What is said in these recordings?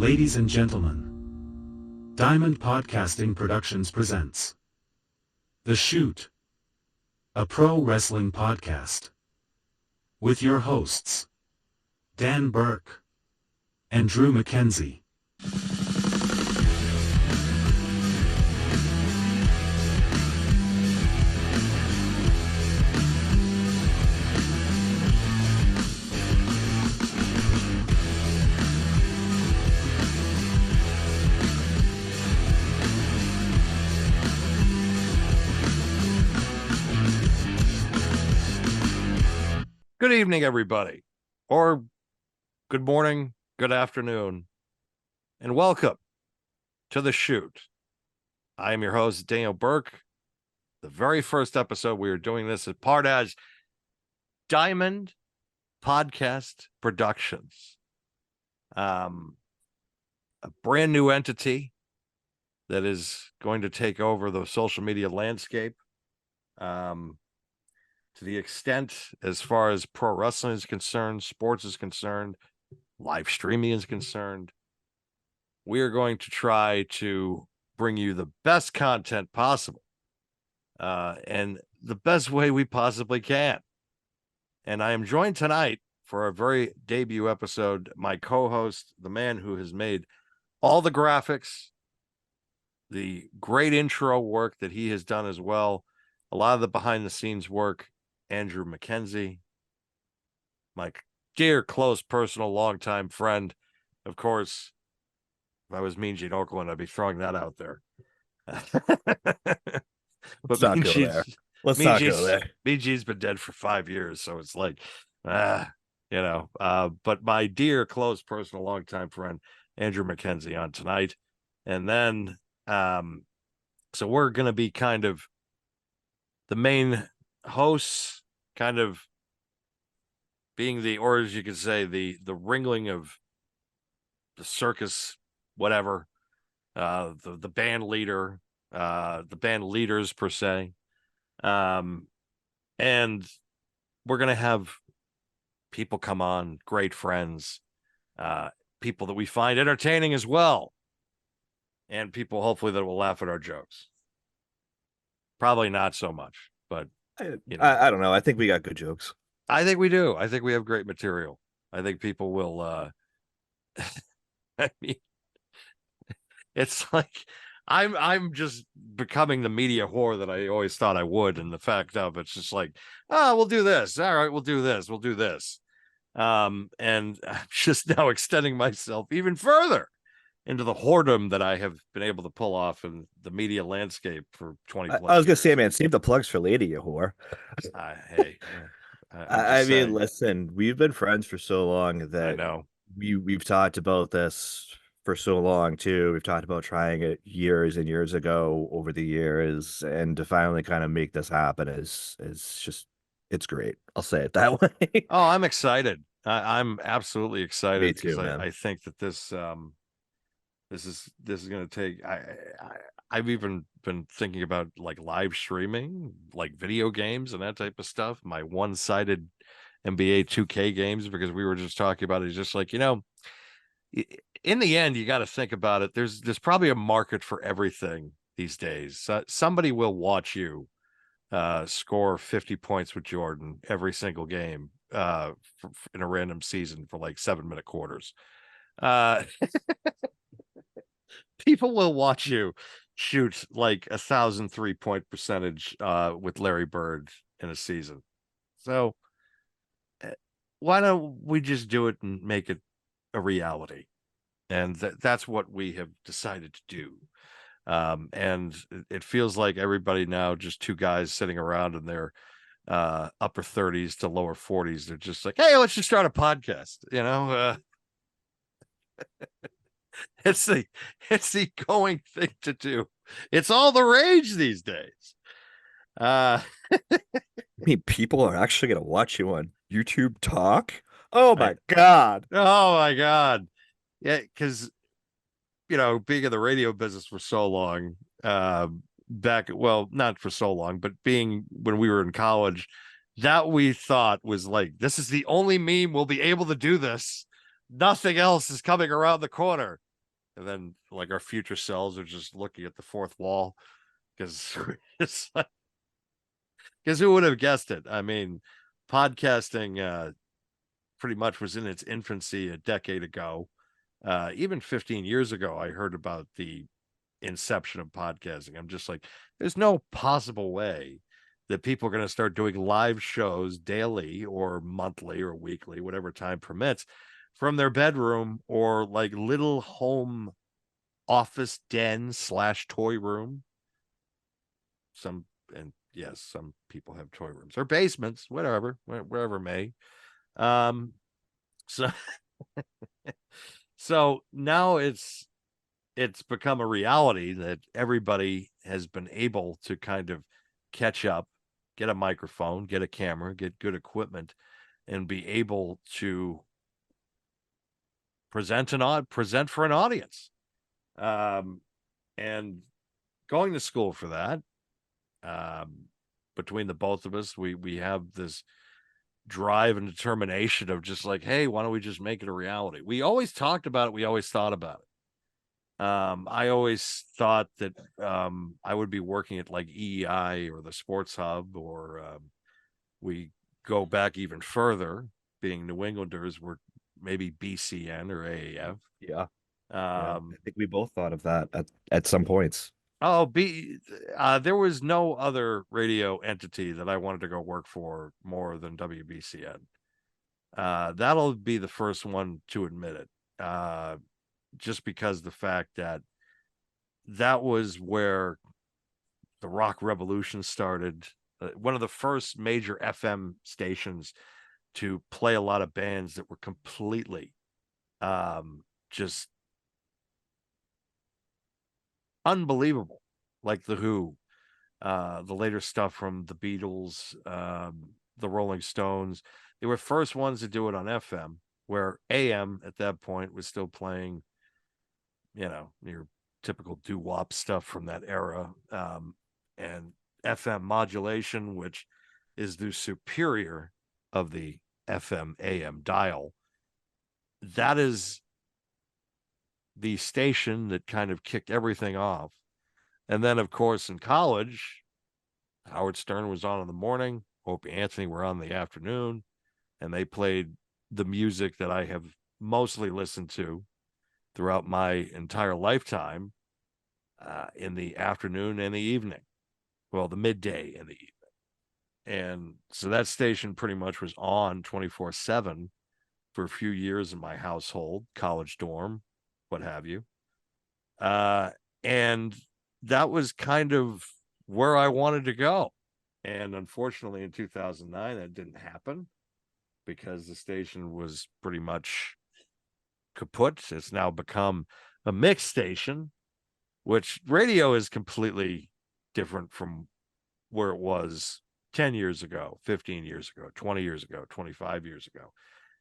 Ladies and gentlemen, Diamond Podcasting Productions presents The Shoot, a pro wrestling podcast, with your hosts, Dan Burke and Drew McKenzie. Good evening, everybody, or good morning, good afternoon, and welcome to The Shoot. I am your host, Daniel Burke. The very first episode we are doing this as part as Diamond Podcast Productions, a brand new entity that is going to take over the social media landscape. To the extent as far as pro wrestling is concerned, sports is concerned, live streaming is concerned, we are going to try to bring you the best content possible and the best way we possibly can. And I am joined tonight for our very debut episode, my co-host, the man who has made all the graphics, the great intro work that he has done as well, a lot of the behind the scenes work, Andrew McKenzie, my dear, close, personal, longtime friend. Of course, if I was Mean Gene Oakland, I'd be throwing that out there. Let's not go there. Let's not go there. Mean Gene's been dead for 5 years, so it's like, but my dear, close, personal, longtime friend, Andrew McKenzie, on tonight. And then, so we're going to be kind of the main hosts, kind of being the, or as you could say, the wrangling of the circus, whatever, the band leader, the band leaders per se. And we're going to have people come on, great friends, people that we find entertaining as well, and people hopefully that will laugh at our jokes. Probably not so much, but I don't know. I think we got good jokes. I think we do. I think we have great material. I think people will I mean, it's like I'm just becoming the media whore that I always thought I would, and the fact of it's just like, we'll do this. All right, we'll do this. We'll do this. And I'm just now extending myself even further into the whoredom that I have been able to pull off in the media landscape for 20 plus I was going to years. say, man, save the plugs for lady, you whore. Hey, I mean, listen, we've been friends for so long that I know we've talked about this for so long too. We've talked about trying it years and years ago over the years, and to finally kind of make this happen is just, it's great. I'll say it that way. Oh, I'm excited. I'm absolutely excited. Me too, because man. I think that this is going to take. I've even been thinking about like live streaming, like video games and that type of stuff. My one-sided NBA 2K games, because we were just talking about it. It's just like, in the end, you got to think about it. There's probably a market for everything these days. Somebody will watch you score 50 points with Jordan every single game in a random season for like 7-minute quarters. People will watch you shoot like 1,000 3-point percentage with Larry Bird in a season. So why don't we just do it and make it a reality? And that's what we have decided to do. And it feels like everybody now, just two guys sitting around in their upper 30s to lower 40s. They're just like, hey, let's just start a podcast, It's the going thing to do. It's all the rage these days. I mean, people are actually going to watch you on YouTube talk. Oh my God. Oh my God. Yeah. Cause being in the radio business for so long, not for so long, but being when we were in college, that we thought was like, this is the only meme we'll be able to do this. Nothing else is coming around the corner. And then like our future selves are just looking at the fourth wall because it's like, because who would have guessed it? I mean, podcasting pretty much was in its infancy a decade ago. Even 15 years ago, I heard about the inception of podcasting. I'm just like, there's no possible way that people are going to start doing live shows daily or monthly or weekly, whatever time permits, from their bedroom or like little home office den / toy room. Some, and yes, some people have toy rooms or basements, whatever, wherever may. So so now it's become a reality that everybody has been able to kind of catch up, get a microphone, get a camera, get good equipment, and be able to present for an audience. And going to school for that, between the both of us, we have this drive and determination of just like, hey, why don't we just make it a reality? We always talked about it. We always thought about it. I always thought that I would be working at like EEI or the Sports Hub, or we go back even further, being New Englanders, we're maybe BCN or AAF. Yeah. I Um, think we both thought of that at some points. there was no other radio entity that I wanted to go work for more than WBCN. That'll be the first one to admit it. Just because the fact that was where the rock revolution started. One of the first major FM stations to play a lot of bands that were completely just unbelievable, like the Who, the later stuff from the Beatles, the Rolling Stones. They were first ones to do it on FM, where AM at that point was still playing, your typical doo-wop stuff from that era, and FM modulation, which is the superior of the FM AM dial. That is the station that kind of kicked everything off. And then, of course, in college, Howard Stern was on in the morning, Opie Anthony were on in the afternoon, and they played the music that I have mostly listened to throughout my entire lifetime, in the afternoon and the evening. Well, the midday and the evening. And so that station pretty much was on 24/7 for a few years in my household, college dorm, what have you. And that was kind of where I wanted to go. And unfortunately, in 2009, that didn't happen because the station was pretty much kaput. It's now become a mixed station, which radio is completely different from where it was 10 years ago, 15 years ago, 20 years ago, 25 years ago,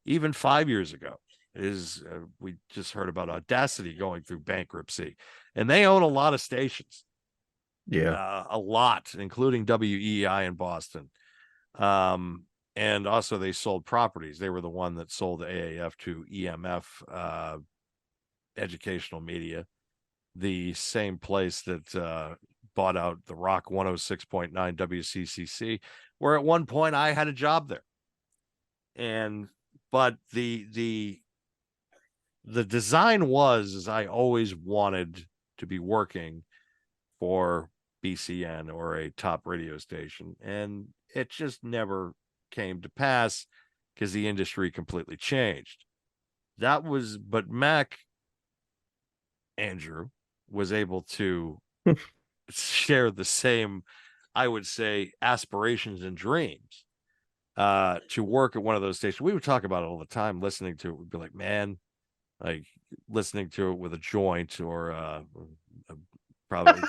even 5 years ago. We just heard about Audacity going through bankruptcy, and they own a lot of stations. Yeah. A lot, including WEI in Boston. And also they sold properties. They were the one that sold AAF to EMF, Educational Media, the same place that bought out the Rock 106.9 WCCC, where at one point I had a job there. But the design was I always wanted to be working for BCN or a top radio station, and it just never came to pass because the industry completely changed. But Mac Andrew was able to share the same, I would say, aspirations and dreams, to work at one of those stations. We would talk about it all the time. Listening to it, we'd be like, man, like listening to it with a joint or probably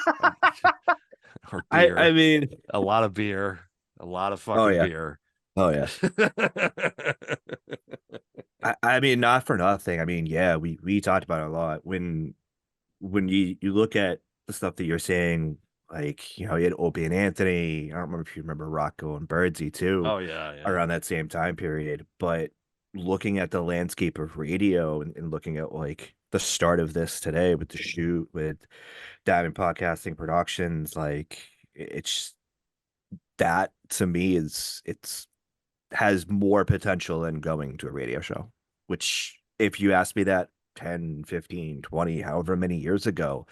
or beer. I mean, a lot of beer, a lot of fucking beer. Oh yeah. I mean, not for nothing. I mean, yeah, we talked about it a lot. When you look at the stuff that you're saying, like, you had Opie and Anthony. I don't remember if you remember Rocco and Birdsey too. Oh yeah. Around that same time period. But looking at the landscape of radio and looking at like the start of this today with the shoot with Diamond Podcasting Productions, like it's that to me is it's has more potential than going to a radio show, which if you asked me that 10, 15, 20, however many years ago,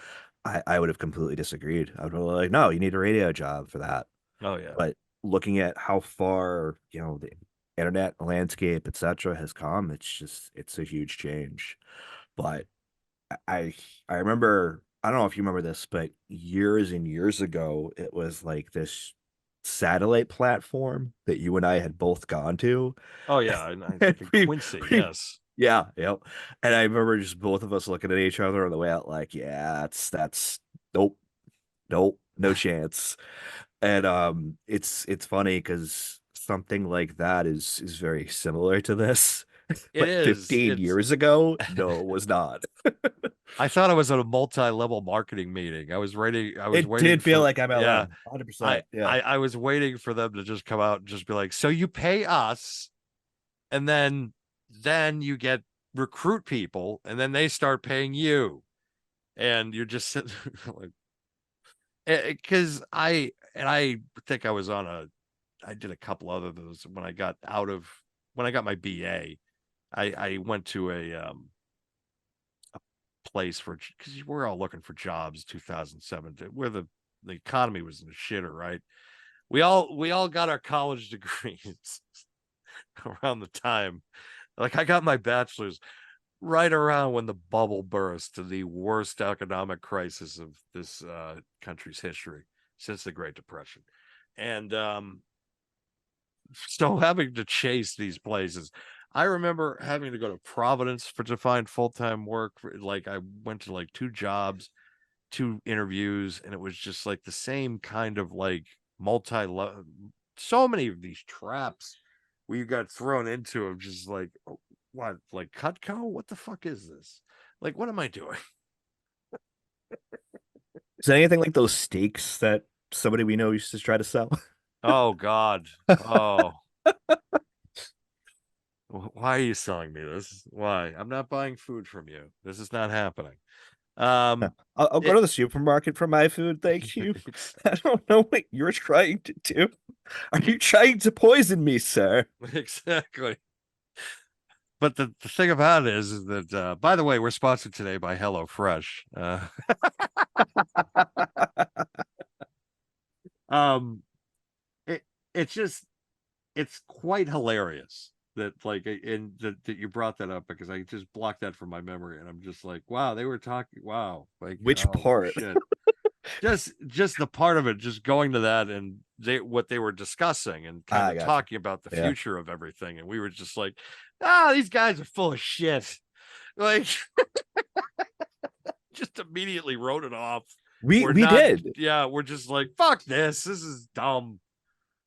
I would have completely disagreed. I would have been like, no, you need a radio job for that. Oh yeah. But looking at how far, the internet landscape, etc., has come, it's a huge change. But I I remember, I don't know if you remember this, but years and years ago, it was like this satellite platform that you and I had both gone to. Oh yeah. And I And think in Quincy, yes. yeah, yep. And I remember just both of us looking at each other on the way out, like, yeah, that's nope, nope, no chance. And it's funny because something like that is very similar to this. It But is. 15 It's years ago, no, it was not. I thought I was at a multi-level marketing meeting. I was It waiting did feel for, like yeah. MLM, I, 100%. Yeah. I was waiting for them to just come out and just be like, so you pay us, and then you get recruit people, and then they start paying you, and you're just sitting like, because I think I was I did a couple other of those when I got my BA. I went to a place for, because we're all looking for jobs 2007, where the economy was in the shitter, right? We all got our college degrees around the time, like I got my bachelor's right around when the bubble burst to the worst economic crisis of this country's history since the Great Depression. And so having to chase these places, I remember having to go to Providence to find full-time work. Like I went to like 2 jobs, 2 interviews, and it was just like the same kind of like so many of these traps where you got thrown into of just like, oh, what, like Cutco? What the fuck is this? Like, what am I doing? Is it anything like those steaks that somebody we know used to try to sell? Oh God. Oh, why are you selling me this? Why? I'm not buying food from you. This is not happening. I'll go It, to the supermarket for my food, thank you. I don't know what you're trying to do. Are you trying to poison me, sir? exactly. But the thing about it is that, by the way, we're sponsored today by HelloFresh. Um, it it's just it's quite hilarious that like and that you brought that up, because I just blocked that from my memory, and I'm just like, wow, they were talking, wow, like, Which oh part? shit. Just the part of it, just going to that, and what they were discussing and kind I of got you. talking about the Yeah. future of everything, and we were just like, these guys are full of shit. Like, just immediately wrote it off. We We're we not, did. yeah, we're just like, fuck this is dumb.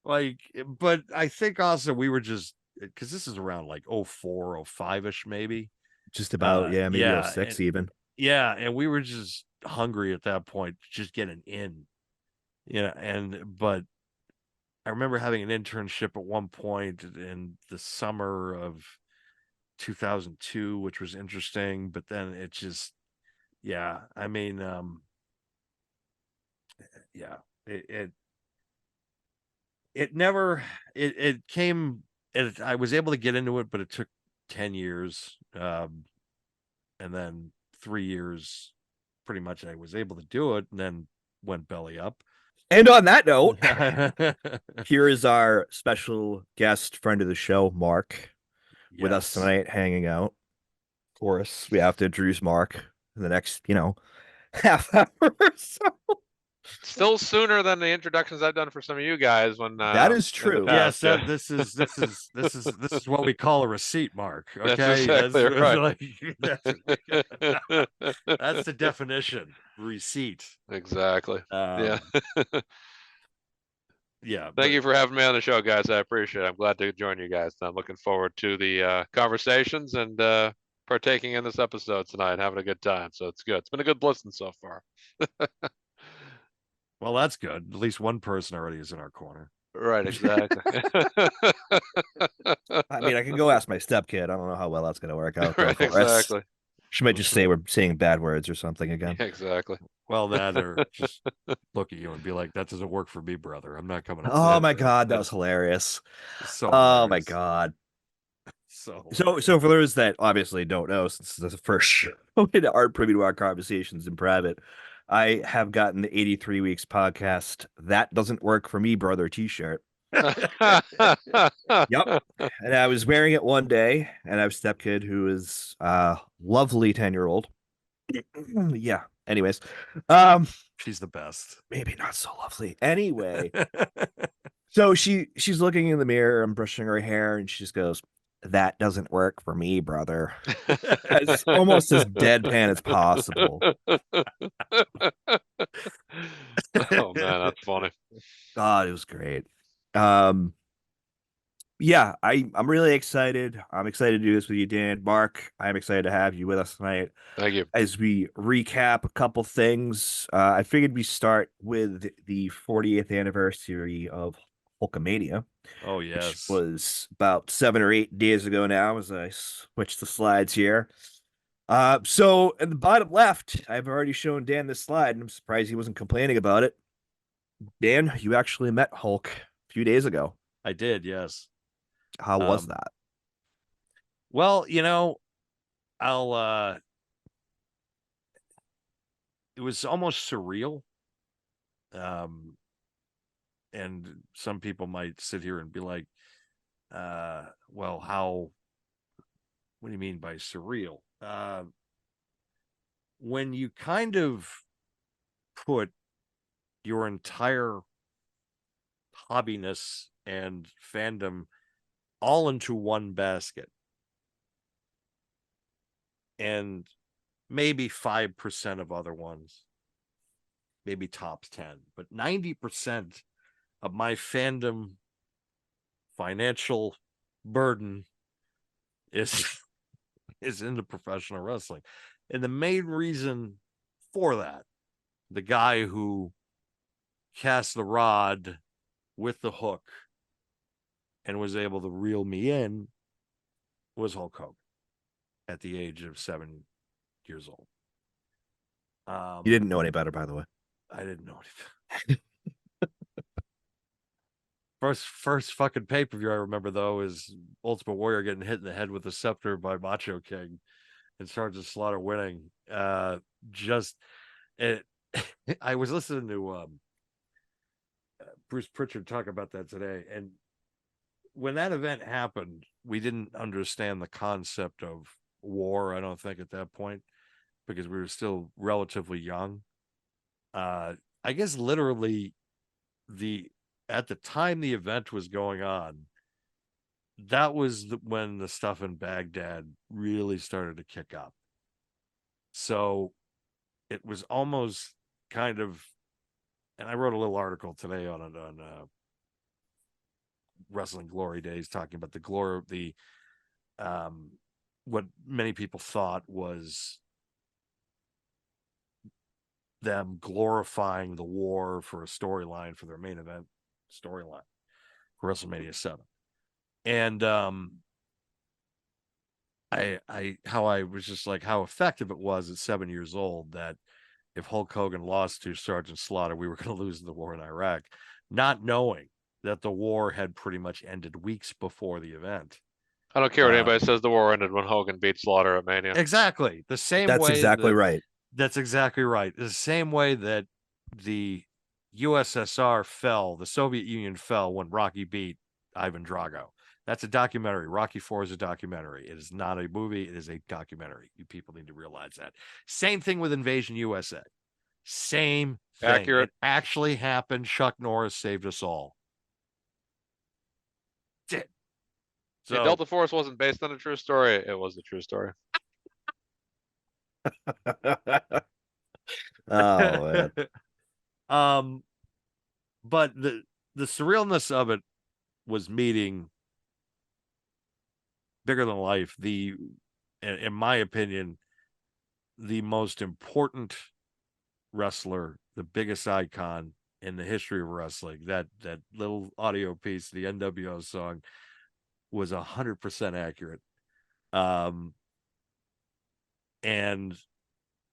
Like, but I think also we were just, because this is around like 04, 05-ish maybe. Just about, yeah, maybe oh Yeah, six even. yeah, and we were just hungry at that point, just getting in, but I remember having an internship at one point in the summer of 2002, which was interesting, but then it just, yeah, I mean, yeah, it never, it came, I was able to get into it, but it took 10 years, and then 3 years pretty much I was able to do it, and then went belly up. And on that note, Yes. here is our special guest friend of the show, Mark, with us tonight, hanging out. Of course, we have to introduce Mark in the next, half hour or so. Still sooner than the introductions I've done for some of you guys when That is in the true. Yes, past. Yeah. this is what we call a receipt, Mark. That's Okay, exactly right. that's the definition. Receipt. Exactly. Yeah. Yeah. Thank you for having me on the show, guys. I appreciate it. I'm glad to join you guys. I'm looking forward to the conversations and partaking in this episode tonight, having a good time. So it's good. It's been a good listen so far. Well, that's good. At least one person already is in our corner. Right, exactly. I mean, I could go ask my stepkid. I don't know how well that's going to work out, though, Right, for us. exactly. She might just say we're saying bad words or something again. Yeah, exactly. Well, that or just look at you and be like, that doesn't work for me, brother. I'm not coming up. Oh my God, that was hilarious. So Oh my hilarious. God. So So for those that obviously don't know, since this is the first show that aren't privy to our conversations in private, I have gotten the 83 Weeks podcast That Doesn't Work for Me, Brother t-shirt. Yep. And I was wearing it one day, and I have a stepkid who is lovely 10-year-old. Yeah. Anyways, she's the best. maybe not so lovely. Anyway, so she's looking in the mirror and brushing her hair, and she just goes, "That doesn't work for me, brother." As almost as deadpan as possible. Oh man, that's funny. God, it was great. Yeah, I'm really excited. I'm excited to do this with you, Dan. Mark, I'm excited to have you with us tonight Thank you. as we recap a couple things. I figured we start with the 40th anniversary of Hulkamania, Oh which yes. was about 7 or 8 days ago now, as I switch the slides here. So in the bottom left, I've already shown Dan this slide, and I'm surprised he wasn't complaining about it. Dan, you actually met Hulk a few days ago. I did, yes. How was that? Well, I'll it was almost surreal. And some people might sit here and be like, well, what do you mean by surreal? When you kind of put your entire hobbiness and fandom all into one basket, and maybe 5% of other ones, maybe tops 10, but 90% of my fandom financial burden is into professional wrestling. And the main reason for that, the guy who cast the rod with the hook and was able to reel me in, was Hulk Hogan at the age of 7 years old. You didn't know any better, by the way. I didn't know anything. First fucking pay-per-view I remember, though, is Ultimate Warrior getting hit in the head with a scepter by Macho King and Sergeant Slaughter winning. Just it I was listening to Bruce Pritchard talk about that today, and when that event happened, we didn't understand the concept of war, I don't think, at that point, because we were still relatively young. I guess literally at the time the event was going on, that was when the stuff in Baghdad really started to kick up. So it was almost kind of, and I wrote a little article today on it on Wrestling Glory Days, talking about what many people thought was them glorifying the war for a storyline for their main event storyline for WrestleMania 7. And I was just like, how effective it was at 7 years old, that if Hulk Hogan lost to Sergeant Slaughter, we were going to lose the war in Iraq, not knowing that the war had pretty much ended weeks before the event. I don't care what anybody says. The war ended when Hogan beat Slaughter at Mania. Exactly. The same That's way. exactly right. That's exactly right. The same way that the USSR fell, the Soviet Union fell when Rocky beat Ivan Drago. That's a documentary. Rocky IV is a documentary. It is not a movie. It is a documentary. You people need to realize that. Same thing with Invasion USA. Same thing. Accurate. It actually happened. Chuck Norris saved us all. Did. So Yeah, Delta Force wasn't based on a true story. It was a true story. Oh man. But the surrealness of it was meeting bigger than life, in my opinion, the most important wrestler, the biggest icon in the history of wrestling. That little audio piece, the NWO song, was 100% accurate. And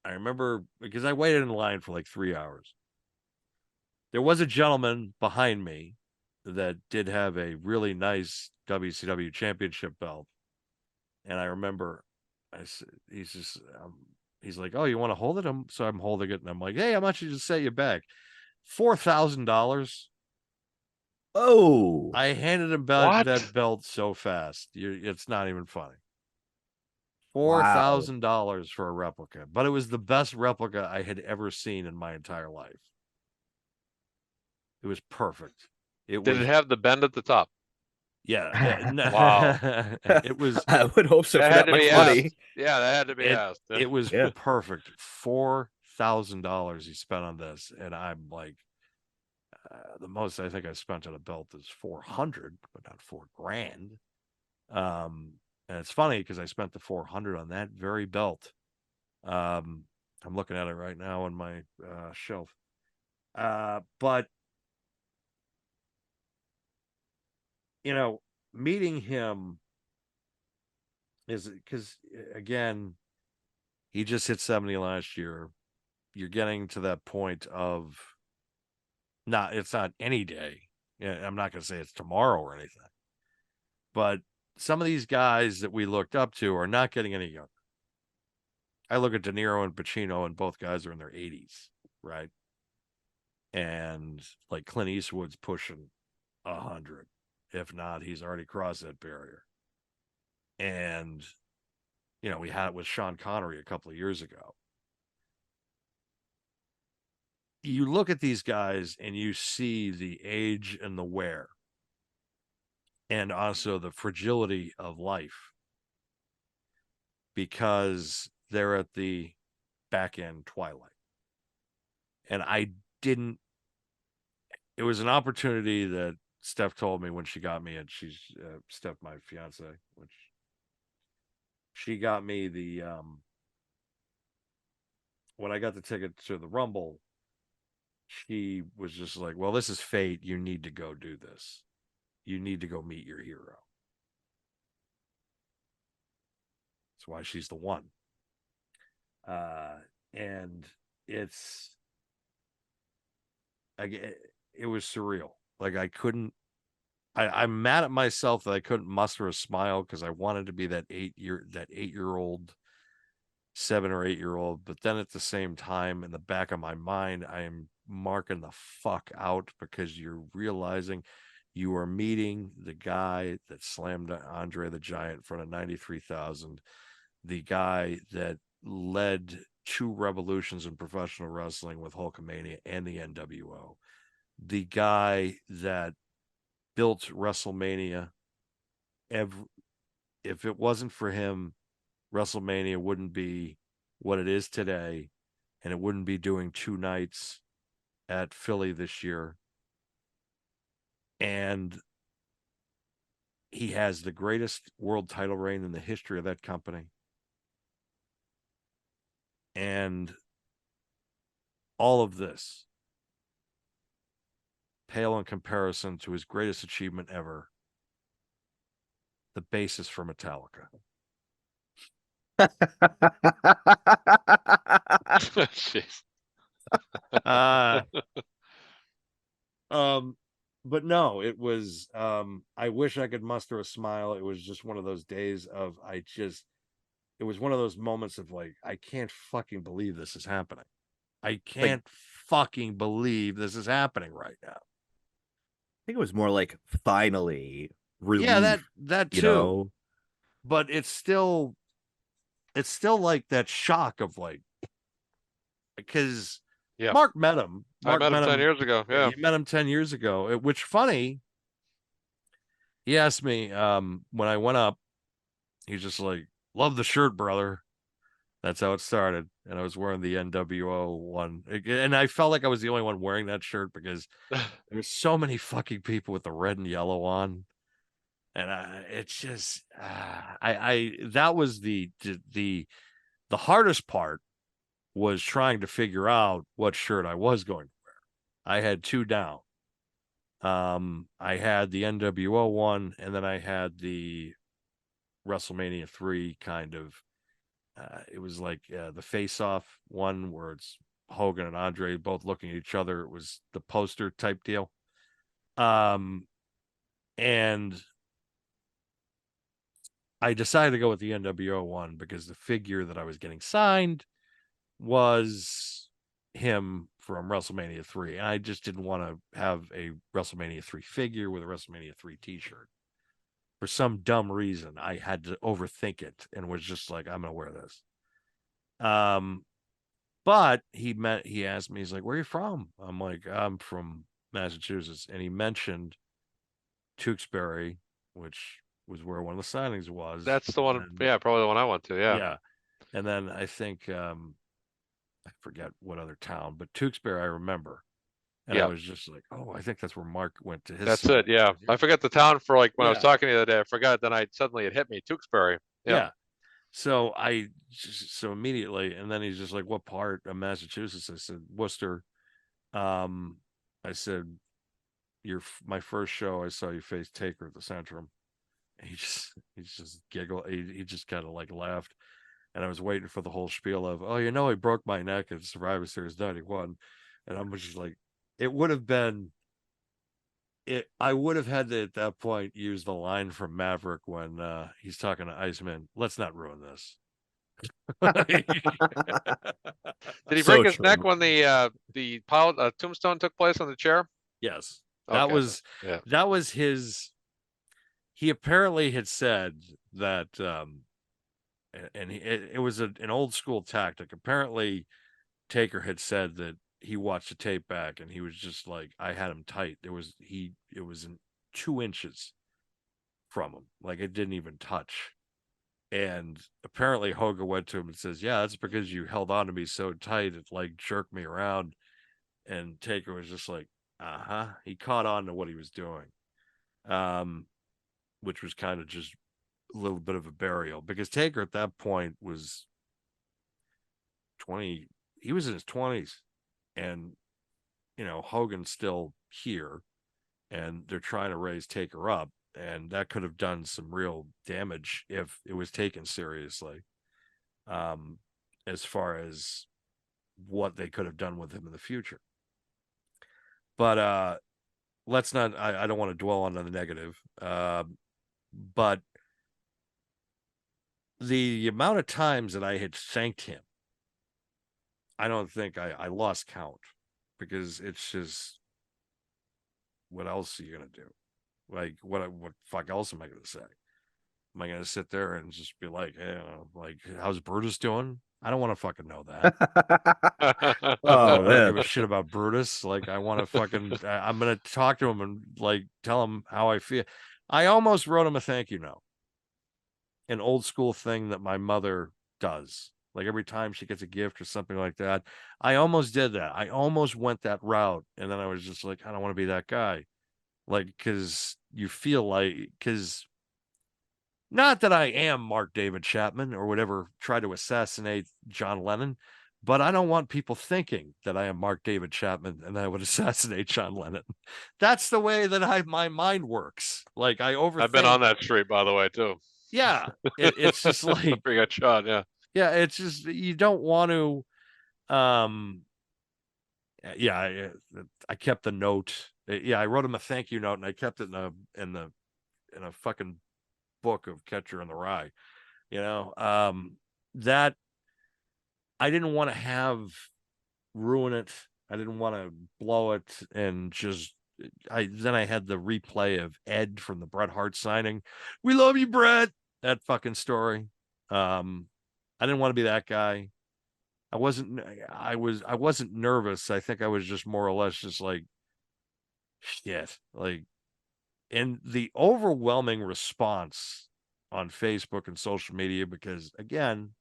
I remember because I waited in line for like 3 hours. There was a gentleman behind me that did have a really nice WCW championship belt. And I remember he's like, oh, you want to hold it? So I'm holding it. And I'm like, hey, how much did you set you back? $4,000. Oh, I handed him back What? that belt so fast. It's not even funny. wow. $4,000 for a replica, but it was the best replica I had ever seen in my entire life. It was perfect. It Did was, it have the bend at the top? yeah. Wow. It was, I would hope so That for had that to much be money. asked. Yeah, that had to be asked. it was Yeah. perfect. $4,000 he spent on this, and I'm like, the most I think I spent on a belt is 400, but not $4,000. And it's funny because I spent the 400 on that very belt. I'm looking at it right now on my shelf. But meeting him is because again, he just hit 70 last year. You're getting to that point of it's not any day. Yeah, I'm not going to say it's tomorrow or anything, but some of these guys that we looked up to are not getting any younger. I look at De Niro and Pacino, and both guys are in their 80s, right? And like Clint Eastwood's pushing 100. If not, he's already crossed that barrier. And, we had it with Sean Connery a couple of years ago. You look at these guys and you see the age and the wear, and also the fragility of life, because they're at the back end twilight. And it was an opportunity that Steph told me when she got me, and she's Steph, my fiance, which she got me when I got the ticket to the Rumble, she was just like, well, this is fate. You need to go do this. You need to go meet your hero. That's why she's the one. And it was surreal. Like I'm mad at myself that I couldn't muster a smile because I wanted to be that 8-year-old, 7 or 8-year-old. But then at the same time, in the back of my mind, I am marking the fuck out because you're realizing you are meeting the guy that slammed Andre the Giant in front of 93,000, the guy that led 2 revolutions in professional wrestling with Hulkamania and the NWO, the guy that built WrestleMania. If it wasn't for him, WrestleMania wouldn't be what it is today, and it wouldn't be doing 2 nights at Philly this year. And he has the greatest world title reign in the history of that company. And all of this pale in comparison to his greatest achievement ever, the basis for Metallica. Jeez. But no, it was I wish I could muster a smile. It was just one of those days of it was one of those moments of like, I can't fucking believe this is happening. I can't fucking believe this is happening right now. I think it was more like finally relief. Yeah, that too. You know? But it's still like that shock of like, because Yeah. Mark met him. I met him 10 years ago. Yeah. You met him 10 years ago, which funny. He asked me when I went up, he's just like, love the shirt, brother. That's how it started. And I was wearing the NWO one. And I felt like I was the only one wearing that shirt because there's so many fucking people with the red and yellow on. And it's just, that was the hardest part, was trying to figure out what shirt I was going to wear. I had 2 down. I had the NWO one, and then I had the WrestleMania 3 kind of. It was like the face-off one where it's Hogan and Andre both looking at each other. It was the poster type deal. And I decided to go with the NWO one because the figure that I was getting signed was him from WrestleMania 3. And I just didn't want to have a WrestleMania 3 figure with a WrestleMania 3 t-shirt. For some dumb reason, I had to overthink it and was just like, I'm going to wear this. But he asked me, he's like, where are you from? I'm like, I'm from Massachusetts. And he mentioned Tewksbury, which was where one of the signings was. That's the one. And, Yeah, probably the one I went to. Yeah. yeah. And then I think I forget what other town, but Tewksbury I remember. And I was just like, oh, I think that's where Mark went to his. That's it. Yeah. I forget the town for like when I was Yeah. talking to you the other day. I forgot. Then suddenly it hit me. Tewksbury. Yeah. So so immediately, and then he's just like, what part of Massachusetts? I said, Worcester. I said, my first show, I saw you face Taker at the Centrum. He just giggled. He just kind of like laughed. And I was waiting for the whole spiel of, oh, he broke my neck at Survivor Series 91. And I'm just like, it would have been, I would have had to, at that point, use the line from Maverick when he's talking to Iceman, let's not ruin this. Did he So break his true. neck when the tombstone took place on the chair? Yes. Okay, that was his. He apparently had said that, and it was an old school tactic. Apparently, Taker had said that he watched the tape back and he was just like, I had him tight. It was in 2 inches from him, like it didn't even touch. And apparently Hogan went to him and says, yeah, that's because you held on to me so tight it like jerked me around. And Taker was just like, he caught on to what he was doing, which was kind of just a little bit of a burial, because Taker at that point was 20. He was in his 20s, and Hogan's still here, and they're trying to raise Taker up, and that could have done some real damage if it was taken seriously, as far as what they could have done with him in the future. But let's not, I don't want to dwell on the negative, but the amount of times that I had thanked him, I don't think I lost count, because it's just, what else are you going to do? Like, what fuck else am I going to say? Am I going to sit there and just be like, hey, like, how's Brutus doing? I don't want to fucking know that. I Oh don't man. give a shit about Brutus. Like, I want to fucking, I'm going to talk to him and like tell him how I feel. I almost wrote him a thank you note. An old school thing that my mother does. Like every time she gets a gift or something like that, I almost did that. I almost went that route. And then I was just like, I don't want to be that guy. Like, because you feel like, because not that I am Mark David Chapman or whatever, try to assassinate John Lennon, but I don't want people thinking that I am Mark David Chapman and I would assassinate John Lennon. That's the way that my mind works. Like, I overthink. I've been on that street, by the way, too. Yeah. It's just like, we got shot. Yeah. Yeah. It's just, you don't want to, yeah, I kept the note. Yeah. I wrote him a thank you note and I kept it in a fucking book of Catcher in the Rye, that I didn't want to have ruin it. I didn't want to blow it. And just, then I had the replay of Ed from the Bret Hart signing. We love you, Bret. That fucking story. I didn't want to be that guy. I wasn't nervous. I think I was just more or less just like, shit, like, and the overwhelming response on Facebook and social media, because again,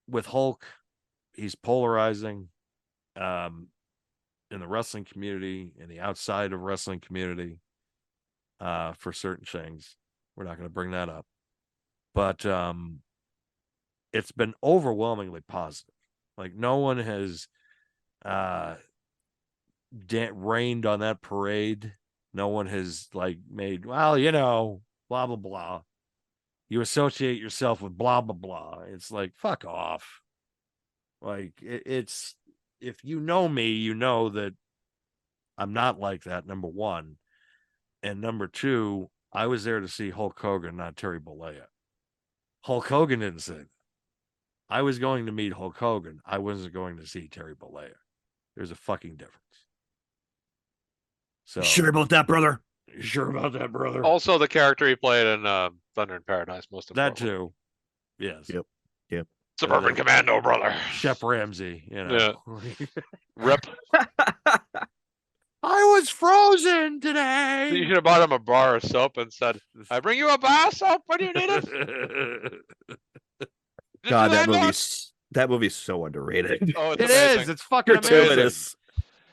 with Hulk, he's polarizing, in the wrestling community, in the outside of wrestling community, for certain things. We're not going to bring that up, but it's been overwhelmingly positive. Like, no one has, rained on that parade. No one has like made, well, you know, blah, blah, blah. You associate yourself with blah, blah, blah. It's like, fuck off. Like, it's, if you know me, you know that I'm not like that, number one. And number two, I was there to see Hulk Hogan, not Terry Bollea. Hulk Hogan didn't say that. I was going to meet Hulk Hogan. I wasn't going to see Terry Bollea. There's a fucking difference. So Sure about that, brother? sure about that, brother. Also, the character he played in Thunder in Paradise, most That importantly. too. Yes. Yep. Yep. Suburban Commando, brother. Chef Ramsay, you know. Yeah. Rip. I was frozen You today. should have bought him a bar of soap and said, I bring you a bar of soap when you need it. Did God, you that landlord? movie's so underrated. Oh, it's It amazing. is. It's fucking Gratuitous.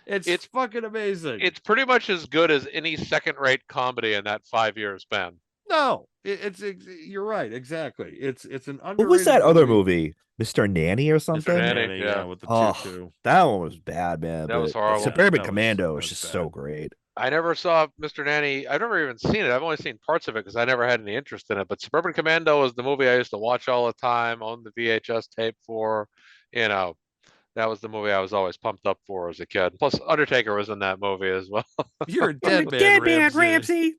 amazing. It's fucking amazing. It's pretty much as good as any second-rate comedy in that 5-year span. No, it's you're right. Exactly. It's an underrated. What was that other movie? Mr. Nanny or something? Nanny, Nanny, yeah. with the Oh, tutu. that one was bad, man. That was but horrible. Suburban That Commando was is just bad. so great. I never saw Mr. Nanny. I've never even seen it. I've only seen parts of it because I never had any interest in it. But Suburban Commando was the movie I used to watch all the time, own the VHS tape for. You know, that was the movie I was always pumped up for as a kid. Plus, Undertaker was in that movie as well. You're a dead man, Ramsey.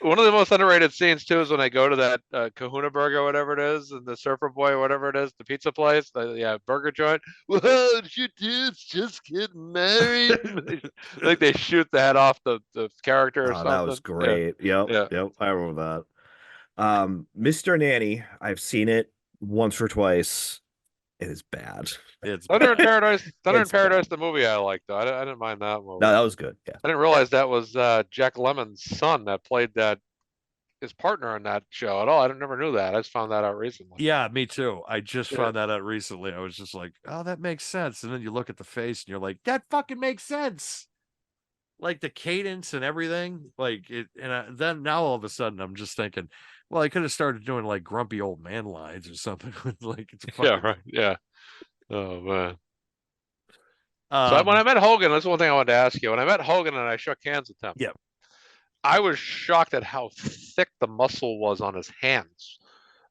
One of the most underrated scenes too is when I go to that Kahuna Burger, whatever it is, and the Surfer Boy, whatever it is, the pizza place, the burger joint. Whoa, you dudes just getting married. Like they shoot the head off the character or Oh, something. that was great. Yep. Yeah. Yep. I remember that. Mr. Nanny, I've seen it once or twice. It is bad. It's Thunder in bad. Paradise. Thunder in It's bad. Paradise, the movie I liked though. I didn't mind that movie. No, that was good. Yeah. I didn't realize that was Jack Lemmon's son that played that his partner in that show at all. I never knew that. I just found that out recently. Yeah, me too. I just Yeah. found that out recently. I was just like, oh, that makes sense. And then you look at the face and you're like, that fucking makes sense. Like the cadence and everything. Like it, and then now all of a sudden I'm just thinking, well, I could have started doing like grumpy old man lines or something. Like it's fucking, Yeah, right. Yeah. Oh man. So when I um, met Hogan, that's one thing I wanted to ask you. When I met Hogan and I shook hands with him, Yeah. I was shocked at how thick the muscle was on his hands.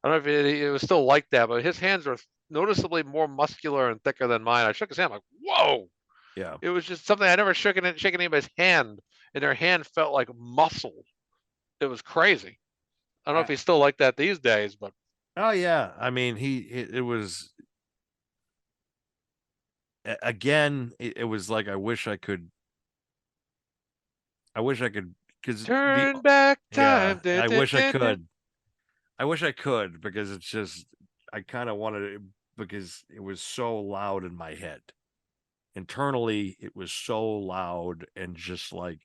I don't know if it was still like that, but his hands were noticeably more muscular and thicker than mine. I shook his hand, like, whoa. yeah. It was just something I never shaken anybody's hand, and their hand felt like muscle. It was crazy. I don't know if he's still like that these days, but Oh yeah. I mean, it was again, it was like I wish I could because turn back time. I wish I could. I wish I could because it's just I kind of wanted it because it was so loud in my head. Internally, it was so loud and just like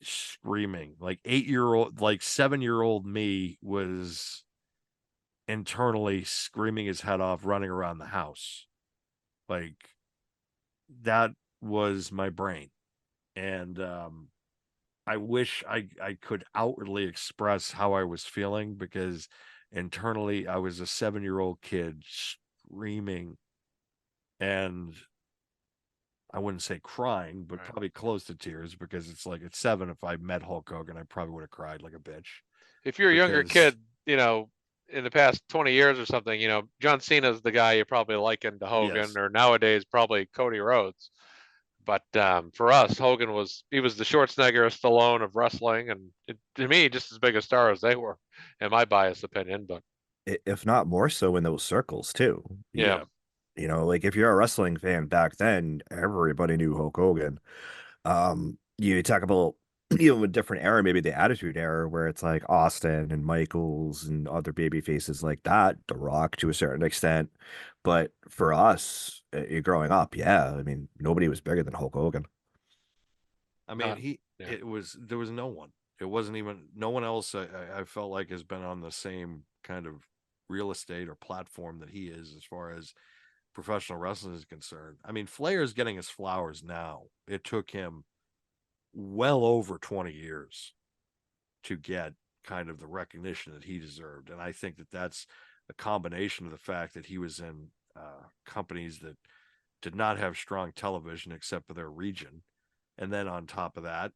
screaming. Like 8-year-old, like 7-year-old me was internally screaming his head off, running around the house. Like that was my brain. And I wish I could outwardly express how I was feeling because internally I was a 7-year-old kid screaming, and I wouldn't say crying, but Right. probably close to tears because it's like at 7, if I met Hulk Hogan, I probably would have cried like a bitch. If you're a younger Because- kid, in the past 20 years or something, John Cena's the guy you probably liken to Hogan, Yes. or nowadays probably Cody Rhodes. But for us, Hogan was the Schwarzenegger of Stallone of wrestling, and to me, just as big a star as they were, in my biased opinion. But If not more so in those circles too. yeah, Like if you're a wrestling fan back then, everybody knew Hulk Hogan. You talk about a different era, maybe the Attitude Era, where it's like Austin and Michaels and other baby faces like that, The Rock to a certain extent. But for us, growing up, yeah, I mean, nobody was bigger than Hulk Hogan. I mean, yeah. there was no one. It wasn't even no one else. I felt like has been on the same kind of real estate or platform that he is as far as professional wrestling is concerned. I mean, Flair's getting his flowers now. It took him well over 20 years to get kind of the recognition that he deserved, and I think that that's a combination of the fact that he was in companies that did not have strong television except for their region. And then on top of that,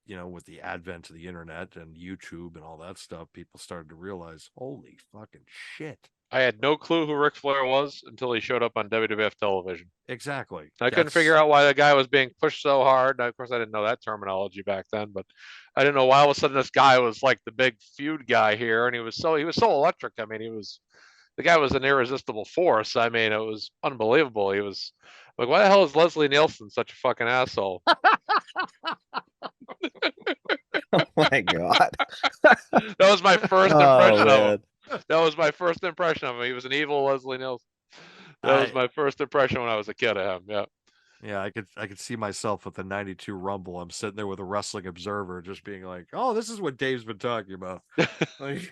with the advent of the internet and YouTube and all that stuff, people started to realize, holy fucking shit. I had no clue who Ric Flair was until he showed up on WWF television. Exactly. I couldn't figure out why the guy was being pushed so hard. Of course, I didn't know that terminology back then, but I didn't know why all of a sudden this guy was like the big feud guy here, and he was so electric. I mean, the guy was an irresistible force. I mean, it was unbelievable. He was like, why the hell is Leslie Nielsen such a fucking asshole? Oh my god. That was my first Oh, impression of him. man. That was my first impression of him. He was an evil Leslie Nielsen. That was my first impression when I was a kid of him. Yeah. Yeah, I could see myself with the 92 Rumble. I'm sitting there with a Wrestling Observer just being like, oh, this is what Dave's been talking about. Like,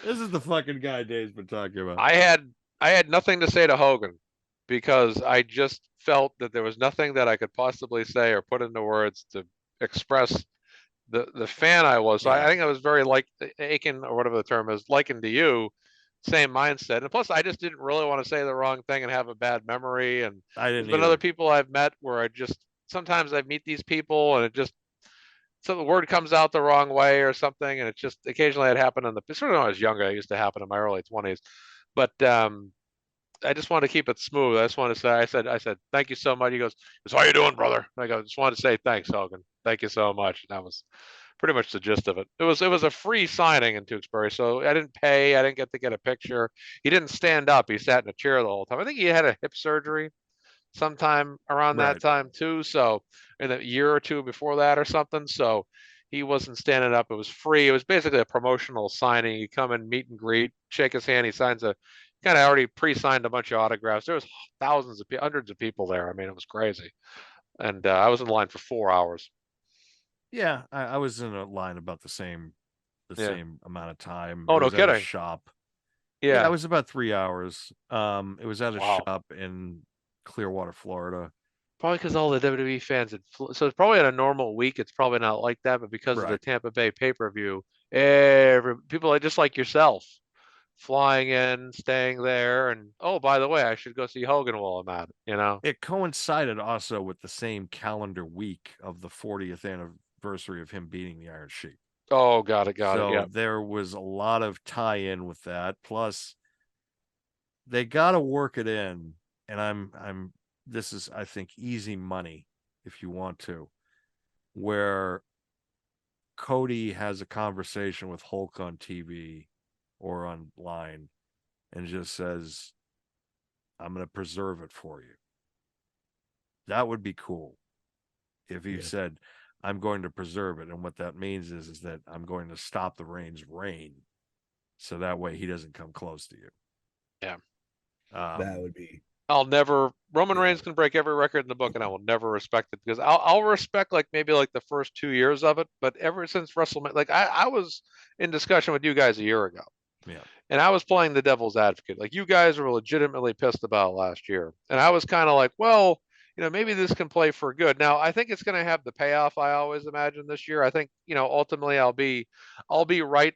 this is the fucking guy Dave's been talking about. I had nothing to say to Hogan because I just felt that there was nothing that I could possibly say or put into words to express the fan I was. So I think I was very like Aiken or whatever the term is, likened to you, same mindset. And plus, I just didn't really want to say the wrong thing and have a bad memory. And I there's didn't been either. other people I've met where I just sometimes I meet these people and it just so the word comes out the wrong way or something, and it's just occasionally it happened in the certainly when I was younger. It used to happen in my early 20s, but I just want to keep it smooth. I just want to say, I said, thank you so much. He goes, how you doing, brother? And I go, just wanted to say thanks, Hogan. Thank you so much. And that was pretty much the gist of it. It was a free signing in Tewksbury, so I didn't pay. I didn't get to get a picture. He didn't stand up. He sat in a chair the whole time. I think he had a hip surgery sometime around that time too. So in a year or two before that or something. So he wasn't standing up. It was free. It was basically a promotional signing. You come and meet and greet, shake his hand. He signs kind of already pre-signed a bunch of autographs. There was hundreds of people there. I mean, it was crazy. And I was in line for 4 hours. Yeah, I was in a line about the same amount of time. Oh, it no was at a kidding. shop. Yeah. It was about 3 hours. It was at a Wow. shop in Clearwater, Florida. Probably because all the WWE fans had so it's probably on a normal week. It's probably not like that, but because of the Right. Tampa Bay pay-per-view, people just like yourself flying in, staying there, and oh, by the way, I should go see Hogan while I'm at it. It coincided also with the same calendar week of the 40th anniversary of him beating the Iron Sheik. Oh, got it. So Yeah. there was a lot of tie-in with that. Plus, they got to work it in, and this is, I think, easy money if you want to, where Cody has a conversation with Hulk on TV or online and just says, I'm going to preserve it for you. That would be cool if he said, I'm going to preserve it. And what that means is that I'm going to stop the Reigns' reign. So that way he doesn't come close to you. Yeah. That would be. Roman Reigns can break every record in the book and I will never respect it because I'll respect maybe the first 2 years of it. But ever since WrestleMania, I was in discussion with you guys a year ago. Yeah. And I was playing the devil's advocate. Like you guys were legitimately pissed about last year. And I was kind of like, well, maybe this can play for good. Now, I think it's going to have the payoff I always imagine this year. I think, ultimately I'll be right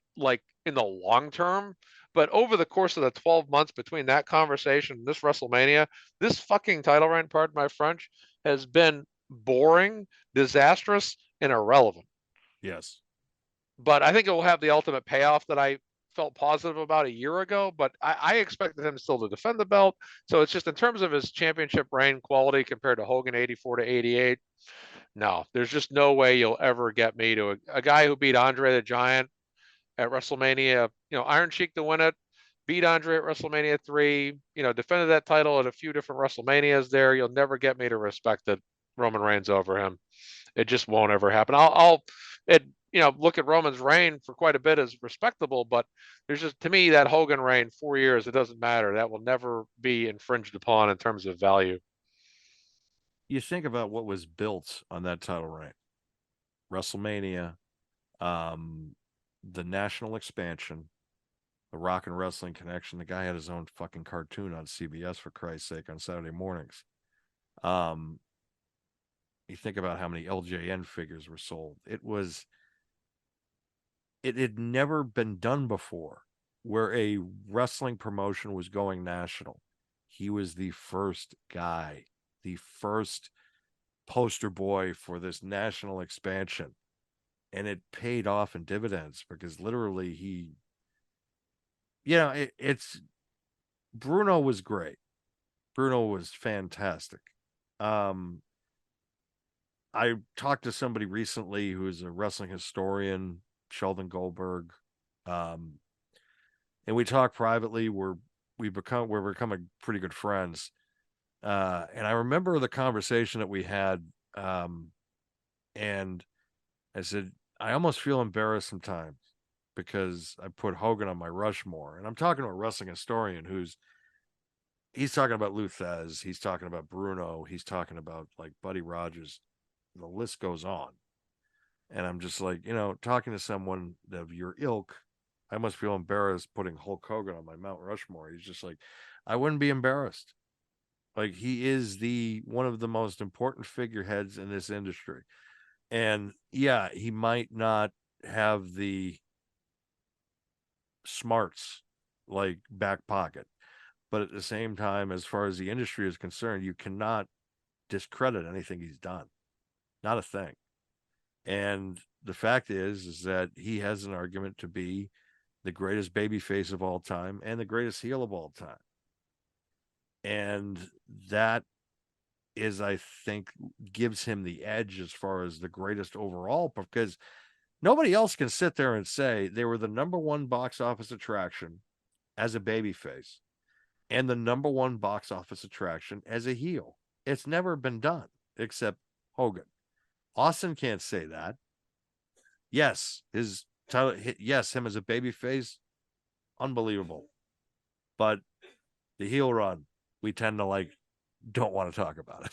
in the long term. But over the course of the 12 months between that conversation and this WrestleMania, this fucking title reign, pardon my French, has been boring, disastrous, and irrelevant. Yes. But I think it will have the ultimate payoff that I felt positive about a year ago, but I expected him still to defend the belt. So it's just in terms of his championship reign quality compared to Hogan 84 to 88. No, there's just no way you'll ever get me to a guy who beat Andre the Giant at WrestleMania, Iron Sheik to win it, beat Andre at WrestleMania 3, defended that title at a few different WrestleManias there. You'll never get me to respect it. Roman Reigns over him. It just won't ever happen. Look at Roman's reign for quite a bit as respectable, but there's just, to me, that Hogan reign, 4 years, it doesn't matter. That will never be infringed upon in terms of value. You think about what was built on that title reign. WrestleMania, the national expansion, the Rock and Wrestling Connection. The guy had his own fucking cartoon on CBS, for Christ's sake, on Saturday mornings. You think about how many LJN figures were sold. It had never been done before where a wrestling promotion was going national. He was the first guy, the first poster boy for this national expansion. And it paid off in dividends because literally it's Bruno was great. Bruno was fantastic. I talked to somebody recently who is a wrestling historian, Sheldon Goldberg. And we talk privately. We're becoming pretty good friends. And I remember the conversation that we had. And I said, I almost feel embarrassed sometimes because I put Hogan on my Rushmore. And I'm talking to a wrestling historian he's talking about Lou Thez, he's talking about Bruno, he's talking about like Buddy Rogers. The list goes on. And I'm just like, talking to someone of your ilk, I must feel embarrassed putting Hulk Hogan on my Mount Rushmore. He's just like, I wouldn't be embarrassed. Like, he is one of the most important figureheads in this industry. And yeah, he might not have the smarts like back pocket, but at the same time, as far as the industry is concerned, you cannot discredit anything he's done. Not a thing. And the fact is that he has an argument to be the greatest babyface of all time and the greatest heel of all time. And that is, I think, gives him the edge as far as the greatest overall, because nobody else can sit there and say they were the number one box office attraction as a babyface and the number one box office attraction as a heel. It's never been done except Hogan. Austin can't say that. Yes, his title, yes, him as a babyface, unbelievable. But the heel run, we tend to don't want to talk about it.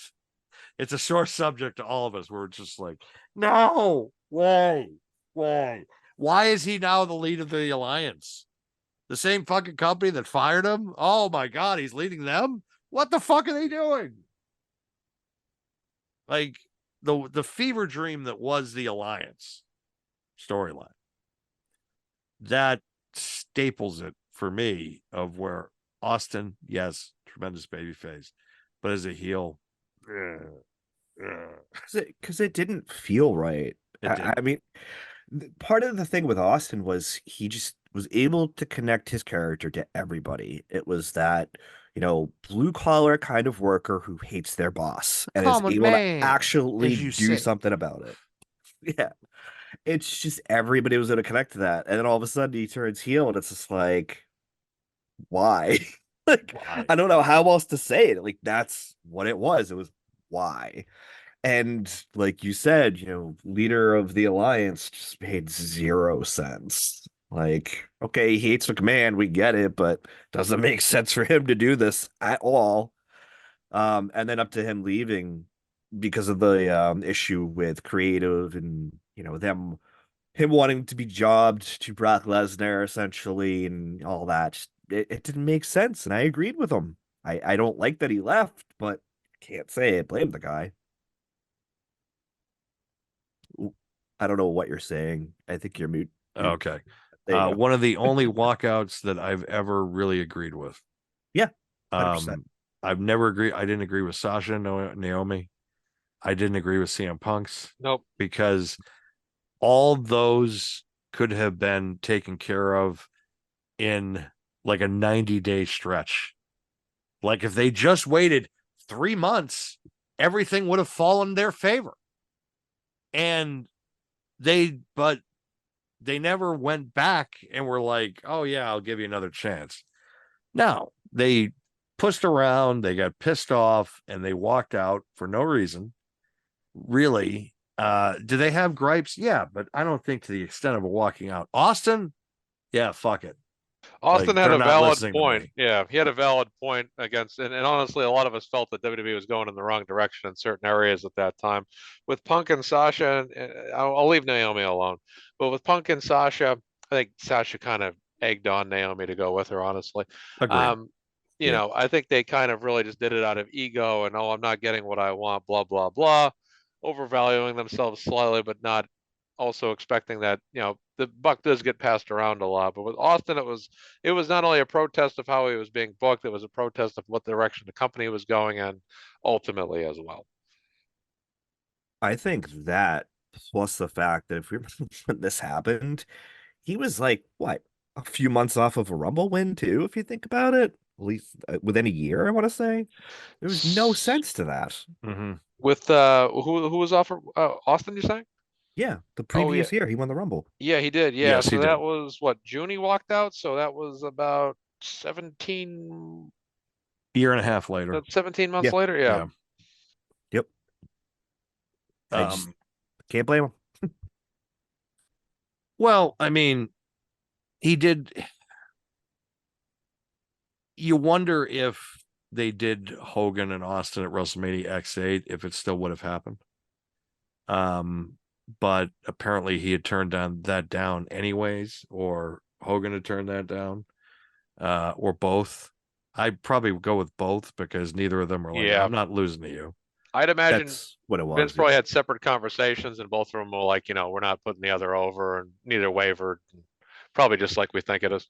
It's a sore subject to all of us. We're just like, no, why? Why is he now the lead of the alliance? The same fucking company that fired him? Oh my God, he's leading them? What the fuck are they doing? Like, the fever dream that was the alliance storyline, that staples it for me of where Austin, yes, tremendous babyface, but as a heel, because it didn't feel right. I mean, part of the thing with Austin was he just was able to connect his character to everybody. It was that, blue collar kind of worker who hates their boss and is able to actually do something about it. Yeah. It's just everybody was going to connect to that. And then all of a sudden he turns heel and it's just like, why? Why? I don't know how else to say it. Like, that's what it was. It was why. And like you said, leader of the alliance just made 0 sense. Like, okay, he hates McMahon, we get it, but doesn't make sense for him to do this at all. And then up to him leaving because of the issue with creative and him wanting to be jobbed to Brock Lesnar essentially and all that. It didn't make sense, and I agreed with him. I don't like that he left, but can't say I blame the guy. I don't know what you're saying. I think you're mute. Okay. Go. One of the only walkouts that I've ever really agreed with. Yeah. 100%. I've never agreed. I didn't agree with Sasha Naomi. I didn't agree with CM Punk's. Nope. Because all those could have been taken care of in like a 90-day stretch. Like, if they just waited 3 months, everything would have fallen in their favor. And but they never went back and were like, oh yeah, I'll give you another chance. No, they pushed around, they got pissed off, and they walked out for no reason. Really. Do they have gripes? Yeah, but I don't think to the extent of a walking out. Austin, yeah, fuck it. Austin had a valid point. Yeah, he had a valid point against, and honestly, a lot of us felt that WWE was going in the wrong direction in certain areas at that time. With Punk and Sasha, and I'll leave Naomi alone, but with Punk and Sasha, I think Sasha kind of egged on Naomi to go with her, honestly. Agreed. I think they kind of really just did it out of ego and, I'm not getting what I want, blah, blah, blah, overvaluing themselves slightly, but not also expecting that, the buck does get passed around a lot. But with Austin, it was not only a protest of how he was being booked, it was a protest of what direction the company was going in ultimately as well. I think that plus the fact that if we when this happened, he was like what, a few months off of a Rumble win too, if you think about it. At least within a year, I want to say. There was no sense to that. Mm-hmm. With who was off Austin, you saying? Yeah, the Oh yeah. previous year he won the Rumble. Yeah, he did. Yeah. Yes, he So that did. was what, June he walked out, so that was about Year and a half later. 17 months Yeah. later. Yeah. Yeah. Yep. I just Um, can't blame him. well, I mean, he did. You wonder if they did Hogan and Austin at WrestleMania X8, if it still would have happened. But apparently he had turned that down anyways, or Hogan had turned that down, or both. I'd probably go with both because neither of them were like, Yeah. I'm not losing to you. I'd imagine That's what it Vince was. probably had separate conversations, and both of them were like, we're not putting the other over, and neither wavered. Probably just like we think it is.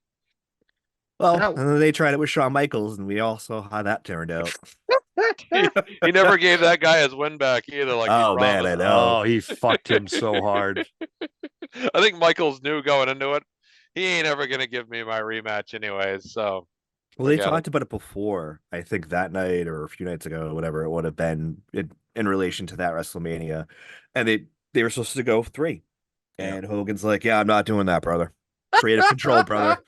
Well, Now, and then they tried it with Shawn Michaels, and we all saw how that turned out. He never gave that guy his win back either, like he Oh man, promised. I know. oh, he fucked him so hard. I think Michaels knew going into it, he ain't ever gonna give me my rematch anyways. So Well, they forget it. talked about it before. I think that night or a few nights ago, whatever it would have been in relation to that WrestleMania, and they were supposed to go 3, Yeah. and Hogan's like, "Yeah, I'm not doing that, brother. Creative control, brother."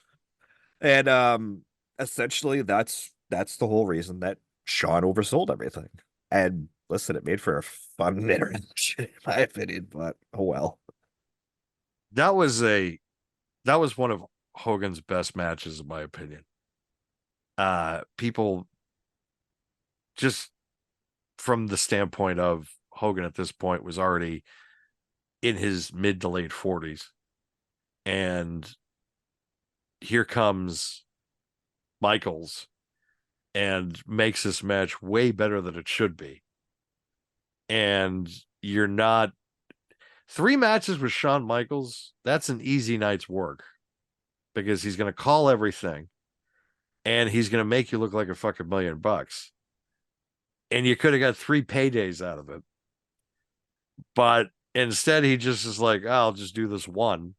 And essentially, that's the whole reason that Shawn oversold everything. And listen, it made for a fun interaction, in my opinion. But oh well. That was one of Hogan's best matches, in my opinion. People just from the standpoint of Hogan at this point was already in his mid to late 40s. And here comes Michaels and makes this match way better than it should be. And you're not 3 matches with Shawn Michaels, that's an easy night's work because he's going to call everything and he's going to make you look like a fucking $1,000,000. And you could have got 3 paydays out of it. But instead, he just is like, I'll just do this one.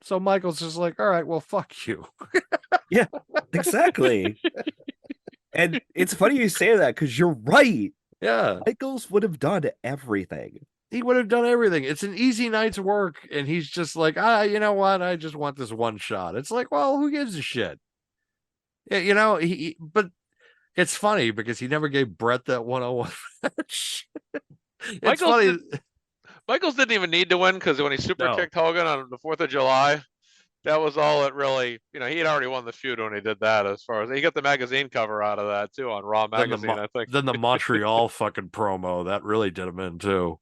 So Michael's just like, all right, well, fuck you. Yeah, exactly. And it's funny you say that because you're right. Yeah. Michaels would have done everything. He would have done everything. It's an easy night's work. And he's just like, you know what? I just want this one shot. It's like, well, who gives a shit? Yeah, but it's funny because he never gave Brett that 101 match. It's Michaels funny. Michaels didn't even need to win, because when he super No. kicked Hogan on the 4th of July, that was all it really, he had already won the feud when he did that. As far as he got the magazine cover out of that too, on Raw magazine, I think. Then the Montreal fucking promo that really did him in too,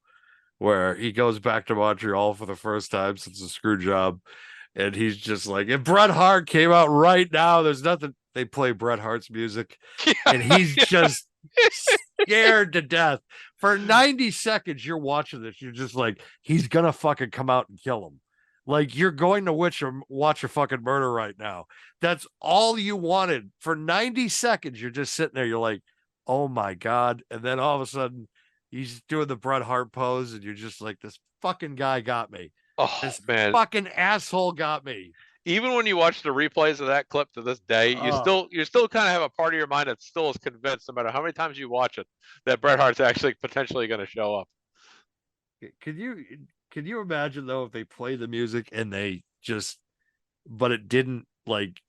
where he goes back to Montreal for the first time since the screw job, and he's just like, if Bret Hart came out right now, there's nothing. They play Bret Hart's music, and he's just scared to death. For 90 seconds, you're watching this. You're just like, he's gonna fucking come out and kill him. Like, you're going to watch a fucking murder right now. That's all you wanted. For 90 seconds, you're just sitting there. You're like, oh my God. And then all of a sudden, he's doing the Bret Hart pose, and you're just like, this fucking guy got me. Oh This man, fucking asshole got me. even when you watch the replays of that clip to this day, you still kind of have a part of your mind that still is convinced, no matter how many times you watch it, that Bret Hart's actually potentially going to show up. Can you imagine though if they play the music and they just, but it didn't, like,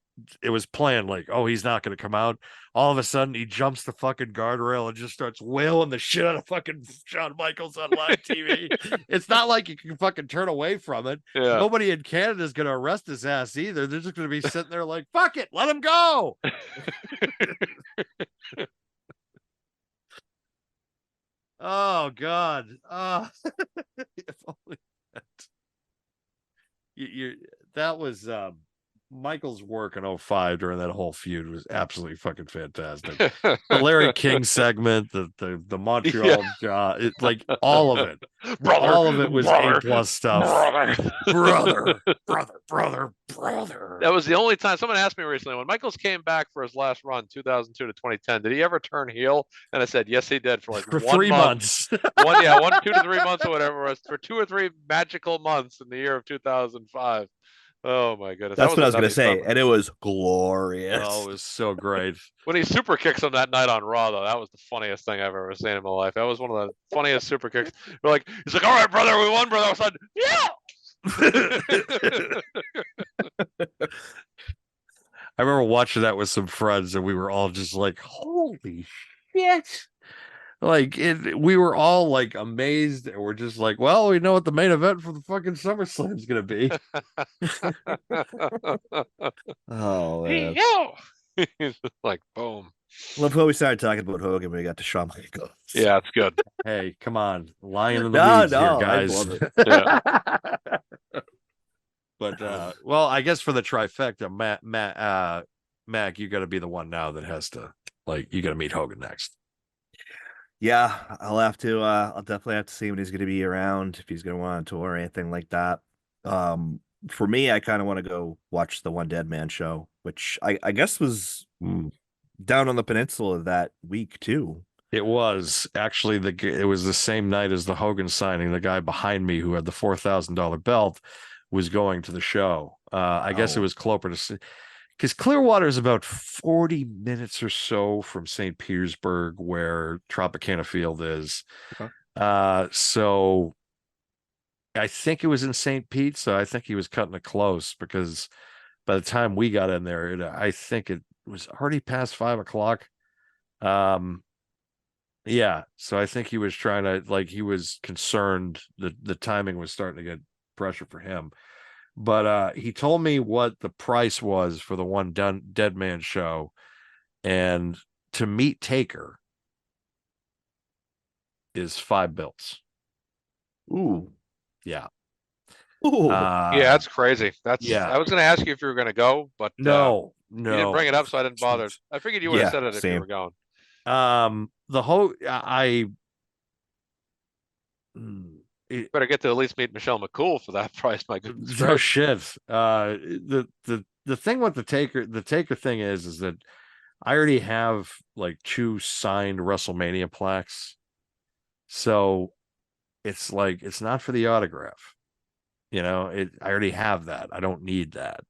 it was planned like, oh, he's not going to come out. All of a sudden, he jumps the fucking guardrail and just starts wailing the shit out of fucking Shawn Michaels on live TV. It's not like you can fucking turn away from it. Yeah. Nobody in Canada is going to arrest his ass either. They're just going to be sitting there like, fuck it, let him go. Oh God. If only that. That was Michael's work in 05 during that whole feud was absolutely fucking fantastic. The Larry King segment, the Montreal jaw, like all of it. Brother, All of it was brother, A+ stuff. brother. Brother. That was the only time someone asked me recently when Michaels came back for his last run, 2002 to 2010. Did he ever turn heel? And I said, yes, he did for like For 1 3 month. months. 2 to 3 months or whatever it was, for 2 or 3 magical months in the year of 2005. Oh my goodness. That's what I was going gonna to say, summer. and it was glorious. Oh, it was so great. When he super kicks him that night on Raw, though, that was the funniest thing I've ever seen in my life. That was one of the funniest super kicks. He's like, all right, brother, we won, brother. I was like, yeah. I remember watching that with some friends, and we were all just like, "Holy shit!" Like we were all like amazed, and we're just like, "Well, we know what the main event for the fucking SummerSlam is gonna be." Oh man. Yo. He's just like, boom. Well, before we started talking about Hogan, we got to Shawn Michaels. Yeah, it's good. Hey, come on, lion in the No, weeds here, no, I guys. love it. Yeah. But well, I guess for the trifecta, Mac, you got to be the one now that has to you got to meet Hogan next. Yeah, I'll have to. I'll definitely have to see when he's going to be around, if he's going to want on tour or anything like that. For me, I kind of want to go watch the One Dead Man show, which I guess was down on the peninsula that week too. It was actually it was the same night as the Hogan signing. The guy behind me who had the $4,000 belt was going to the show. I guess it was closer to, because Clearwater is about 40 minutes or so from St. Petersburg, where Tropicana Field is. Okay. So I think it was in St. Pete. So I think he was cutting it close, because by the time we got in there, I think it was already past 5 o'clock. Yeah, so I think he was trying to, he was concerned that the timing was starting to get pressure for him. But he told me what the price was for the One Dead Man show, and to meet Taker is $5. Ooh. Yeah. Ooh. Yeah, that's crazy. I was going to ask you if you were going to go, but no, you didn't bring it up, so I didn't bother. I figured you would have said it if you were going. The whole better get to at least meet Michelle McCool for that price. My goodness. No shit. The thing with the Taker thing is that I already have 2 signed WrestleMania plaques, so it's not for the autograph. I already have that. I don't need that.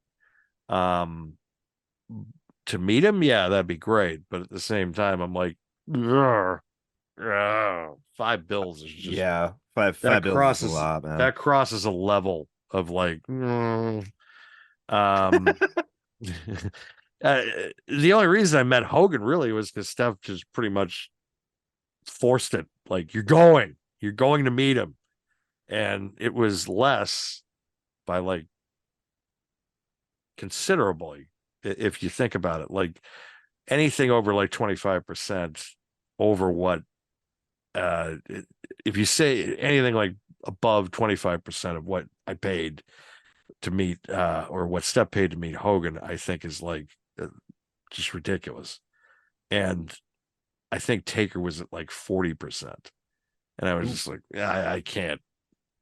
To meet him, yeah, that'd be great. But at the same time, I'm like, $5 is just, yeah, five bills crosses is a lot, man. That crosses a level of the only reason I met Hogan really was because Steph just pretty much forced it. You're going to meet him, and it was less by considerably, if you think about it. Anything over 25% over what, if you say anything above 25% of what I paid to meet, or what Steph paid to meet Hogan, I think is just ridiculous. And I think Taker was at 40%. And I was just like, I can't.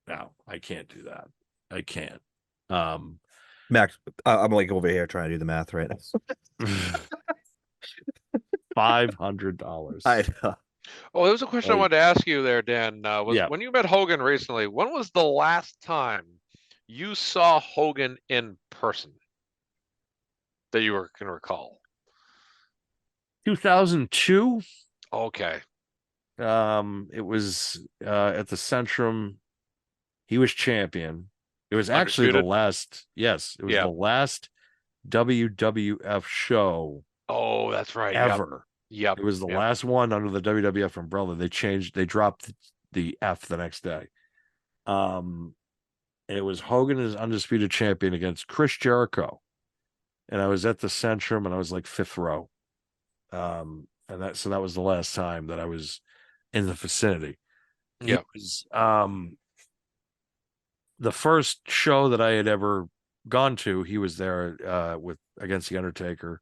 No, I can't do that. I can't. Max, I'm over here trying to do the math right now. $500. I know. Oh, there was a question I wanted to ask you there, Dan. When you met Hogan recently, when was the last time you saw Hogan in person that you can recall? 2002. Okay. It was at the Centrum. He was champion. It was actually the last. Yes, it was the last WWF show. Oh, that's right. Ever. Yep. It was the last one under the WWF umbrella. They dropped the F the next day. And it was Hogan as undisputed champion against Chris Jericho. And I was at the Centrum, and I was 5th row. And that was the last time that I was in the vicinity. Yeah. It was the first show that I had ever gone to, he was there against the Undertaker.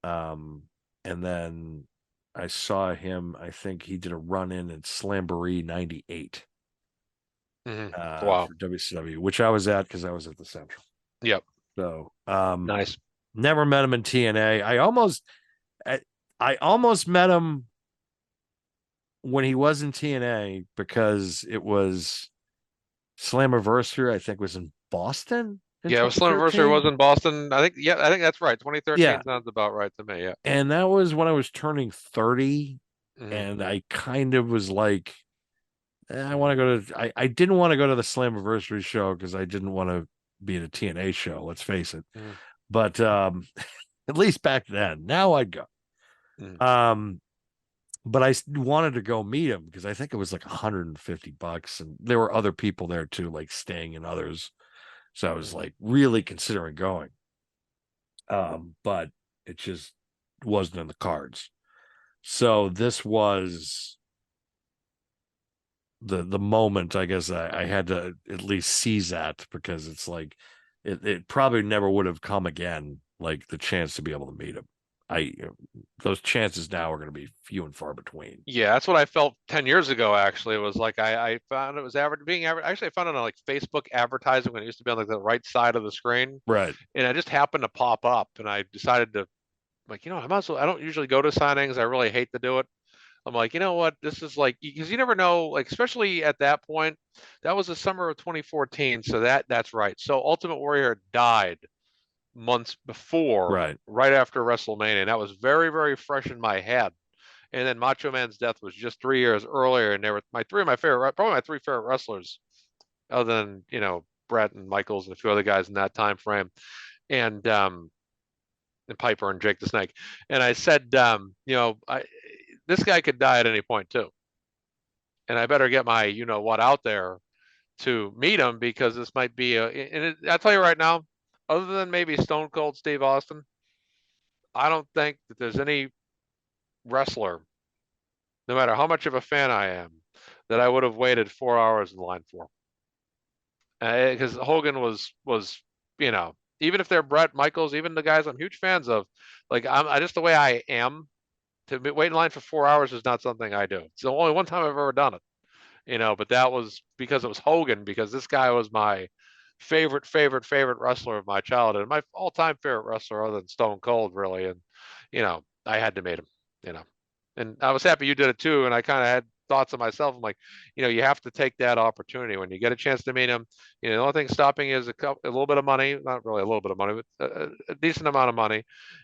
And then I saw him. I think he did a run in Slamboree '98 Wow. for WCW, which I was at because I was at the Central. Yep. So Nice. never met him in TNA. I almost met him when he was in TNA because it was Slammiversary, I think, was in Boston in Yeah, Slammiversary 2013. was in Boston. I think that's right. 2013 Yeah. sounds about right to me. Yeah. And that was when I was turning 30. Mhm. And I kind of was like, I want to go to, I didn't want to go to the Slammiversary show because I didn't want to be at a TNA show, let's face it. Mhm. But at least back then, now I'd go. Mhm. But I wanted to go meet him because I think it was like $150, and there were other people there too, like staying in others. So I was like really considering going. But it just wasn't in the cards. So this was the moment, I guess I had to at least seize that, because it's like it probably never would have come again, like the chance to be able to meet him. Those chances now are going to be few and far between. Yeah, that's what I felt 10 years ago. Actually, it was like I found it was being average. Actually, I found it on like Facebook advertising when it used to be on like the right side of the screen, Right. and I just happened to pop up, and I decided to, like, I might as well. I don't usually go to signings. I really hate to do it. I'm like, you know what? This is like, because you never know, like, especially at that point, that was the summer of 2014. So that's right. So Ultimate Warrior died months before, Right. right after WrestleMania. And that was very, very fresh in my head. And then Macho Man's death was just 3 years earlier. And they were probably my three favorite wrestlers, other than, Brett and Michaels and a few other guys in that time frame. And Piper and Jake the Snake. And I said, this guy could die at any point too. And I better get my, what out there to meet him, because this might be I'll tell you right now, other than maybe Stone Cold Steve Austin, I don't think that there's any wrestler, no matter how much of a fan I am, that I would have waited 4 hours in line for. Because Hogan was, even if they're Brett, Michaels, even the guys I'm huge fans of, like I just the way I am, to wait in line for 4 hours is not something I do. It's the only one time I've ever done it. But that was because it was Hogan, because this guy was my favorite wrestler of my childhood, my all-time favorite wrestler other than Stone Cold, really. And, I had to meet him, you know, and I was happy you did it too. And I kind of had thoughts of myself. I'm like, you have to take that opportunity when you get a chance to meet him. The only thing stopping is a little bit of money, not really a little bit of money, but a decent amount of money.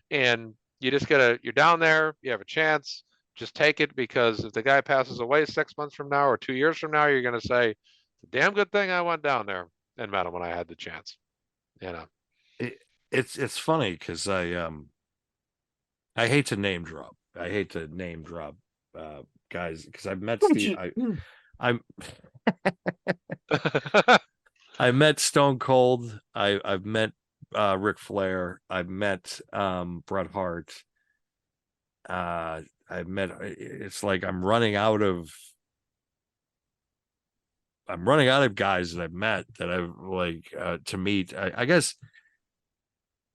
And you just you're down there, you have a chance, just take it, because if the guy passes away 6 months from now or 2 years from now, you're going to say, it's a damn good thing I went down there and met him when I had the chance. It's funny because I hate to name drop. I hate to name drop guys, because I've met Steve. I met Stone Cold. I've met Ric Flair. I've met Bret Hart. I've met. It's like I'm running out of guys that I've met that I've like to meet. I guess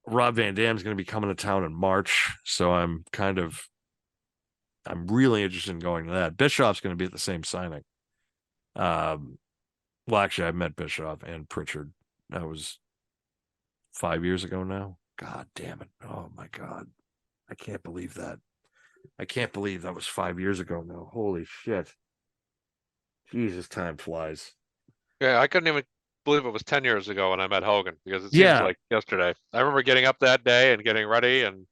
Rob Van Dam's going to be coming to town in March, so I'm really interested in going to that. Bischoff's going to be at the same signing. Well, actually, I met Bischoff and Pritchard. That was 5 years ago now. God damn it! Oh my God, I can't believe that. I can't believe that was 5 years ago now. Holy shit! Jesus, time flies. Yeah, I couldn't even believe it was 10 years ago when I met Hogan, because it seems like yesterday. I remember getting up that day and getting ready, and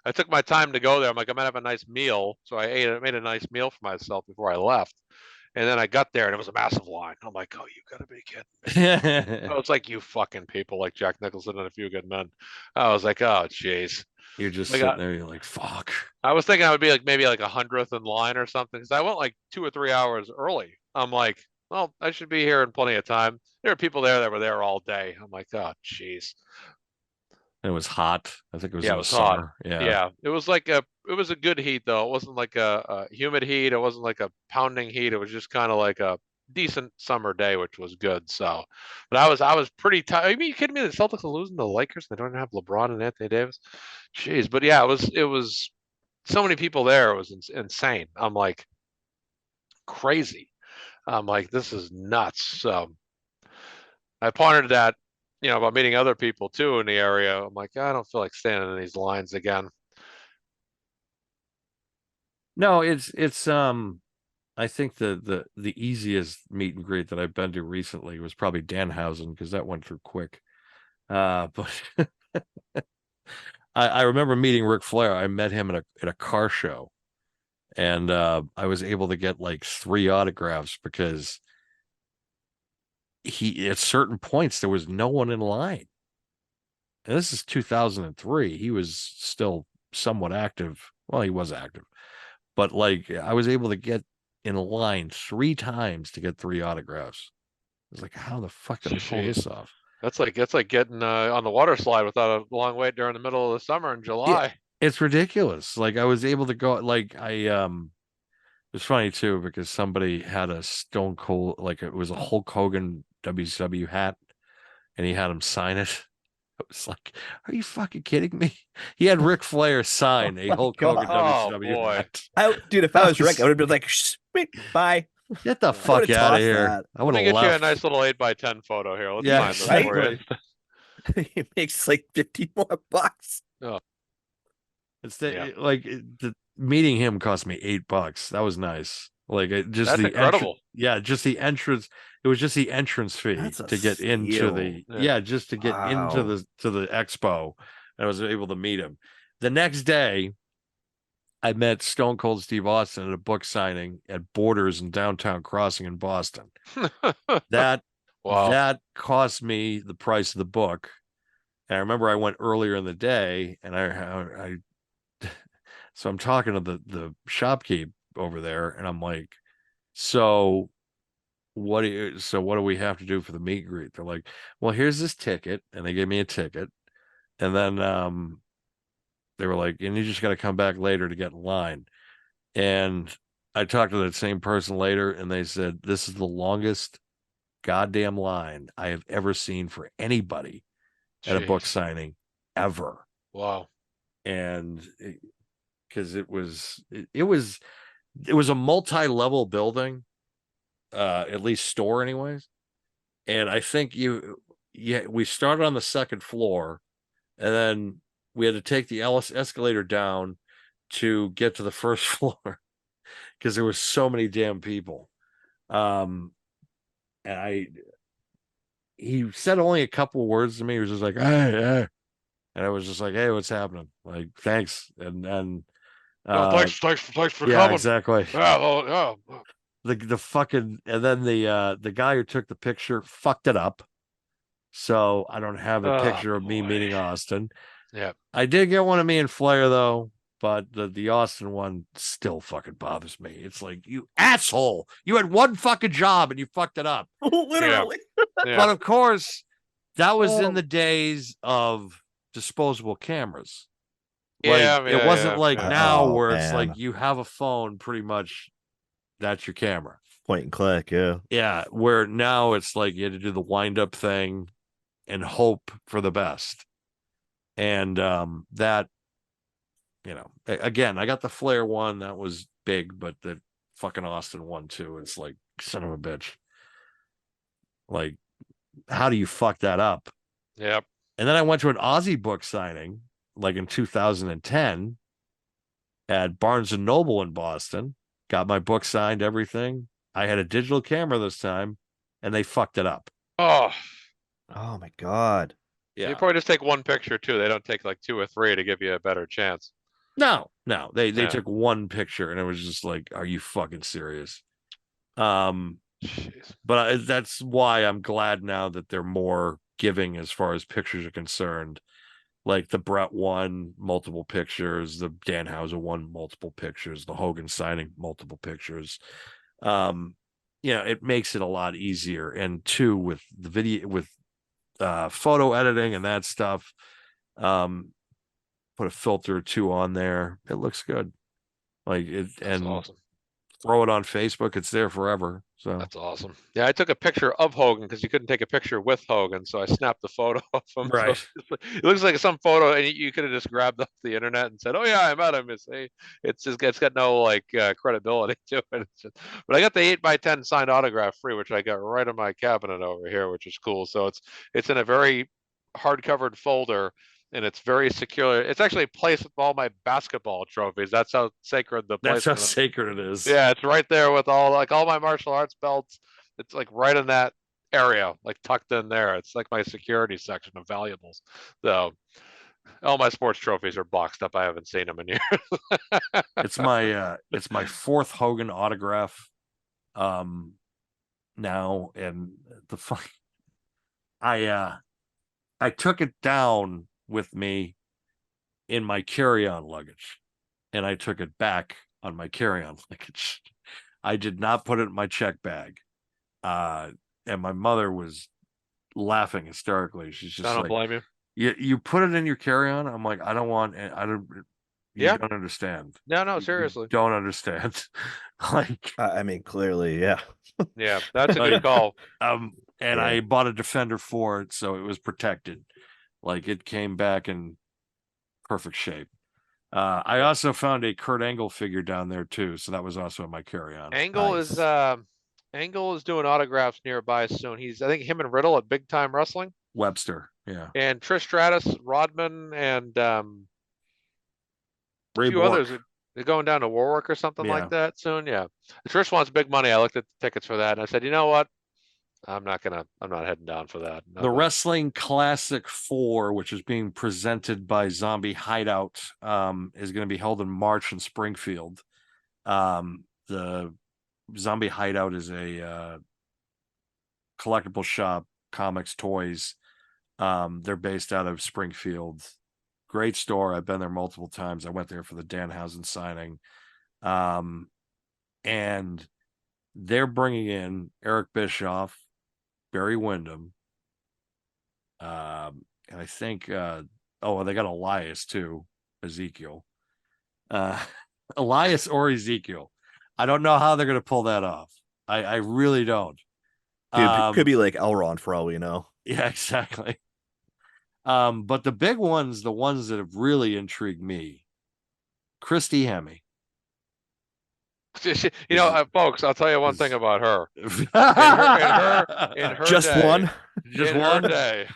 I took my time to go there. I'm like, I'm gonna have a nice meal. So I made a nice meal for myself before I left. And then I got there and it was a massive line. I'm like, oh, you gotta be kidding me. Oh, it's like, you fucking people, like Jack Nicholson and A Few Good Men. I was like, oh, jeez. You're just sitting there, you're like, fuck. I was thinking I would be like maybe like 100th in line or something, because I went like 2 or 3 hours early. I'm like, well, I should be here in plenty of time. There were people there that were there all day. I'm like, oh, jeez. It was hot. I think it was Yeah, in it the was hot. summer. Yeah. Yeah, it was like it was a good heat though. It wasn't like a humid heat. It wasn't like a pounding heat. It was just kind of like a decent summer day, which was good. So, but I was pretty tired. I mean, you kidding me? The Celtics are losing to the Lakers. They don't have LeBron and Anthony Davis. Jeez, but yeah, it was so many people there. It was insane. I'm like crazy. I'm like, this is nuts. So I pondered that, about meeting other people too in the area. I'm like, I don't feel like standing in these lines again. No, it's I think the easiest meet and greet that I've been to recently was probably Danhausen, because that went through quick. But I remember meeting Ric Flair. I met him at a car show, and I was able to get like 3 autographs because he, at certain points, there was no one in line. And this is 2003. He was still somewhat active. Well, he was active, but like I was able to get in line 3 times to get 3 autographs. I was like, how the fuck did I pull this off? That's like getting on the water slide without a long wait during the middle of the summer in July. Yeah, it's ridiculous. Like I was able to go, like it's funny too, because somebody had a Stone Cold, like it was a Hulk Hogan WCW hat, and he had him sign it. I was like, are you fucking kidding me? He had Ric Flair sign a my Hulk God. Hogan Oh, WCW boy. hat. Dude, if I was Rick, I would have been like, sweet, bye. Get the I fuck would've out of tossed here. that. I Let would me have get you a left. nice little 8x10 photo here. Let's Yeah, sign this for you. exactly. It makes like 50 more bucks. It's Yeah. the meeting him cost me $8. That was nice. Like just That's the incredible. just the entrance. It was just the entrance fee That's a to get into steal. the Yeah. just to get into Wow. the expo. And I was able to meet him. The next day, I met Stone Cold Steve Austin at a book signing at Borders in downtown Crossing in Boston. That Wow. that cost me the price of the book. And I remember I went earlier in the day, and I so I'm talking to the shopkeep over there, and I'm like, so what do we have to do for the meet and greet? They're like, well, here's this ticket, and they gave me a ticket, and then they were like, and you just got to come back later to get in line. And I talked to that same person later, and they said, this is the longest goddamn line I have ever seen for anybody at a book Jeez. signing ever. Wow. And because it was a multi-level building, at least store anyways. And I think we started on the second floor, and then we had to take the escalator down to get to the first floor because there was so many damn people. And he said only a couple words to me. He was just like, hey, hey. And I was just like, hey, what's happening? Like, thanks. And thanks for yeah, coming. exactly. Yeah, well, yeah. The fucking, and then the guy who took the picture fucked it up. So I don't have a picture of me boy. meeting Austin. Yeah. I did get one of me and Flair though, but the Austin one still fucking bothers me. It's like, you asshole, you had one fucking job and you fucked it up. Literally. Yeah. But of course, that was Oh. in the days of disposable cameras. Like Yeah, it wasn't like yeah. now Oh, where it's man. like you have a phone, pretty much that's your camera. Point and click, yeah. Yeah, where now it's like you had to do the wind up thing and hope for the best. And that, again, I got the Flair one, that was big, but the fucking Austin one too, it's like, son of a bitch. Like, how do you fuck that up? Yep. And then I went to an Aussie book signing like in 2010 at Barnes and Noble in Boston, got my book signed, everything. I had a digital camera this time, and they fucked it up. Oh, Oh my God. Yeah. you probably just take one picture too. They don't take like 2 or 3 to give you a better chance. No, they Yeah. took one picture, and it was just like, are you fucking serious? Jeez. But that's why I'm glad now that they're more giving as far as pictures are concerned. Like the Brett one, multiple pictures. The Danhausen one, multiple pictures. The Hogan signing, multiple pictures. It makes it a lot easier. And two, with the video, with photo editing and that stuff, put a filter or 2 on there. It looks good. Like it, That's and awesome. throw it on Facebook. It's there forever. So That's awesome. Yeah, I took a picture of Hogan because you couldn't take a picture with Hogan, so I snapped the photo of him. So Right. it looks like some photo, and you could have just grabbed off the internet and said, "Oh yeah, I met him." It's got no like credibility to it. But I got the 8x10 signed autograph free, which I got right in my cabinet over here, which is cool. So it's in a very hard-covered folder, and it's very secure. It's actually placed with all my basketball trophies. That's how sacred the that's how placement is. sacred it is. Yeah, it's right there with all my martial arts belts. It's like right in that area, like tucked in there. It's like my security section of valuables. So all my sports trophies are boxed up. I haven't seen them in years. It's my fourth Hogan autograph now, and the fun I took it down with me in my carry-on luggage, and I took it back on my carry-on luggage. I did not put it in my check bag. And my mother was laughing hysterically. She's just I don't like, blame you. you put it in your carry-on? I'm like, I don't, you Yeah. don't understand. No, You seriously. don't understand. Like, I mean, clearly, yeah. Yeah, that's a good Like, call. and Yeah. I bought a Defender for it, so it was protected. Like, it came back in perfect shape. I also found a Kurt Angle figure down there too, so that was also in my carry-on. Angle is doing autographs nearby soon. I think him and Riddle at Big Time Wrestling, Webster, yeah. and Trish Stratus, Rodman, and a Ray few Bork. others. They're going down to Warwick or something Yeah. like that soon. Yeah, Trish wants big money. I looked at the tickets for that, and I said, you know what? I'm not heading down for that. No The thanks. Wrestling Classic 4, which is being presented by Zombie Hideout, is going to be held in March in Springfield. The Zombie Hideout is a collectible shop, comics, toys. They're based out of Springfield. Great store. I've been there multiple times. I went there for the Danhausen signing. And they're bringing in Eric Bischoff, Barry Windham, and I think they got Elias too, Ezekiel, Elias or Ezekiel. I don't know how they're going to pull that off. I really don't. Could be like Elrond for all we know. Yeah, exactly. But the big ones, the ones that have really intrigued me, Christy Hemme. Folks, I'll tell you one thing about her. In her Just day, one. Just in one. her day,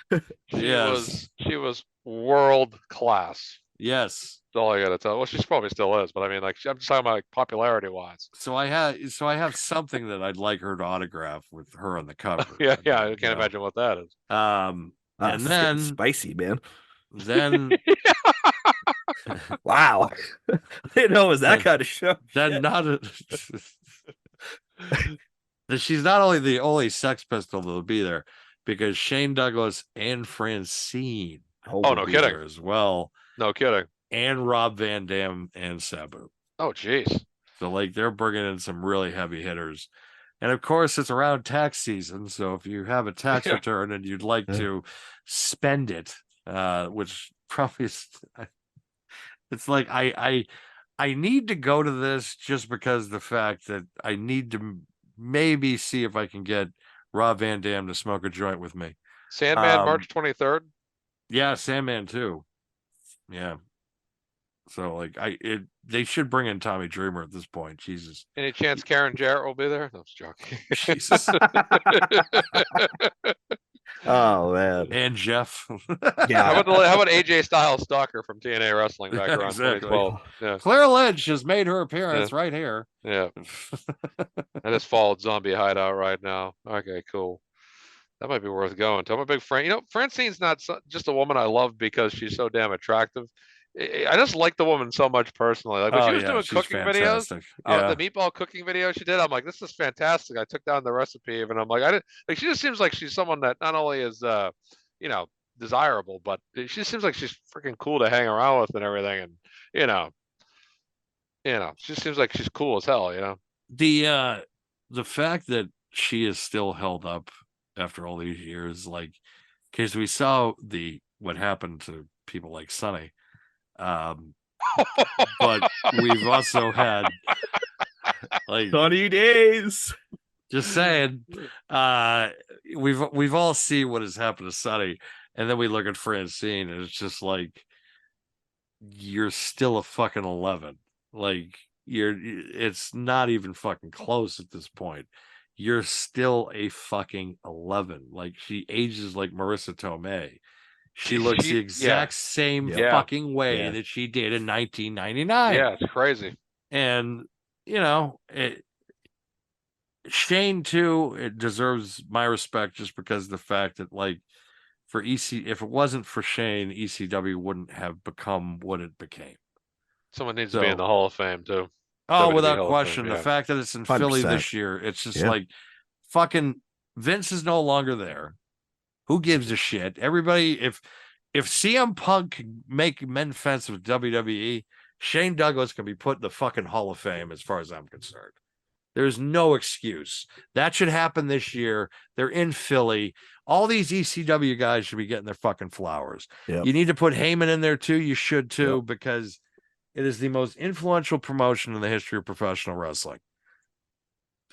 Yes. she was world class. Yes. That's all I gotta tell. Well, she probably still is, but I mean, like, I'm just talking about like popularity wise. So I have something that I'd like her to autograph with her on the cover. Yeah, I can't imagine what that is. And It's then getting spicy, man. then Wow. I didn't know it was that kind of show. then she's not only the only Sex Pistol that'll be there, because Shane Douglas and Francine will no be kidding. there as well, No kidding. and Rob Van Dam and Sabu. Oh, jeez. So like they're bringing in some really heavy hitters. And of course, it's around tax season. So if you have a tax return and you'd like to spend it, which probably is, it's like I need to go to this just because the fact that I need to maybe see if I can get Rob Van Dam to smoke a joint with me. Sandman, March 23rd. Yeah, Sandman too. Yeah. So like they should bring in Tommy Dreamer at this point. Jesus. Any chance Karen Jarrett will be there? No, I'm just joking. Jesus. Oh man. And Jeff. Yeah. How about AJ Styles Stalker from TNA Wrestling back around Exactly. 2012? Yeah. Claire Lynch has made her appearance right here. Yeah. I just followed Zombie Hideout right now. Okay, cool. That might be worth going to. I'm a big fan. Francine's not just a woman I love because she's so damn attractive. I just like the woman so much personally. Like when she was doing cooking videos, the meatball cooking video she did, I'm like, this is fantastic. I took down the recipe, and I'm like, she just seems like she's someone that not only is, desirable, but she just seems like she's freaking cool to hang around with and everything. And she seems like she's cool as hell. The fact that she is still held up after all these years, like, because we saw what happened to people like Sonny. But we've also had like sunny days. Just saying. We've all seen what has happened to Sonny, and then we look at Francine, and it's just like you're still a fucking 11. Like it's not even fucking close at this point. You're still a fucking 11. Like she ages like Marissa Tomei. She looks the exact same Yeah. fucking way Yeah. that she did in 1999. Yeah, it's crazy. And Shane too, it deserves my respect just because of the fact that like for if it wasn't for Shane, ECW wouldn't have become what it became. Someone needs to be in the Hall of Fame too. Oh, WWE without Hall of question. Fame, The yeah. fact that it's in Philly 100%. this year, it's just Yeah. like fucking Vince is no longer there. Who gives a shit? Everybody, if CM Punk can make men fence with WWE, Shane Douglas can be put in the fucking Hall of Fame as far as I'm concerned. There's no excuse. That should happen this year. They're in Philly. All these ECW guys should be getting their fucking flowers. Yep. You need to put Heyman in there too. You should too, Yep. because it is the most influential promotion in the history of professional wrestling.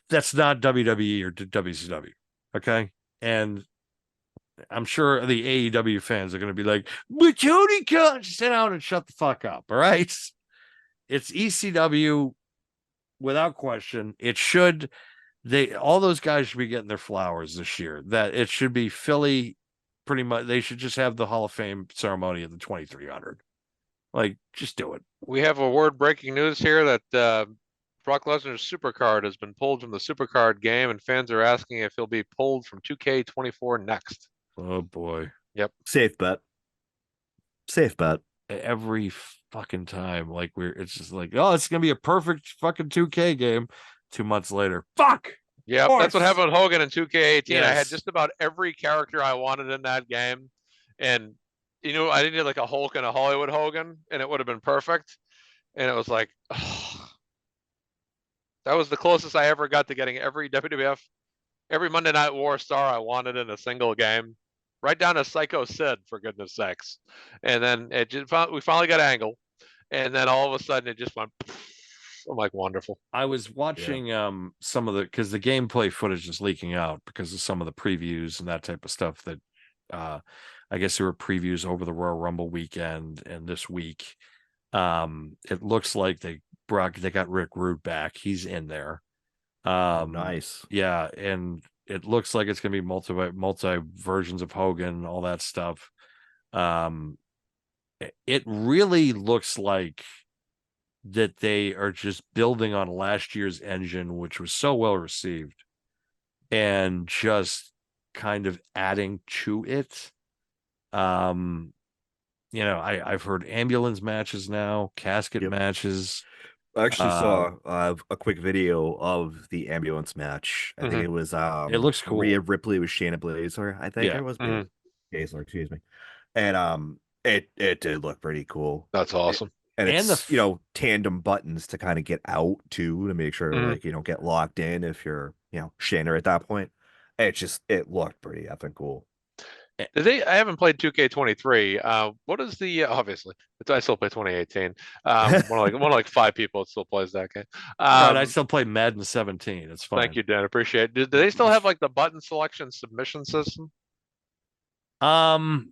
That's not WWE or WCW. Okay. And I'm sure the AEW fans are going to be like, but Tony can't sit down and shut the fuck up. All right. It's ECW without question. It should. All those guys should be getting their flowers this year. That it should be Philly pretty much. They should just have the Hall of Fame ceremony at the 2300. Like, just do it. We have a word breaking news here that Brock Lesnar's Supercard has been pulled from the Supercard game, and fans are asking if he'll be pulled from 2K24 next. Oh boy. Yep. Safe bet. Every fucking time, like it's just like, oh, it's gonna be a perfect fucking 2K game. 2 months later, fuck. Yeah, that's what happened with Hogan in 2K18. Yes. I had just about every character I wanted in that game, and I didn't need like a Hulk and a Hollywood Hogan, and it would have been perfect. And it was like, oh, that was the closest I ever got to getting every WWF, every Monday Night War star I wanted in a single game, right down to Psycho Sid, for goodness sakes. And then we finally got Angle, and then all of a sudden it just went. I'm like, wonderful. I was watching some of because the gameplay footage is leaking out because of some of the previews and that type of stuff that I guess there were previews over the Royal Rumble weekend and this week. It looks like they got Rick Rude back. He's in there. Nice. Yeah, and it looks like it's gonna be multi versions of Hogan, all that stuff. It really looks like that they are just building on last year's engine, which was so well received, and just kind of adding to it. I've heard ambulance matches now, casket matches. I actually saw a quick video of the ambulance match. I think it was it looks cool. Rhea Ripley with Shayna Baszler. I think it was Baszler, excuse me. And it did look pretty cool. That's awesome. And it's tandem buttons to kind of get out too, to make sure like you don't get locked in if you're Shayna at that point. It looked pretty effing cool. I haven't played 2K23. What is the obviously I still play 2018. One of like 5 people that still plays that game. Right, I still play Madden 17. It's fine. Thank you, Dan. Appreciate it. Do they still have like the button selection submission system? Now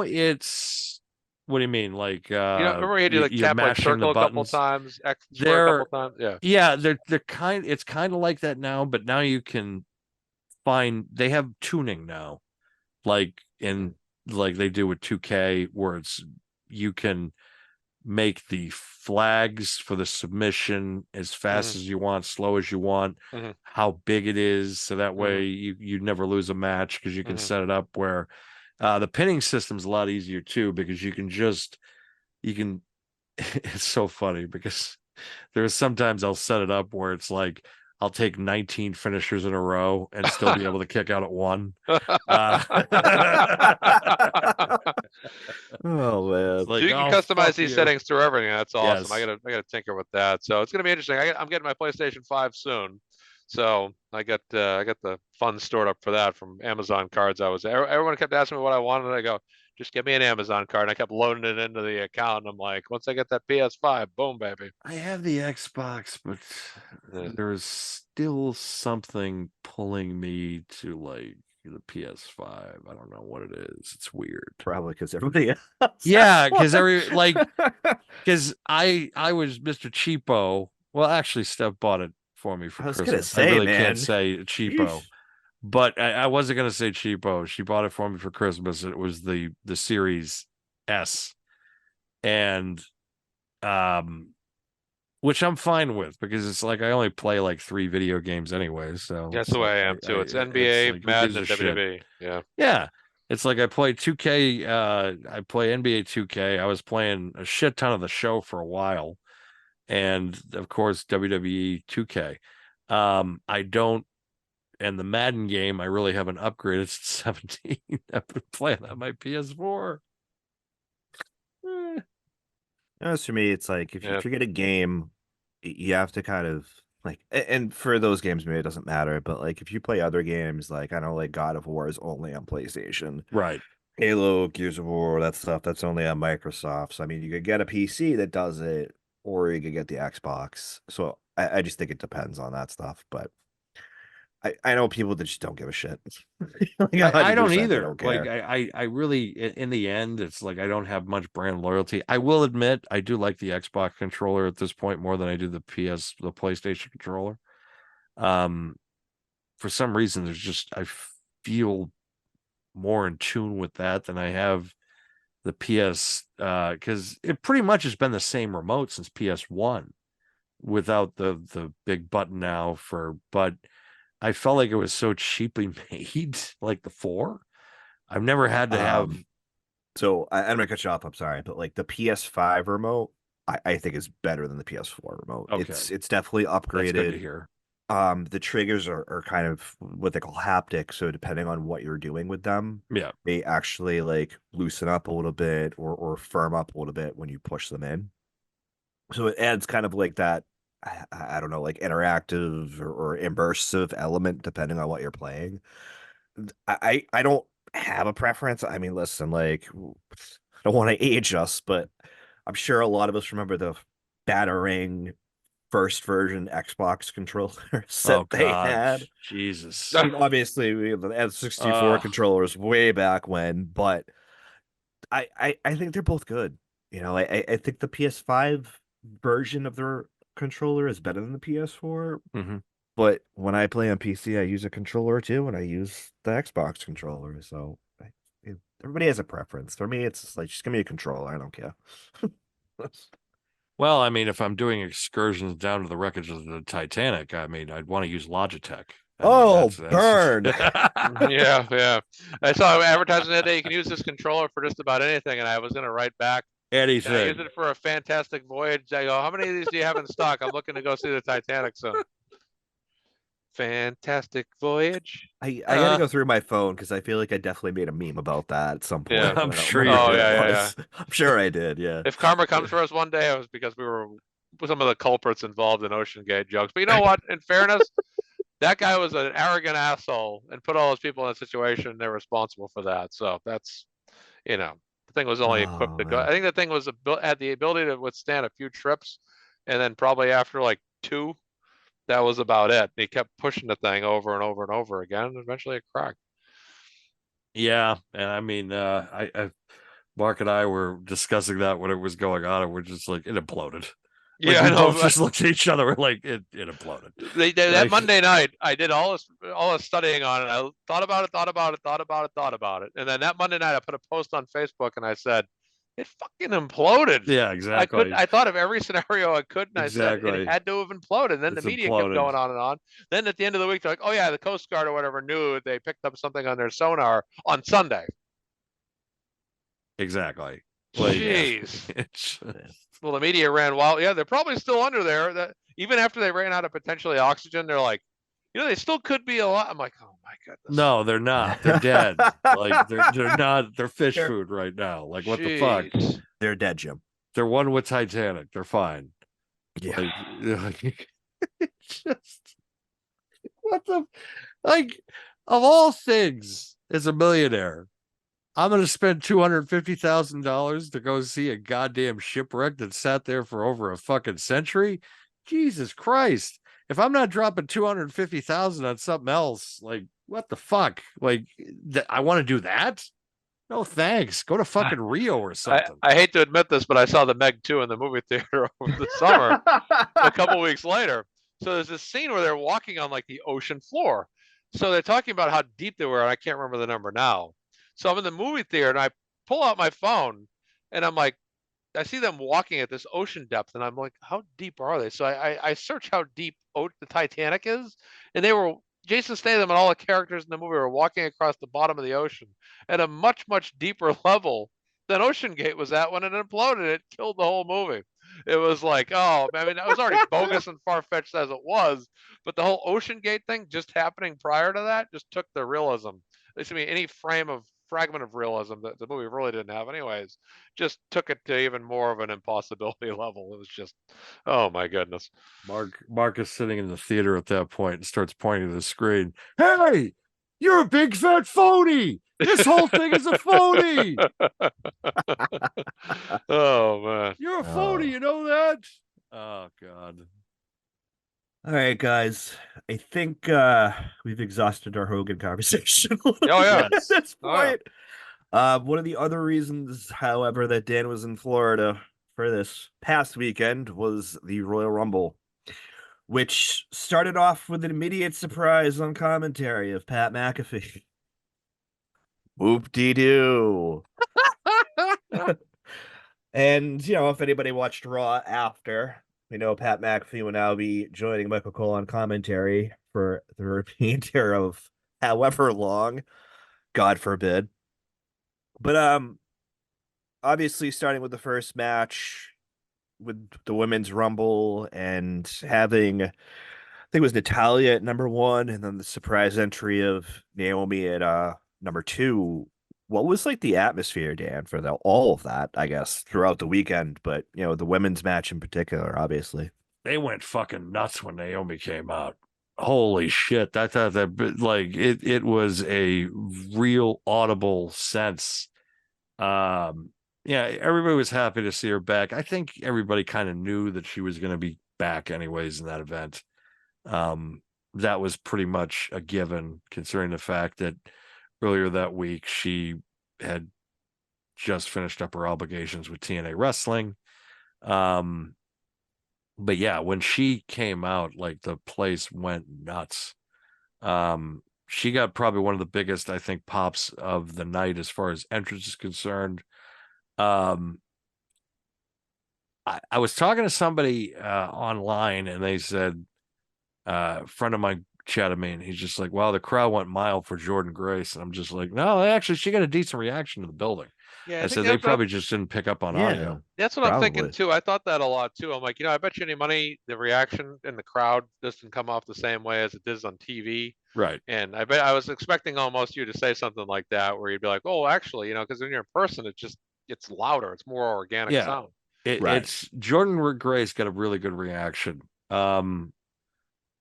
it's what do you mean? Like remember you like tap like circle a couple times, X a couple times? Yeah, they're it's kind of like that now, but now you can they have tuning now, like they do with 2K, where you can make the flags for the submission as fast as you want, slow as you want, how big it is, so that way you never lose a match because you can set it up where the pinning system's a lot easier too, because you can it's so funny because there's sometimes I'll set it up where it's like I'll take 19 finishers in a row and still be able to kick out at one. Oh man! Like, so you can customize these settings through everything. That's awesome. Yes. I gotta tinker with that. So it's gonna be interesting. I'm getting my PlayStation 5 soon, so I got the funds stored up for that from Amazon cards. Everyone kept asking me what I wanted. I go, Just get me an Amazon card. And I kept loading it into the account. And I'm like, once I get that PS5, boom, baby. I have the Xbox, but there's still something pulling me to like the PS5. I don't know what it is. It's weird. Probably because everybody else. Yeah, because because I was Mr. Cheapo. Well, actually, Steph bought it for me for I was Christmas. gonna say, I really man. can't say cheapo, Yeesh. but I wasn't gonna say cheapo. She bought it for me for Christmas. It was the Series S, and which I'm fine with because it's like I only play like 3 video games anyway. So That's it's the way like I am too. It's it's NBA, like, who Madden, gives a and shit? WWE. Yeah. Yeah. It's like I play 2K. I play NBA 2K. I was playing a shit ton of the show for a while. And of course, WWE 2K. I don't, and the Madden game, I really haven't upgraded since 17. I've been playing on my PS4. As for me, it's like if Yeah. you get a game, you have to kind of like, and for those games, maybe it doesn't matter. But like if you play other games, like I know, like God of War is only on PlayStation. Right. Halo, Gears of War, that stuff that's only on Microsoft. So I mean, you could get a PC that does it, or you could get the Xbox. So I just think it depends on that stuff. But I know people that just don't give a shit. Like I don't 100% they either. don't Like care. I really, in the end, it's like I don't have much brand loyalty. I will admit I do like the Xbox controller at this point more than I do the PlayStation controller. For some reason, there's just I feel more in tune with that than I have the PS because it pretty much has been the same remote since PS1 without the big button now but I felt like it was so cheaply made, like the 4. I've never had to have. So I'm gonna cut you off. I'm sorry, but like the PS5 remote, I think is better than the PS4 remote. Okay. It's definitely That's good to upgraded. hear. The triggers are kind of what they call haptic. So depending on what you're doing with them, Yeah. they actually like loosen up a little bit or firm up a little bit when you push them in. So it adds kind of like that, I don't know, like interactive or immersive element depending on what you're playing. I don't have a preference. I mean, listen, like I don't want to age us, but I'm sure a lot of us remember the battering first version Xbox controllers Oh that they God, had. Jesus. I mean, obviously, we have the N64 controllers way back when, but I think they're both good. You know, I think the PS5 version of their controller is better than the PS4. Mhm. But when I play on PC, I use a controller too, and I use the Xbox controller. So everybody has a preference. For me, it's like just give me a controller. I don't care. Well, I mean, if I'm doing excursions down to the wreckage of the Titanic, I mean, I'd want to use Logitech. I mean, Oh, burn! Yeah. I saw advertising that day. You can use this controller for just about anything, and I was gonna write back. I Anything. use it for a fantastic voyage. I go, how many of these do you have in stock? I'm looking to go see the Titanic soon. Fantastic voyage. I gotta go through my phone because I feel like I definitely made a meme about that at some point. Yeah. but I I'm don't sure remember you what did. it Yeah. was. I'm sure I did. Yeah. If karma comes for us one day, it was because we were some of the culprits involved in Ocean Gate jokes. But you know what? In fairness, that guy was an arrogant asshole and put all those people in a situation. They're responsible for that. So that's, the thing was only equipped to go. I think the thing was had the ability to withstand a few trips, and then probably after like 2, that was about it. He kept pushing the thing over and over and over again, and eventually it cracked. Yeah, and I mean, Mark and I were discussing that when it was going on, and we're just like, it imploded. Like, Yeah, we I know. both just looked at each other. We're like, it imploded. That Like- Monday night, I did all this studying on it. I thought about it, and then that Monday night, I put a post on Facebook and I said, "It fucking imploded." Yeah, exactly. I thought of every scenario I could, and I said Exactly. it had to have imploded. And then It's the media kept imploded. going on and on. Then at the end of the week, they're like, "Oh yeah, the Coast Guard or whatever knew they picked up something on their sonar on Sunday." Exactly. Like, Jeez. it's Well, the media ran wild. Yeah, they're probably still under there. That even after they ran out of potentially oxygen, they're like, they still could be alive. I'm like, oh my goodness. no, they're not. They're dead. Like they're not. They're fish food right now. Like what the fuck? Jeez. They're dead, Jim. They're one with Titanic. They're fine. Yeah. Like, just what the like of all things as a millionaire, I'm going to spend $250,000 to go see a goddamn shipwreck that sat there for over a fucking century. Jesus Christ. If I'm not dropping 250,000 on something else, like what the fuck? Like I want to do that? No, thanks. Go to fucking Rio or something. I hate to admit this, but I saw the Meg 2 in the movie theater over the summer a couple weeks later. So there's this scene where they're walking on like the ocean floor. So they're talking about how deep they were, and I can't remember the number now. So I'm in the movie theater and I pull out my phone and I'm like, I see them walking at this ocean depth, and I'm like, how deep are they? So I search how deep the Titanic is, and they were Jason Statham and all the characters in the movie were walking across the bottom of the ocean at a much, much deeper level than Ocean Gate was at when it imploded. It killed the whole movie. It was like, oh, I mean, it was already bogus and far fetched as it was, but the whole Ocean Gate thing just happening prior to that just took the realism. At least, I mean, any fragment of realism that the movie really didn't have, anyways, just took it to even more of an impossibility level. It was just, oh my goodness. Mark is sitting in the theater at that point and starts pointing to the screen. Hey, you're a big fat phony. This whole thing is a phony. Oh man, You're a phony. You know that? Oh God. All right, guys. I think we've exhausted our Hogan conversation yeah. at this Oh, yeah. point. One of the other reasons, however, that Dan was in Florida for this past weekend was the Royal Rumble, which started off with an immediate surprise on commentary of Pat McAfee. Whoop-de-doo. And, if anybody watched Raw after, we know Pat McAfee will now be joining Michael Cole on commentary for the remainder of however long, God forbid. But obviously starting with the first match with the women's Rumble and having, I think it was Natalia at number 1, and then the surprise entry of Naomi at number 2. What was like the atmosphere, Dan, for all of that, I guess, throughout the weekend, but the women's match in particular, obviously. They went fucking nuts when Naomi came out. Holy shit. I thought that like it was a real audible sense. Yeah, everybody was happy to see her back. I think everybody kind of knew that she was going to be back anyways in that event. That was pretty much a given, considering the fact that earlier that week she had just finished up her obligations with TNA Wrestling. But yeah, when she came out, like the place went nuts. She got probably one of the biggest, I think, pops of the night as far as entrance is concerned. I was talking to somebody online, and they said, a friend of mine chatted me, and he's just like, wow, the crowd went mild for Jordan Grace. And I'm just like, no, actually, she got a decent reaction to the building. Yeah, I said they probably just didn't pick up on audio. That's what I'm thinking Probably. too. I thought that a lot too. I'm like, I bet you any money the reaction in the crowd doesn't come off the same way as it does on TV. Right. And I bet I was expecting almost you to say something like that, where you'd be like, oh, actually, because when you're in person, it's louder, it's more organic sound. It's Jordan Grace got a really good reaction.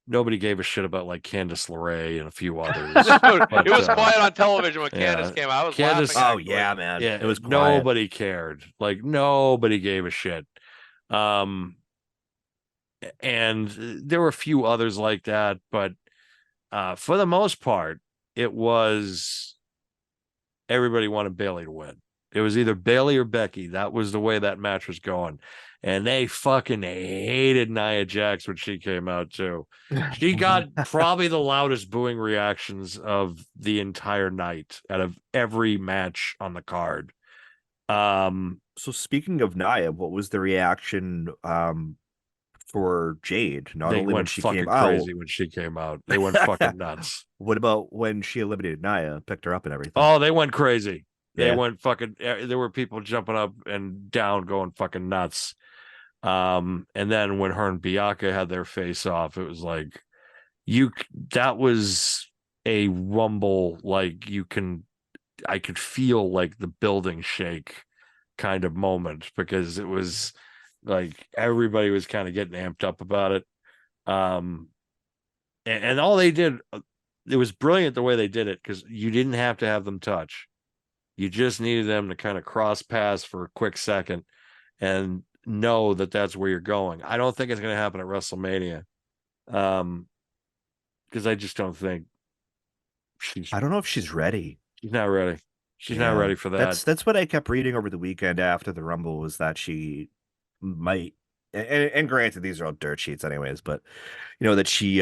Nobody gave a shit about like Candice LeRae and a few others. It was quiet on television when Candice came out. I was laughing. Oh yeah, man. Yeah, it was quiet. Nobody cared. Like nobody gave a shit. And there were a few others like that, but for the most part, it was everybody wanted Bayley to win. It was either Bayley or Becky. That was the way that match was going. And they fucking hated Nia Jax when she came out too. She got probably the loudest booing reactions of the entire night out of every match on the card. So speaking of Nia, what was the reaction for Jade? Not they only when went she fucking came out, crazy when she came out. They went fucking nuts. What about when she eliminated Nia, picked her up and everything? Oh, they went crazy. They Yeah. went fucking. There were people jumping up and down, going fucking nuts. And then when her and Bianca had their face off, it was like that was a rumble. Like I could feel like the building shake kind of moment, because it was like everybody was kind of getting amped up about it. And all they did, it was brilliant the way they did it, because you didn't have to have them touch. You just needed them to kind of cross paths for a quick second and know that that's where you're going. I don't think it's going to happen at WrestleMania. Because I just don't think I don't know if she's ready. she's not ready. She's not ready for that. That's what I kept reading over the weekend after the Rumble, was that she might, and granted, these are all dirt sheets anyways, but that she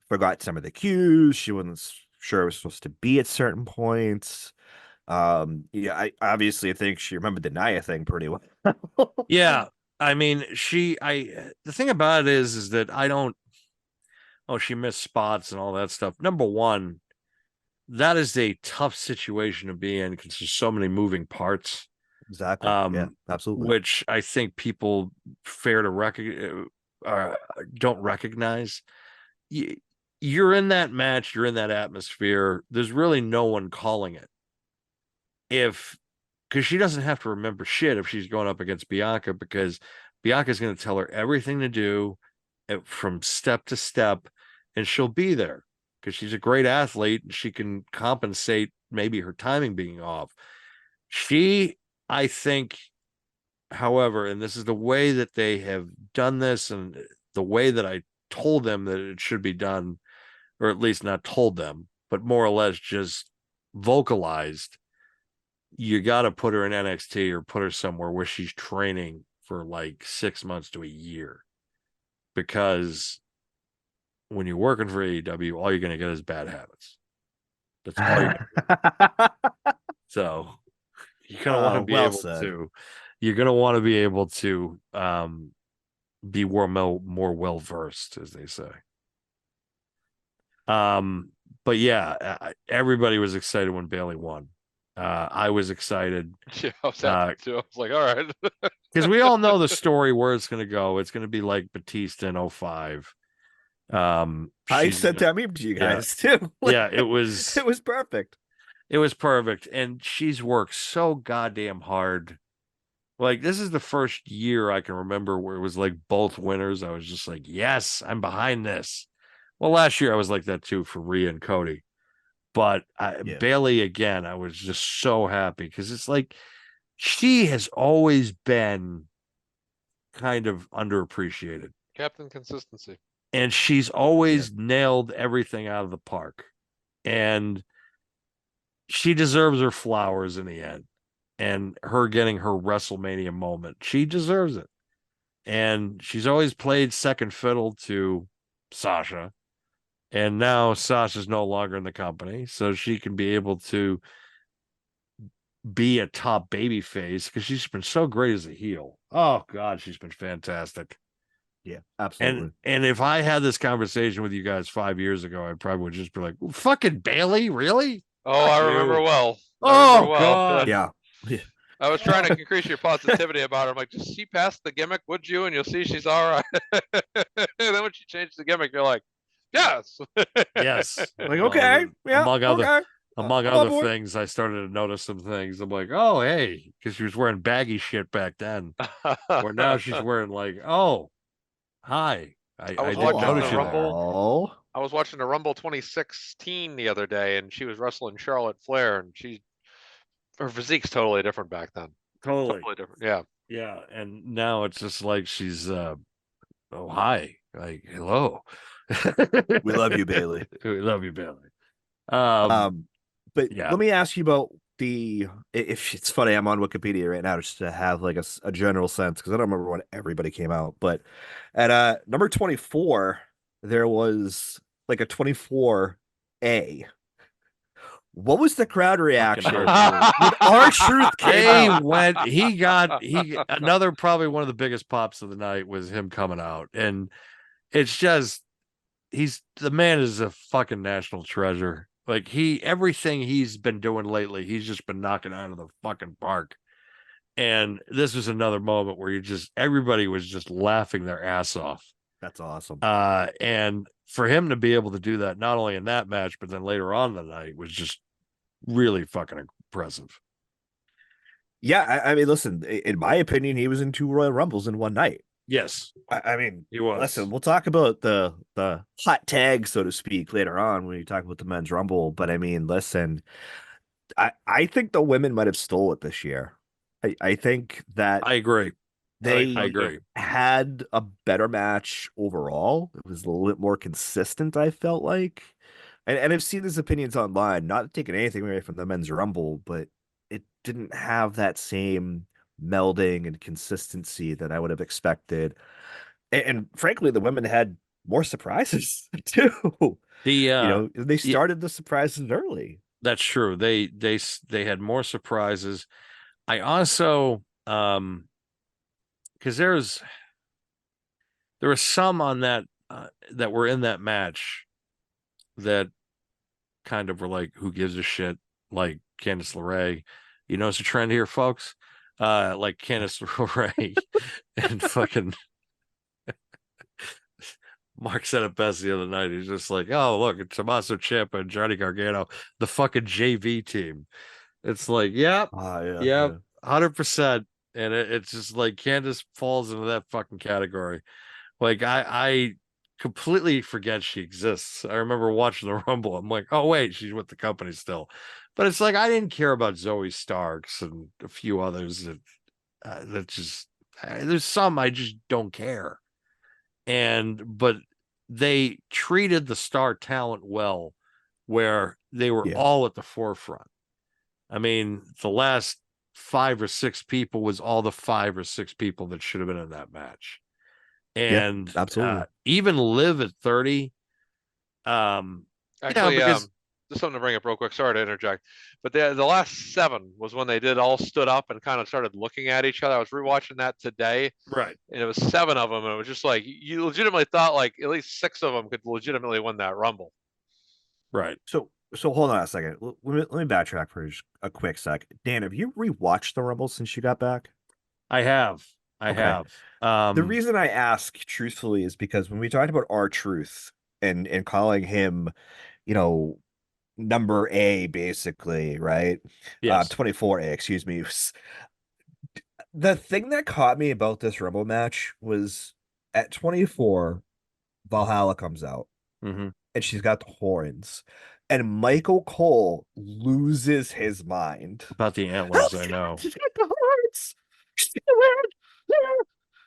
forgot some of the cues. She wasn't sure it was supposed to be at certain points. I obviously think she remembered the Nia thing pretty well. Yeah. I mean, the thing about it is that she missed spots and all that stuff. Number one, that is a tough situation to be in because there's so many moving parts. Exactly. Yeah, absolutely. Which I think people don't recognize. You're in that match, you're in that atmosphere. There's really no one calling it. Because she doesn't have to remember shit if she's going up against Bianca, because Bianca's going to tell her everything to do from step to step, and she'll be there because she's a great athlete and she can compensate maybe her timing being off. I think, however, and this is the way that they have done this and the way that I told them that it should be done, or at least not told them, but more or less just vocalized, you got to put her in NXT or put her somewhere where she's training for like 6 months to a year. Because when you're working for AEW, all you're going to get is bad habits. That's all you're going to get. So you're going to want to be able to, you're going to want to be able to be more well-versed, as they say. But yeah, everybody was excited when Bayley won. I was excited. Yeah, I was happy too. I was like, all right. Because we all know the story where it's going to go. It's going to be like Batista in 05. I sent that meme to you guys too. Yeah, it was perfect. It was perfect. And she's worked so goddamn hard. Like, this is the first year I can remember where it was like both winners. I was just like, yes, I'm behind this. Well, last year I was like that too for Rhea and Cody. But Bayley, again, I was just so happy because it's like she has always been kind of underappreciated. Captain Consistency. And she's always nailed everything out of the park. And she deserves her flowers in the end. And her getting her WrestleMania moment. She deserves it. And she's always played second fiddle to Sasha. And now Sasha's no longer in the company, so she can be able to be a top baby face because she's been so great as a heel. Oh God, she's been fantastic. Yeah, absolutely. And if I had this conversation with you guys 5 years ago, I probably would just be like, fucking Bayley, really? Oh, I remember well. God. Yeah. I was trying to increase your positivity about her. I'm like, just see past the gimmick, would you? And you'll see she's all right. And then when she changed the gimmick, you're like, yes. Yes. Like, okay. Yeah. Among other things, I started to notice some things. I'm like, oh, hey, because she was wearing baggy shit back then. Where now she's wearing like, oh, hi. I was didn't watching notice the you Rumble. there. I was watching the Rumble 2016 the other day, and she was wrestling Charlotte Flair, and her physique's totally different back then. Totally different. Yeah. Yeah. And now it's just like she's oh, hi. Like, hello. We love you, Bayley. We love you, Bayley. But let me ask you about if it's funny, I'm on Wikipedia right now just to have like a general sense, because I don't remember when everybody came out, but at number 24 there was like a 24A. What was the crowd reaction when R-Truth came out? He got another, probably one of the biggest pops of the night was him coming out. And it's just, the man is a fucking national treasure. Like, everything he's been doing lately, he's just been knocking out of the fucking park. And this was another moment where everybody was just laughing their ass off. That's awesome. And for him to be able to do that, not only in that match, but then later on in the night, was just really fucking impressive. Yeah, I mean, listen, in my opinion, he was in 2 Royal Rumbles in one night. Yes. I mean, he was. Listen, we'll talk about the hot tag, so to speak, later on when we talk about the men's Rumble. But I mean, listen, I think the women might have stole it this year. I think that I agree. they I agree. had a better match overall. It was a little bit more consistent, I felt like. And I've seen these opinions online, not taking anything away from the men's rumble, but it didn't have that same melding and consistency that I would have expected. And frankly, the women had more surprises too. The They yeah, started the surprises early. that's true. They had more surprises. I also because there were some on that that were in that match that kind of were like, who gives a shit? Like Candice LeRae. You notice a trend here, folks? Like Candice LeRae and fucking Mark said it best the other night. He's just like, oh, look, it's Tommaso Ciampa and Johnny Gargano, the fucking JV team. It's like, yep, Yeah. 100%. And it's just like Candice falls into that fucking category. Like I completely forget she exists. I remember watching the Rumble. I'm like, oh wait, she's with the company still. But it's like I didn't care about Zoe Starks and a few others that just there's some I just don't care. But they treated the star talent well, where they were Yeah. all at the forefront. I mean, the last 5 or 6 people was all the 5 or 6 people that should have been in that match. Yeah, And absolutely. even Liv at 30. Yeah, Actually, because just something to bring up real quick. Sorry to interject, but the last 7 was when they did all stood up and kind of started looking at each other. I was rewatching that today, right, and it was 7 of them, and it was just like you legitimately thought like at least 6 of them could legitimately win that Rumble. right. So hold on a second. Let me backtrack for just a quick sec. Dan, have you rewatched the Rumble since you got back? I have. I Okay. have. The reason I ask truthfully is because when we talked about R-Truth and calling him, you know, number A basically, right? Yes. 24A, excuse me. The thing that caught me about this Rumble match was at 24, Valhalla comes out Mm-hmm. and she's got the horns. And Michael Cole loses his mind. About the antlers, I know. She's got the horns. She's gonna win. Yeah.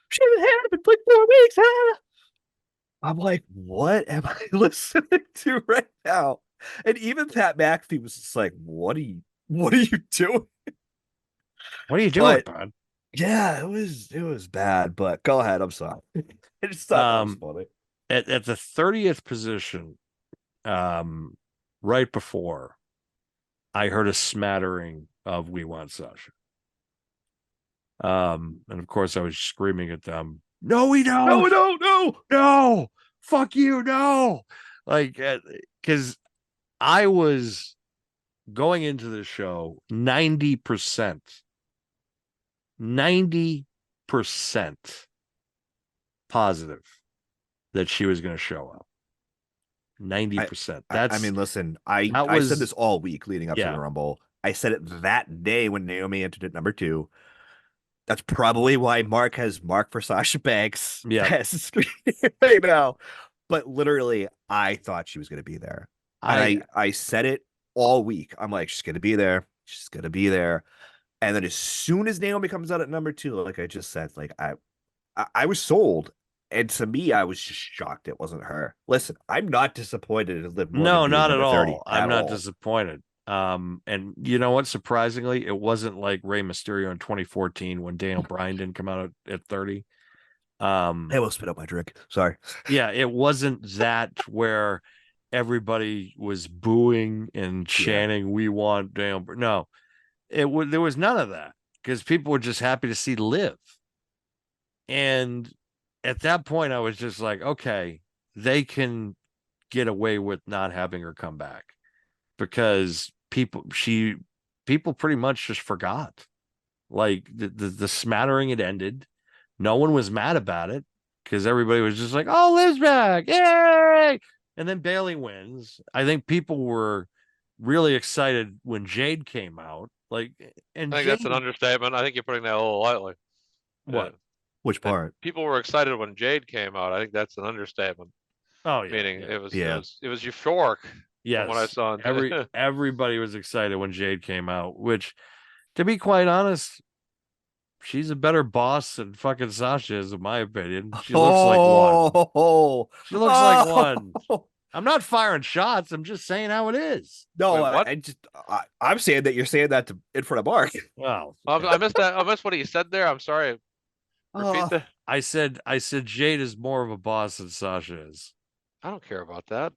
She hasn't had it in like 4 weeks. Huh? I'm like, what am I listening to right now? And even Pat McAfee was just like, what are you doing? What are you doing, But bud? yeah, it was bad, but go ahead. I'm sorry. I just thought that was funny. At the 30th position, right before, I heard a smattering of "We Want Sasha." And of course, I was screaming at them, "No, we don't! No! Fuck you! No!" Like, because I was going into the show 90%, 90% positive that she was going to show up. 90%. I mean, listen, that I said was this all week leading up to yeah. the Rumble. I said it that day when Naomi entered at number 2. That's probably why Mark has Mark for Sasha Banks Yeah. as a screen right now. But literally, I thought she was going to be there. And I said it all week. I'm like, she's going to be there. She's going to be there. And then as soon as Naomi comes out at number 2, like I just said, like I was sold. And to me, I was just shocked it wasn't her. Listen, I'm not disappointed in Liv Morgan No, being not at number 30 all. I'm at not all. disappointed. And you know what? Surprisingly, it wasn't like Rey Mysterio in 2014 when Daniel Bryan didn't come out at 30. I will spit out my drink. Sorry. Yeah, it wasn't that where everybody was booing and chanting, "We want Daniel." No, there was none of that because people were just happy to see Liv. And at that point, I was just like, okay, they can get away with not having her come back because people pretty much just forgot. Like the smattering had ended. No one was mad about it because everybody was just like, "Oh, Liv's back. Yay!" And then Bailey wins. I think people were really excited when Jade came out. Like, and I think Jade, that's an understatement. I think you're putting that a little lightly. what? Which part? People were excited when Jade came out. I think that's an understatement. Oh yeah, Meaning yeah. it was Yeah. it was euphoric Yes. From what I saw. Everybody was excited when Jade came out, which, to be quite honest, she's a better boss than fucking Sasha is, in my opinion. She looks like one. She looks like one. I'm not firing shots. I'm just saying how it is. No, Wait, what? I'm saying that you're saying that in front of Mark. Wow. I missed that. I missed what he said there. I'm sorry. Repeat that. I said Jade is more of a boss than Sasha is. I don't care about that.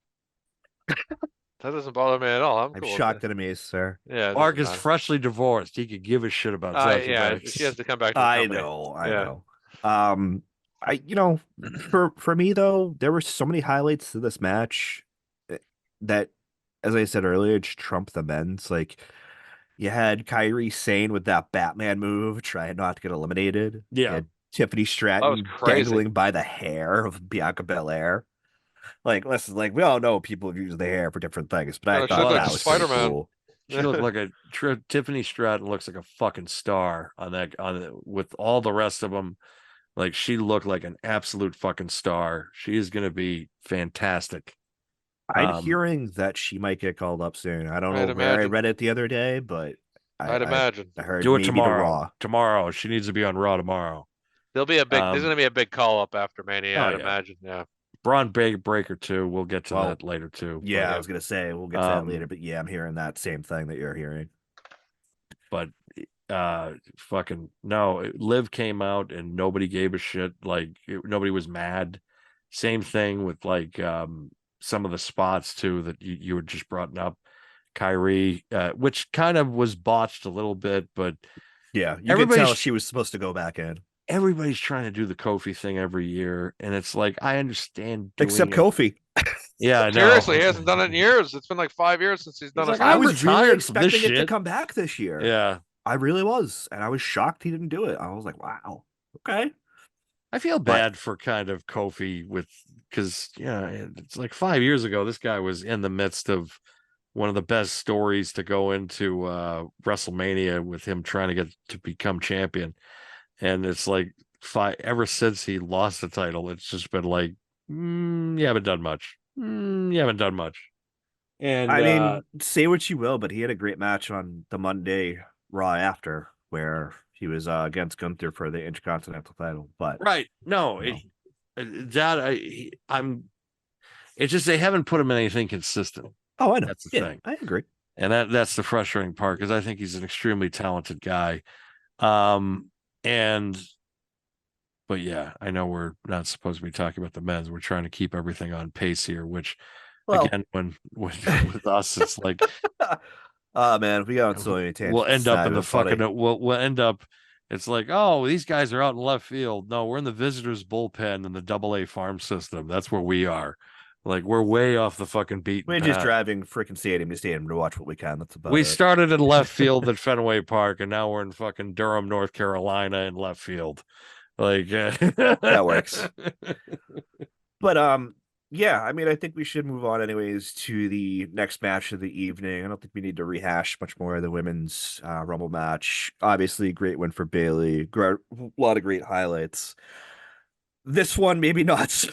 That doesn't bother me at all. I'm I'm cool with shocked it. and amazed, sir. Yeah. it Mark doesn't is matter. freshly divorced. He could give a shit about Sasha Yeah, Banks. she has to come back to the I company. know. Yeah. For me though, there were so many highlights to this match that, as I said earlier, just trumped the men's. Like, you had Kyrie Sane with that Batman move, trying not to get eliminated. Yeah. You had Tiffany That was Stratton crazy. dangling by the hair of Bianca Belair. Like, listen, like, we all know people have used the hair for different things, but I she thought looked that like was pretty Spider-Man. cool. She looked like Tiffany Stratton looks like a fucking star with all the rest of them. Like, she looked like an absolute fucking star. She is going to be fantastic. I'm hearing that she might get called up soon. I don't know I'd where I imagine. read it the other day, but I'd I imagine. heard Do it maybe to tomorrow. Raw. Tomorrow. She needs to be on Raw tomorrow. There's gonna be a big call up after Mania, Oh, I'd yeah. imagine. Yeah. Braun Breaker too. We'll get to Well, that later too. Yeah, but- I was gonna say we'll get to that later, but yeah, I'm hearing that same thing that you're hearing. But fucking no, Liv came out and nobody gave a shit. Like, nobody was mad. Same thing with like some of the spots too that you were just brought up. Kyrie, which kind of was botched a little bit, but Yeah, you could tell she was supposed to go back in. Everybody's trying to do the Kofi thing every year, and it's like, I understand doing Except it. Kofi. Yeah, I know. Seriously, he hasn't done it in years. It's been like 5 years since he's done it. like, I I'm was really retired from this expecting it to shit. come back this year. Yeah. I really was, and I was shocked he didn't do it. I was like, wow, okay. I feel bad for kind of Kofi because it's like 5 years ago, this guy was in the midst of one of the best stories to go into WrestleMania with him trying to get to become champion. And it's like ever since he lost the title, it's just been like, you haven't done much. You haven't done much. And I mean, say what you will, but he had a great match on the Monday Raw after, where he was against Gunther for the Intercontinental title. But right, no, I'm. It's just they haven't put him in anything consistent. Oh, I know. That's the thing. I agree. And that's the frustrating part, because I think he's an extremely talented guy. But yeah, I know we're not supposed to be talking about the men's. We're trying to keep everything on pace here, which again, when with us, it's like, oh man, we got on so many tangents. we'll end up in the fucking. We'll end up. It's like, oh, these guys are out in left field. No, we're in the visitors' bullpen in the AA farm system. That's where we are. Like, we're way off the fucking beat. We're just driving freaking stadium to stadium to watch what we can. That's about it. We started in left field at Fenway Park, and now we're in fucking Durham, North Carolina, in left field. Like, that works. But yeah, I mean, I think we should move on anyways to the next match of the evening. I don't think we need to rehash much more of the women's Rumble match. Obviously, great win for Bayley. A lot of great highlights. This one, maybe not so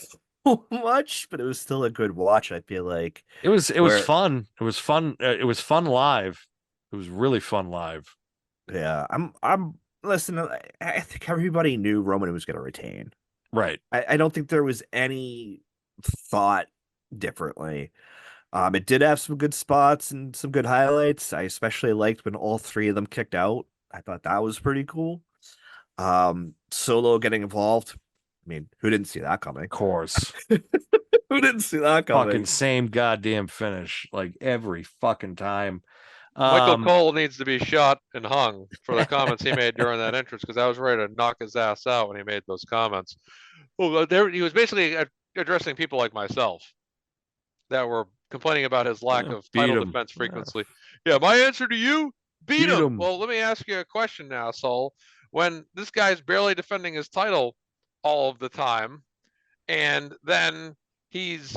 much, but it was still a good watch. I feel like it was fun. It was fun. It was fun live. It was really fun live. Yeah, listen. I think everybody knew Roman was going to retain. Right. I don't think there was any thought differently. It did have some good spots and some good highlights. I especially liked when all three of them kicked out. I thought that was pretty cool. Solo getting involved. I mean, who didn't see that coming? Of course. Who didn't see that coming? Fucking same goddamn finish, like every fucking time. Michael Cole needs to be shot and hung for the comments he made during that entrance, because I was ready to knock his ass out when he made those comments. Well, he was basically addressing people like myself that were complaining about his lack of title defense frequency. Yeah, my answer to you, beat him. Well, let me ask you a question now, Saul. When this guy's barely defending his title all of the time, and then he's,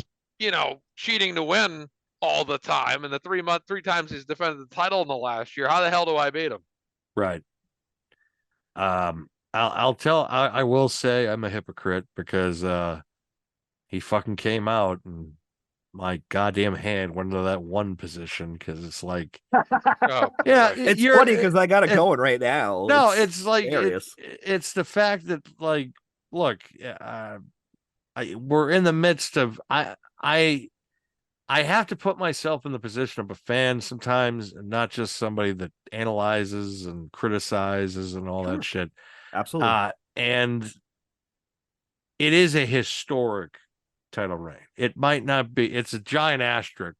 cheating to win all the time, and the 3 times he's defended the title in the last year, how the hell do I beat him? Right. I will say I'm a hypocrite, because he fucking came out and my goddamn hand went into that one position because it's like, Oh, yeah, boy. It's you're funny because I got it it- going right now. no, it's like hilarious. it's the fact that like, look, we're in the midst of I have to put myself in the position of a fan sometimes, and not just somebody that analyzes and criticizes and all Sure. that shit. Absolutely. And it is a historic title reign. It might not be. It's a giant asterisk.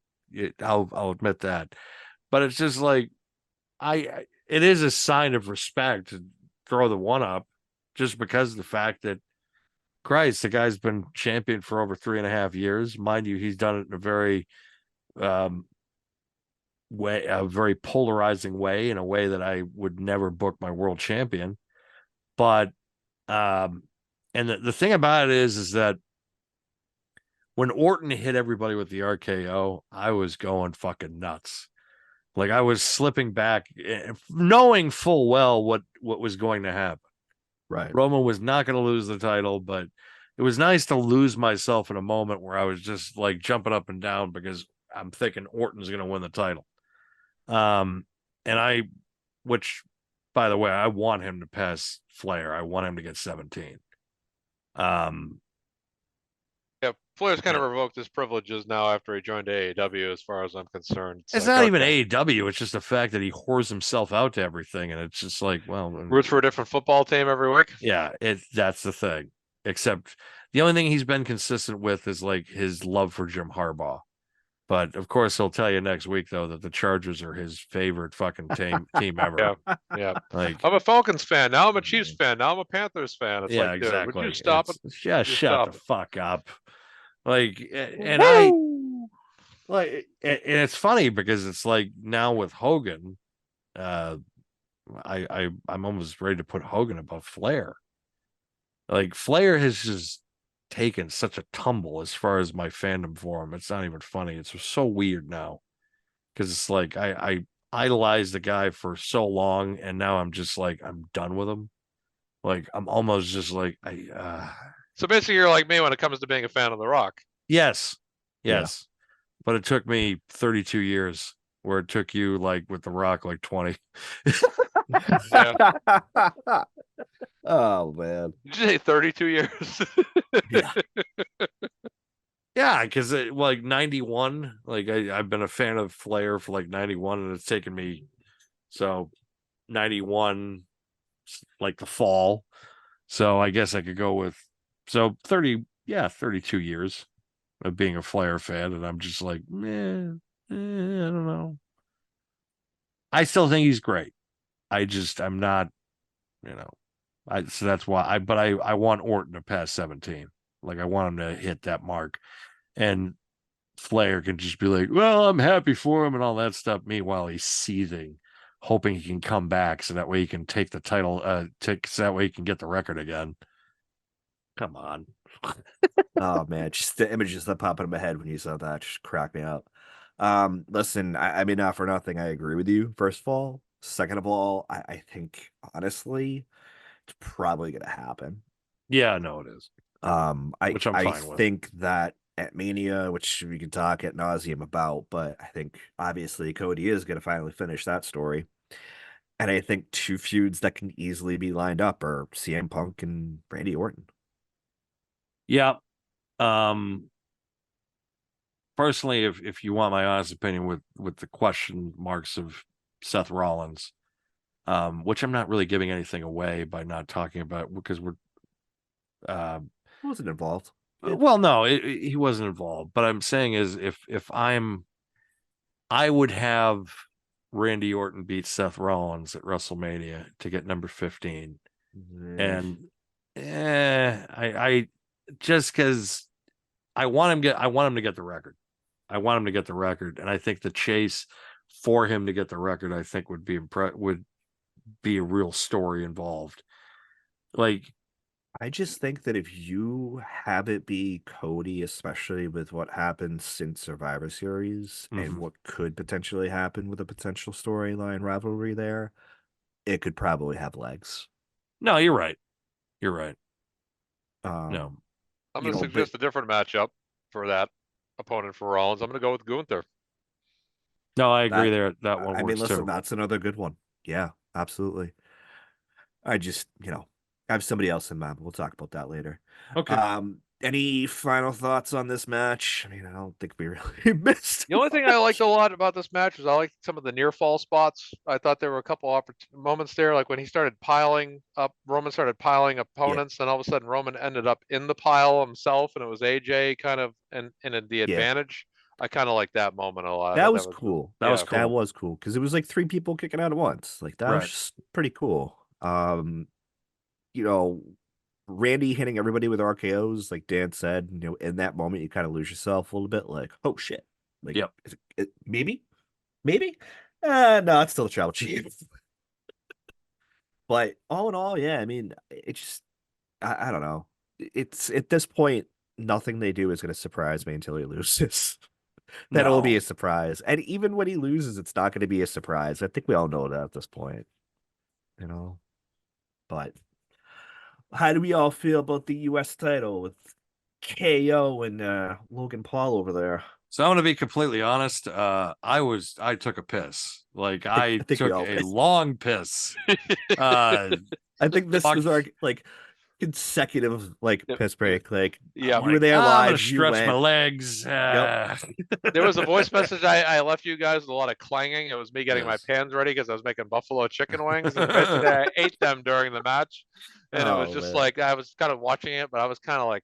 I'll admit that, but it's just like it is a sign of respect to throw the one up, just because of the fact that Christ, the guy's been champion for over 3.5 years. Mind you, he's done it in a very um a very polarizing way, in a way that I would never book my world champion. But and the thing about it is that when Orton hit everybody with the RKO, I was going fucking nuts. Like, I was slipping back, knowing full well what was going to happen. Right. Roman was not going to lose the title, but it was nice to lose myself in a moment where I was just like jumping up and down because I'm thinking Orton's going to win the title. And which, by the way, I want him to pass Flair. I want him to get 17. Yeah, Flair's kind of revoked his privileges now after he joined AEW, as far as I'm concerned. It's like, not even okay. AEW. It's just the fact that he whores himself out to everything, and it's just like, well, Roots for a different football team every week. yeah, that's the thing. Except the only thing he's been consistent with is like his love for Jim Harbaugh. But of course, he'll tell you next week though that the Chargers are his favorite fucking team ever. Yeah, yeah. Like, I'm a Falcons fan. Now I'm a Chiefs fan. Now I'm a Panthers fan. It's yeah, like, dude, exactly. would you stop it? Yeah, Would you shut stop the it? fuck up. Like, and Woo! and it's funny because it's like now with Hogan, I'm almost ready to put Hogan above Flair. Like, Flair has just taken such a tumble as far as my fandom for him. It's not even funny. It's so weird now because it's like I idolized the guy for so long, and now I'm just like, I'm done with him. Like, I'm almost just like So basically, you're like me when it comes to being a fan of The Rock. yes, Yeah. yes. But it took me 32 years, where it took you, like, with The Rock, like 20. Oh man. Did you say 32 years? Yeah. Yeah, because like 91, like I've been a fan of Flair for like 91, and it's taken me, so 91, like the fall. So I guess I could go with, so 32 years of being a Flair fan, and I'm just like, I don't know. I still think he's great. I'm not, so that's why I want Orton to pass 17. Like, I want him to hit that mark. And Flair can just be like, well, I'm happy for him and all that stuff. Meanwhile, he's seething, hoping he can come back so that way he can take the title, so that way he can get the record again. Come on. Oh man, just the images that pop in my head when you said that just crack me up. Listen, I mean, not for nothing, I agree with you. First of all, second of all, I think honestly, it's probably gonna happen. Yeah, no, it is. Which I'm I fine with. think that at Mania, which we can talk at nauseum about, but I think obviously Cody is gonna finally finish that story. And I think two feuds that can easily be lined up are CM Punk and Randy Orton. Yeah. Personally, if you want my honest opinion with the question marks of Seth Rollins, which I'm not really giving anything away by not talking about, because we're Wasn't involved. well, no, he wasn't involved. But I'm saying is, if I would have Randy Orton beat Seth Rollins at WrestleMania to get number 15. And I just because I want him to get the record. I want him to get the record, and I think the chase for him to get the record, I think, would be a real story involved. Like, I just think that if you have it be Cody, especially with what happened since Survivor Series and what could potentially happen with a potential storyline rivalry there, it could probably have legs. no, you're right. You're right. No. I'm going to suggest a different matchup for that. opponent for Rollins. I'm going to go with Gunther. No, I agree That- there. That one I mean, works listen, too. that's another good one. Yeah, absolutely. I just, I have somebody else in mind, but we'll talk about that later. Okay. Any final thoughts on this match? I mean, I don't think we really missed. The only thing I liked a lot about this match was I liked some of the near fall spots. I thought there were a couple moments there, like when he started piling up, Roman started piling opponents, and all of a sudden Roman ended up in the pile himself, and it was AJ kind of in the Yeah. advantage. I kind of like that moment a lot. I That thought was cool. That was cool. That was cool because it was like 3 people kicking out at once. Like that was Right. just pretty cool. Randy hitting everybody with RKOs, like Dan said, in that moment you kind of lose yourself a little bit, like, oh shit. Like, Yep. Maybe? No, it's still a tribal chief. But all in all, yeah, I mean, it just, I don't know. It's at this point, nothing they do is going to surprise me until he loses. Then it'll be No. a surprise. And even when he loses, it's not going to be a surprise. I think we all know that at this point, But how do we all feel about the U.S. title with KO and Logan Paul over there? So I'm going to be completely honest. I took a piss. Like I think we took all a did. long piss. I think this fuck. was our consecutive Yep. piss break. Like Yeah. you were there I'm live. gonna stretch my legs. Yep. There was a voice message I left you guys with a lot of clanging. It was me getting my Yes. pans ready because I was making buffalo chicken wings, and basically I ate them during the match, and it was Oh, just man. like I was kind of watching it, but I was kind of like,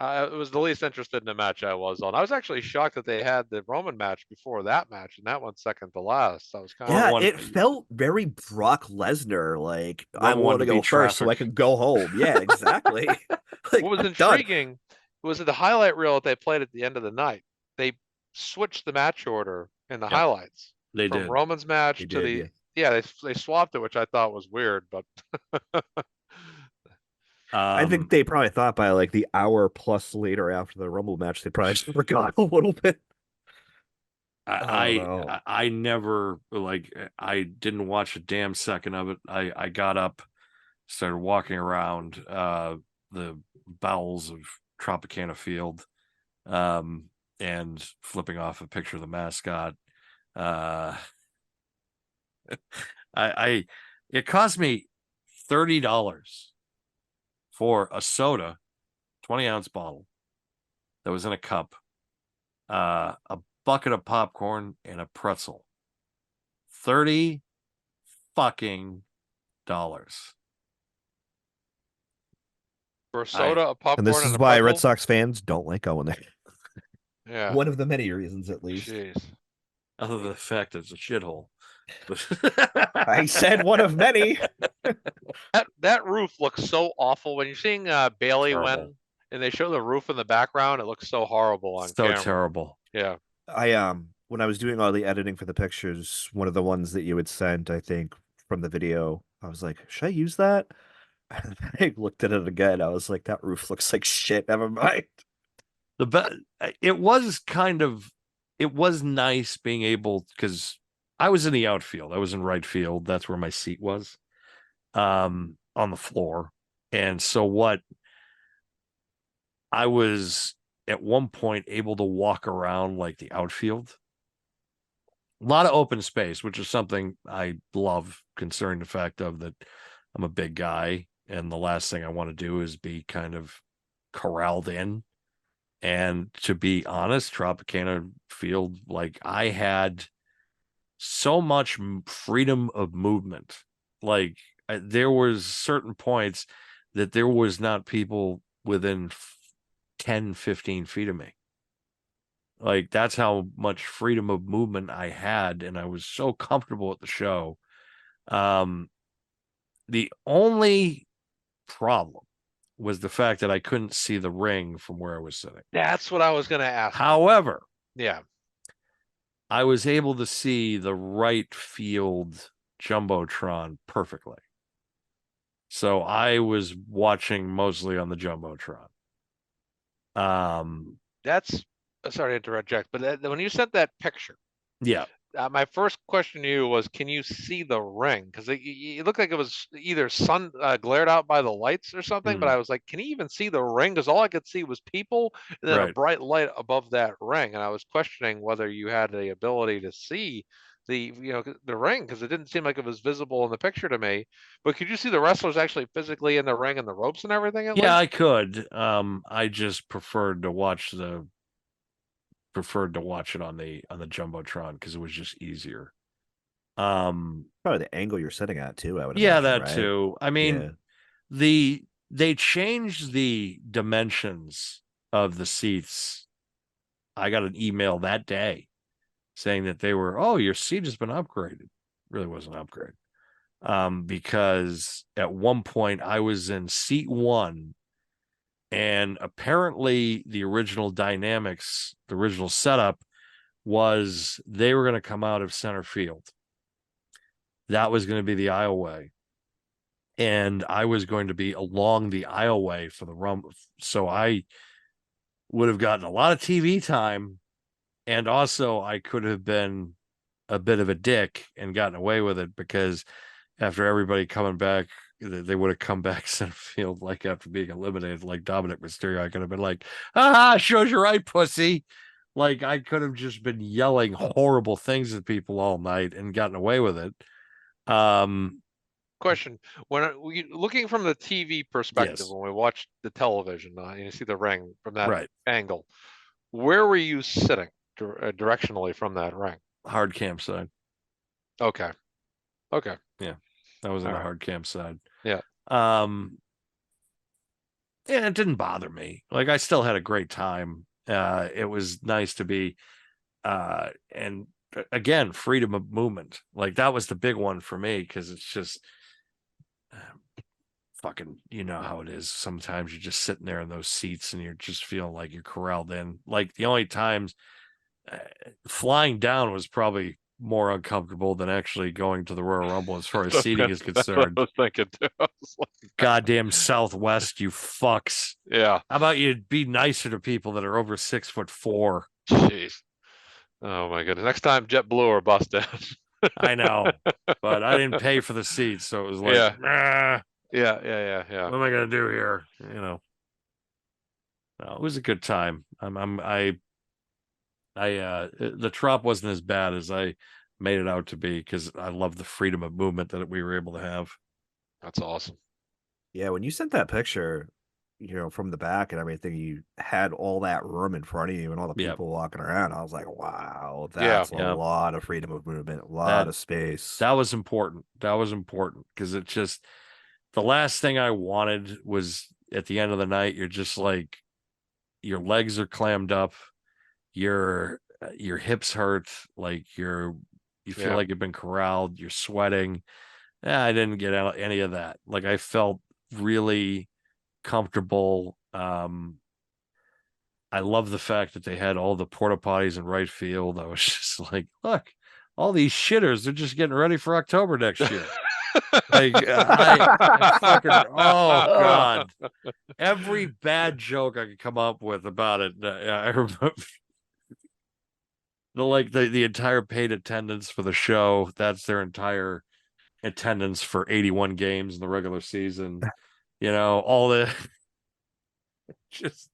it was the least interested in the match I was on. I was actually shocked that they had the Roman match before that match, and that went second to last. I was kind Yeah, of it felt very Brock Lesnar. Like I Roman want wanted to to go beat first so I traffic. can go home. Yeah, exactly. Like, what was I'm done. intriguing was the highlight reel that they played at the end of the night. They switched the match order in the Yep. highlights They from did. Roman's match They to did, they swapped it, which I thought was weird, but I think they probably thought by like the hour plus later after the Rumble match, they probably just forgot a little bit. I don't know. I never I didn't watch a damn second of it. I got up, started walking around the bowels of Tropicana Field, and flipping off a picture of the mascot. It cost me $30 for a soda, 20-ounce bottle that was in a cup, a bucket of popcorn, and a pretzel. $30 fucking dollars. for a soda, a popcorn, And this is a why pretzel. Red Sox fans don't like going there. Yeah. One of the many reasons, at least. Jeez. Other than the fact that it's a shithole. I said one of many. That roof looks so awful when you're seeing Bailey Terrible. win, and they show the roof in the background. It looks so horrible on so camera. terrible. Yeah. When I was doing all the editing for the pictures, one of the ones that you had sent, I think, from the video, I was like, should I use that? And I looked at it again. I was like, that roof looks like shit. Never mind. It was nice being able, because I was in the outfield. I was in right field. That's where my seat was, on the floor. And so what I was at one point able to walk around like the outfield. A lot of open space, which is something I love, considering the fact of that I'm a big guy, and the last thing I want to do is be kind of corralled in. And to be honest, Tropicana Field, like I had so much freedom of movement. Like there was certain points that there was not people within 10, 15 feet of me. Like that's how much freedom of movement I had, and I was so comfortable at the show. The only problem was the fact that I couldn't see the ring from where I was sitting. That's what I was going to ask. However, yeah, I was able to see the right field Jumbotron perfectly. So I was watching mostly on the Jumbotron. That's sorry to interject, but when you sent that picture, yeah, my first question to you was, can you see the ring? Because it looked like it was either sun glared out by the lights or something. But I was like, can you even see the ring? Because all I could see was people and then a Right. bright light above that ring. And I was questioning whether you had the ability to see the ring, because it didn't seem like it was visible in the picture to me. But could you see the wrestlers actually physically in the ring and the ropes and everything at Yeah, least? I could. I just preferred to watch it on the Jumbotron because it was just easier. Probably the angle you're sitting at too, I would Yeah, imagine, that right? too. I mean, they changed the dimensions of the seats. I got an email that day saying that your seat has been upgraded. Really wasn't an upgrade. Because at one point I was in seat 1, and apparently the original dynamics, the original setup was they were going to come out of center field. That was going to be the aisleway. And I was going to be along the aisleway for the rumble. So I would have gotten a lot of TV time. And also I could have been a bit of a dick and gotten away with it, because after everybody coming back, they would have come back center field, like after being eliminated, like Dominic Mysterio. I could have been like, shows you right, pussy. Like I could have just been yelling horrible things at people all night and gotten away with it. Question: when we looking from the TV perspective, Yes. when we watch the television, and you see the ring from that Right. angle, where were you sitting directionally from that ring? Hard cam side. Okay. Okay. Yeah. I was on All the right. hard cam side. Yeah. Yeah, it didn't bother me. Like I still had a great time. It was nice to be and again, freedom of movement. Like that was the big one for me, because it's just fucking, you know how it is. Sometimes you're just sitting there in those seats and you're just feeling like you're corralled in. Like the only times flying down was probably more uncomfortable than actually going to the Royal Rumble as far as seating is That's what concerned. I was thinking too. I was like, Goddamn Southwest, you fucks. yeah. How about you be nicer to people that are over 6'4"? Jeez. Oh my goodness. Next time, JetBlue or bust down. I know, but I didn't pay for the seats, so it was like, Yeah. "Ah, Yeah. what am I gonna do here?" No, it was a good time. The trop wasn't as bad as I made it out to be, because I love the freedom of movement that we were able to have. That's awesome. Yeah, when you sent that picture, from the back and everything, you had all that room in front of you and all the Yep. people walking around. I was like, wow, Yeah. that's a lot of freedom of movement, a lot of space. That was important. That was important, because it just, the last thing I wanted was at the end of the night, you're just like, your legs are clammed up, your hips hurt, like you feel Yeah. like you've been corralled, you're sweating. I didn't get any of that. Like I felt really comfortable. I love the fact that they had all the porta potties in right field. I was just like, look, all these shitters, they're just getting ready for October next year. Like I fucking, oh God, every bad joke I could come up with about it. I remember the entire paid attendance for the show. That's their entire attendance for 81 games in the regular season. All the just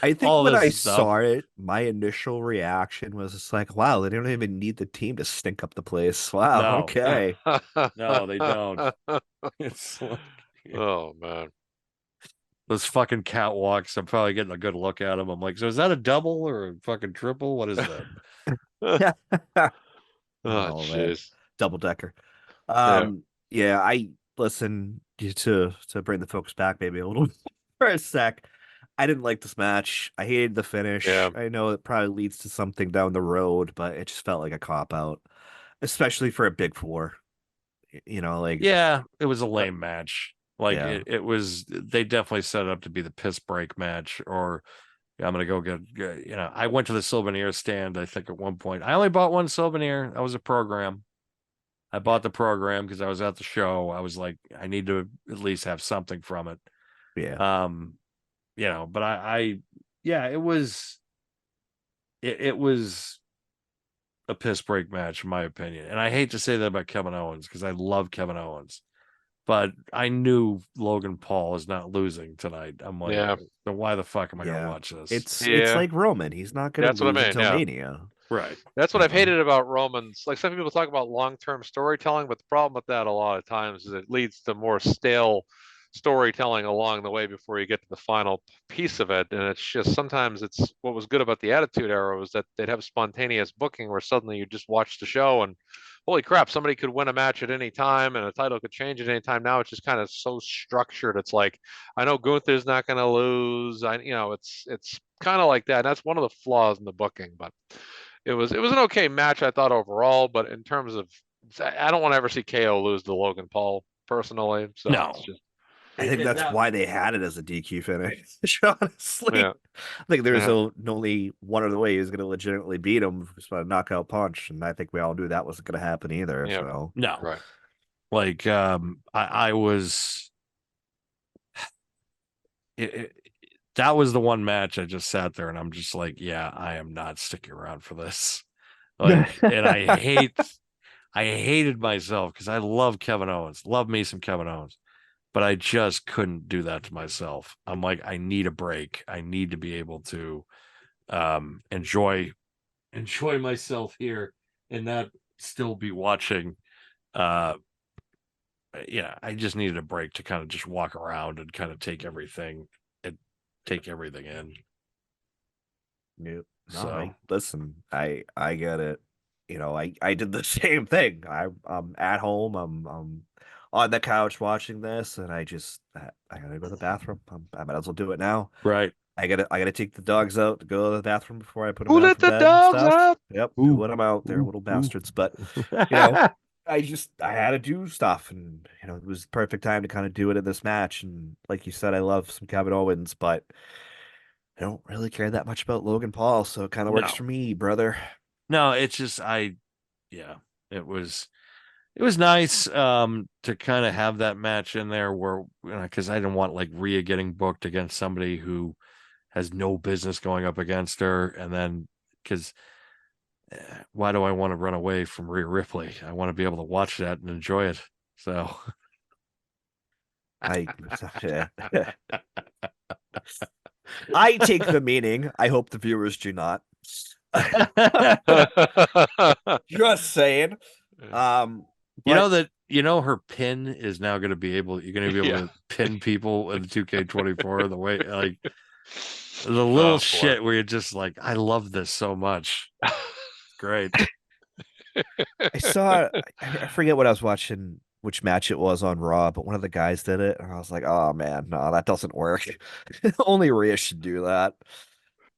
I think all when I this stuff. saw it, my initial reaction was just like, wow, they don't even need the team to stink up the place. Wow, No. okay. No, they don't. It's like, Oh man. those fucking catwalks. I'm probably getting a good look at them. I'm like, so is that a double or a fucking triple? What is that? Oh Oh man, jeez. double decker. Yeah. Yeah, I listen to bring the focus back maybe a little for a sec. I didn't like this match. I hated the finish. Yeah. I know it probably leads to something down the road, but it just felt like a cop out, especially for a big four. Like Yeah, it was a lame match. Like Yeah. it was. They definitely set it up to be the piss break match, or I'm gonna go get. I went to the souvenir stand. I think at one point I only bought one souvenir. That was a program. I bought the program because I was at the show. I was like, I need to at least have something from it. Yeah. But yeah, it was a piss break match in my opinion. And I hate to say that about Kevin Owens because I love Kevin Owens. But I knew Logan Paul is not losing tonight. I'm like, Yeah. so why the fuck am I gonna Yeah. watch this? It's Yeah. like Roman. He's not going That's to what I lose mean, until yeah. Mania. Right. That's what You I've know? hated about Romans. Like some people talk about long-term storytelling, but the problem with that a lot of times is it leads to more stale storytelling along the way before you get to the final piece of it. And it's just sometimes it's what was good about the Attitude Era was that they'd have spontaneous booking where suddenly you just watch the show and holy crap, somebody could win a match at any time and a title could change at any time. Now it's just kind of so structured. It's like I know Gunther's not going to lose. It's kind of like that. And that's one of the flaws in the booking, but it was an okay match I thought overall, but in terms of I don't want to ever see KO lose to Logan Paul personally. So No. it's just I think that's That- why they had it as a DQ finish. Honestly, yeah. I think there's Yeah. only one other way he was going to legitimately beat him, just by a knockout punch, and I think we all knew that wasn't going to happen either. Yeah. So No. Right. Like I was that was the one match I just sat there and I'm just like, yeah, I am not sticking around for this. Like, and I hated myself because I love Kevin Owens, love me some Kevin Owens, but I just couldn't do that to myself. I'm like, I need a break. I need to be able to enjoy myself here and not still be watching. Yeah, I just needed a break to kind of just walk around and kind of take everything in. Nope. No, So listen, I get it. I did the same thing. I'm at home. I'm on the couch watching this, and I gotta go to the bathroom. I might as well do it now. right. I gotta take the dogs out to go to the bathroom before I put them Who down let for the bed and dogs stuff. out? Yep, Ooh, let them out. They're ooh, little ooh. bastards. But you know, I had to do stuff, and it was the perfect time to kind of do it in this match. And like you said, I love some Kevin Owens, but I don't really care that much about Logan Paul, so it kind of works No. for me, brother. No, it's just yeah, it was nice to kind of have that match in there where because I didn't want like Rhea getting booked against somebody who has no business going up against her, and then because why do I want to run away from Rhea Ripley? I want to be able to watch that and enjoy it. So I I take the meaning. I hope the viewers do not. Just saying. But her pin is now going to be able. You're going to be able Yeah. to pin people in 2K24 the way like the Oh, little boy. shit where you're just like, I love this so much. It's great. I saw, I forget what I was watching, which match it was on Raw, but one of the guys did it, and I was like, oh man, no, that doesn't work. Only Rhea should do that.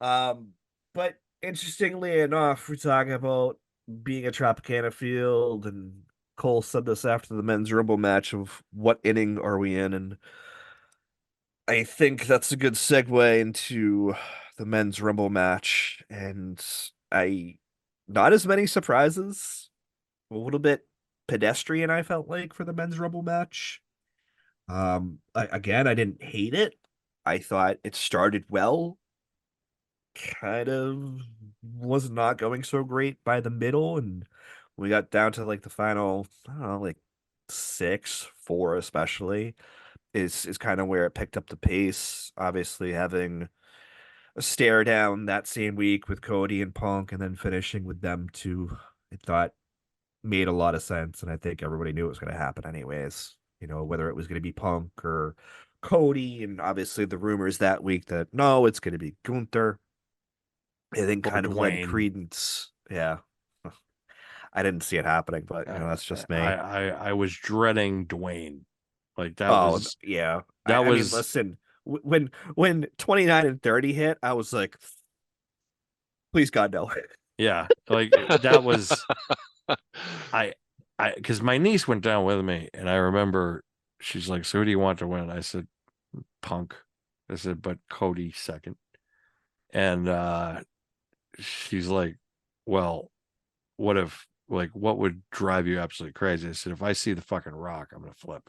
But interestingly enough, we're talking about being a Tropicana field, and Cole said this after the men's Rumble match of what inning are we in, and I think that's a good segue into the men's Rumble match, and not as many surprises, a little bit pedestrian, I felt like, for the men's Rumble match. Again, I didn't hate it. I thought it started well, kind of was not going so great by the middle, and we got down to like the final, I don't know, like 6-4 especially is kind of where it picked up the pace. Obviously, having a stare down that same week with Cody and Punk, and then finishing with them two, I thought made a lot of sense, and I think everybody knew it was going to happen anyways. Whether it was going to be Punk or Cody, and obviously the rumors that week that no, it's going to be Gunther. I think Or kind of led Dwayne. credence. Yeah. I didn't see it happening, but that's just me. I was dreading Dwayne. Like that Oh, was yeah. that I mean, was listen, when 29 and 30 hit, I was like, please God, no. yeah, like that was I because my niece went down with me, and I remember she's like, "So who do you want to win?" I said, "Punk." I said, "But Cody second." And she's like, "Well, what would drive you absolutely crazy?" I said, "If I see the fucking Rock, I'm gonna flip."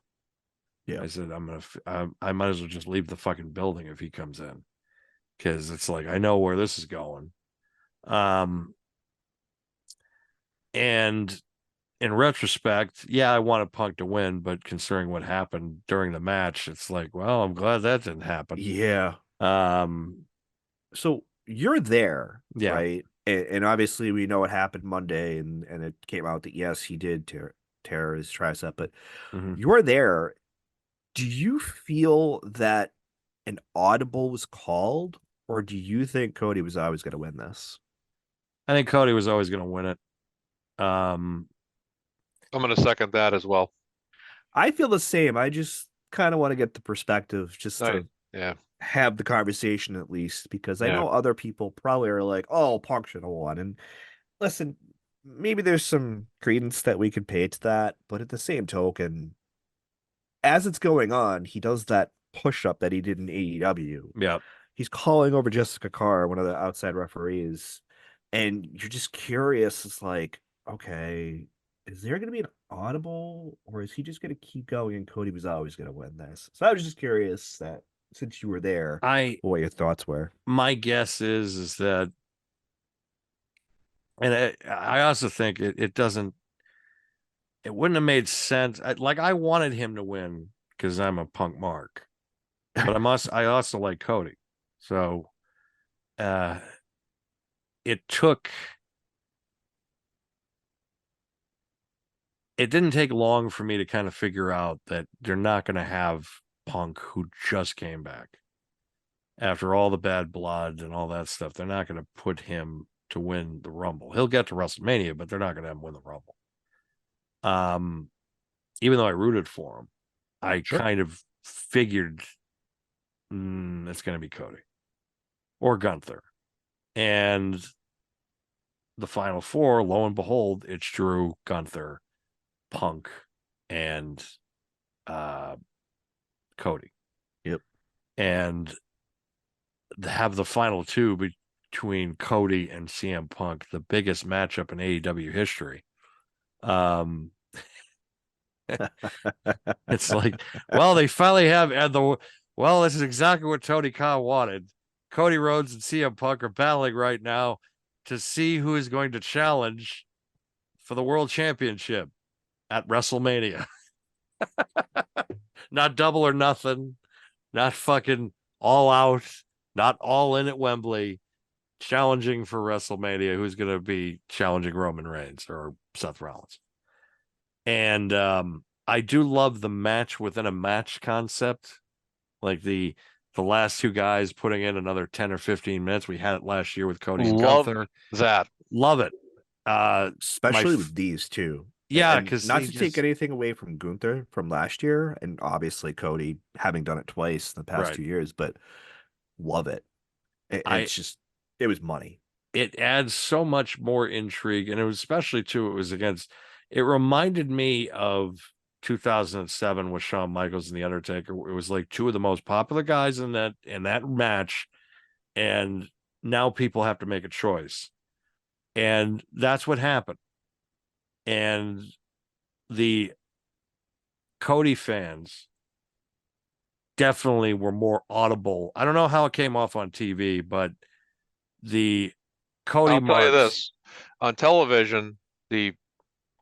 Yeah. I said, I might as well just leave the fucking building if he comes in, because it's like I know where this is going. And in retrospect, yeah, I wanted Punk to win, but considering what happened during the match, it's like, well, I'm glad that didn't happen. Yeah. Um, So you're there, Yeah. right? And obviously we know what happened Monday, and it came out that yes, he did tear his tricep, but mhm. you're there. Do you feel that an audible was called, or do you think Cody was always going to win this? I think Cody was always going to win it. Um, I'm going to second that as well. I feel the same. I just kind of want to get the perspective just to Yeah. have the conversation at least, because I Yeah. know other people probably are like, oh, Punk should have won. And listen, maybe there's some credence that we could pay to that, but at the same token, as it's going on, he does that push up that he did in AEW. yeah. He's calling over Jessica Carr, one of the outside referees, and you're just curious. It's like, okay, is there going to be an audible, or is he just going to keep going and Cody was always going to win this? So I was just curious that since you were there, what your thoughts were. My guess is that, and I also think it doesn't, it wouldn't have made sense. I wanted him to win because I'm a Punk mark, but I also like Cody. So, it didn't take long for me to kind of figure out that they're not going to have Punk, who just came back after all the bad blood and all that stuff. They're not going to put him to win the Rumble. He'll get to WrestleMania, but they're not going to have him win the Rumble. Even though I rooted for him, I kind of figured it's going to be Cody or Gunther. And the final four, lo and behold, it's Drew, Gunther, Punk, and Cody. Yep. And have the final two between Cody and CM Punk, the biggest matchup in AEW history. It's like, well, they finally have this is exactly what Tony Khan wanted. Cody Rhodes and CM Punk are battling right now to see who is going to challenge for the world championship at WrestleMania. Not double or nothing, not fucking all out, not all in at Wembley, challenging for WrestleMania. Who's going to be challenging Roman Reigns or Seth Rollins? And I do love the match within a match concept, like the last two guys putting in another 10 or 15 minutes. We had it last year with Cody and Gunther. That. Love it. Especially with these two. Yeah, because not to take anything away from Gunther from last year, and obviously Cody having done it twice in the past 2 years, but love it. It's just, it was money. It adds so much more intrigue, and it was especially too, it reminded me of 2007 with Shawn Michaels and The Undertaker. It was like two of the most popular guys in that match, and now people have to make a choice. And that's what happened. And the Cody fans definitely were more audible. I don't know how it came off on TV, but the Cody I'll tell you this. On television, the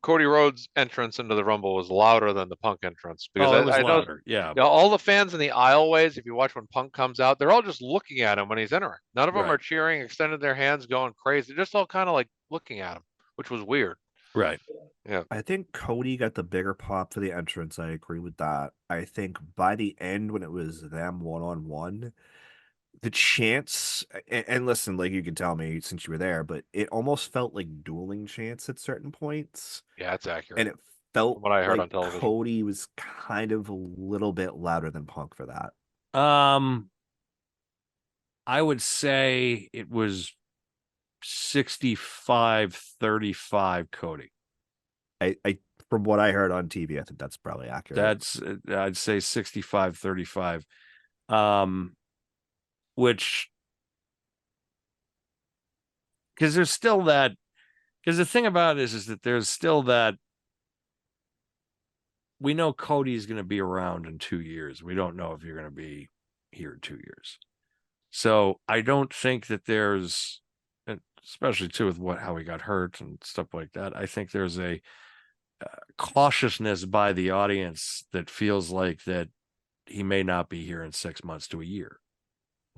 Cody Rhodes entrance into the Rumble was louder than the Punk entrance, because it was louder. All the fans in the aisleways, if you watch when Punk comes out, they're all just looking at him when he's entering. None of them are cheering, extending their hands, going crazy. They're just all kind of like looking at him, which was weird. Right. Yeah. I think Cody got the bigger pop for the entrance. I agree with that. I think by the end, when it was them one-on-one, the chants, and listen, like, you can tell me since you were there, but it almost felt like dueling chants at certain points. Yeah, that's accurate. And it felt what I heard like on television. Cody was kind of a little bit louder than Punk for that. I would say it was 65-35 Cody. I from what I heard on TV, I think that's probably accurate. I'd say 65-35. Which, because there's still that, because the thing about it is that there's still that, we know Cody's going to be around in 2 years. We don't know if you're going to be here in 2 years. So I don't think that there's, especially too with how he got hurt and stuff like that, I think there's a cautiousness by the audience that feels like that he may not be here in 6 months to a year.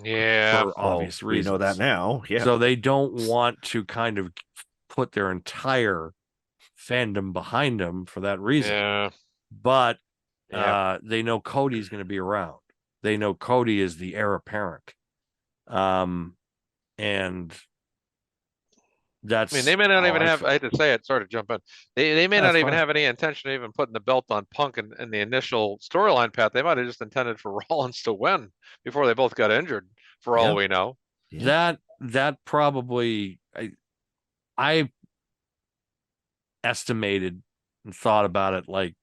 Yeah. For obvious we reasons. know that now. Yeah. So they don't want to kind of put their entire fandom behind him for that reason. Yeah. But Yeah. they know Cody's going to be around. They know Cody is the heir apparent. And that's, I mean, they may not how even have, feel. I hate to say it, sorry to jump in. They may That's not even fine. have any intention of even putting the belt on Punk in the initial storyline path. They might have just intended for Rollins to win before they both got injured, for all Yeah. we know. Yeah. That probably, I estimated and thought about it like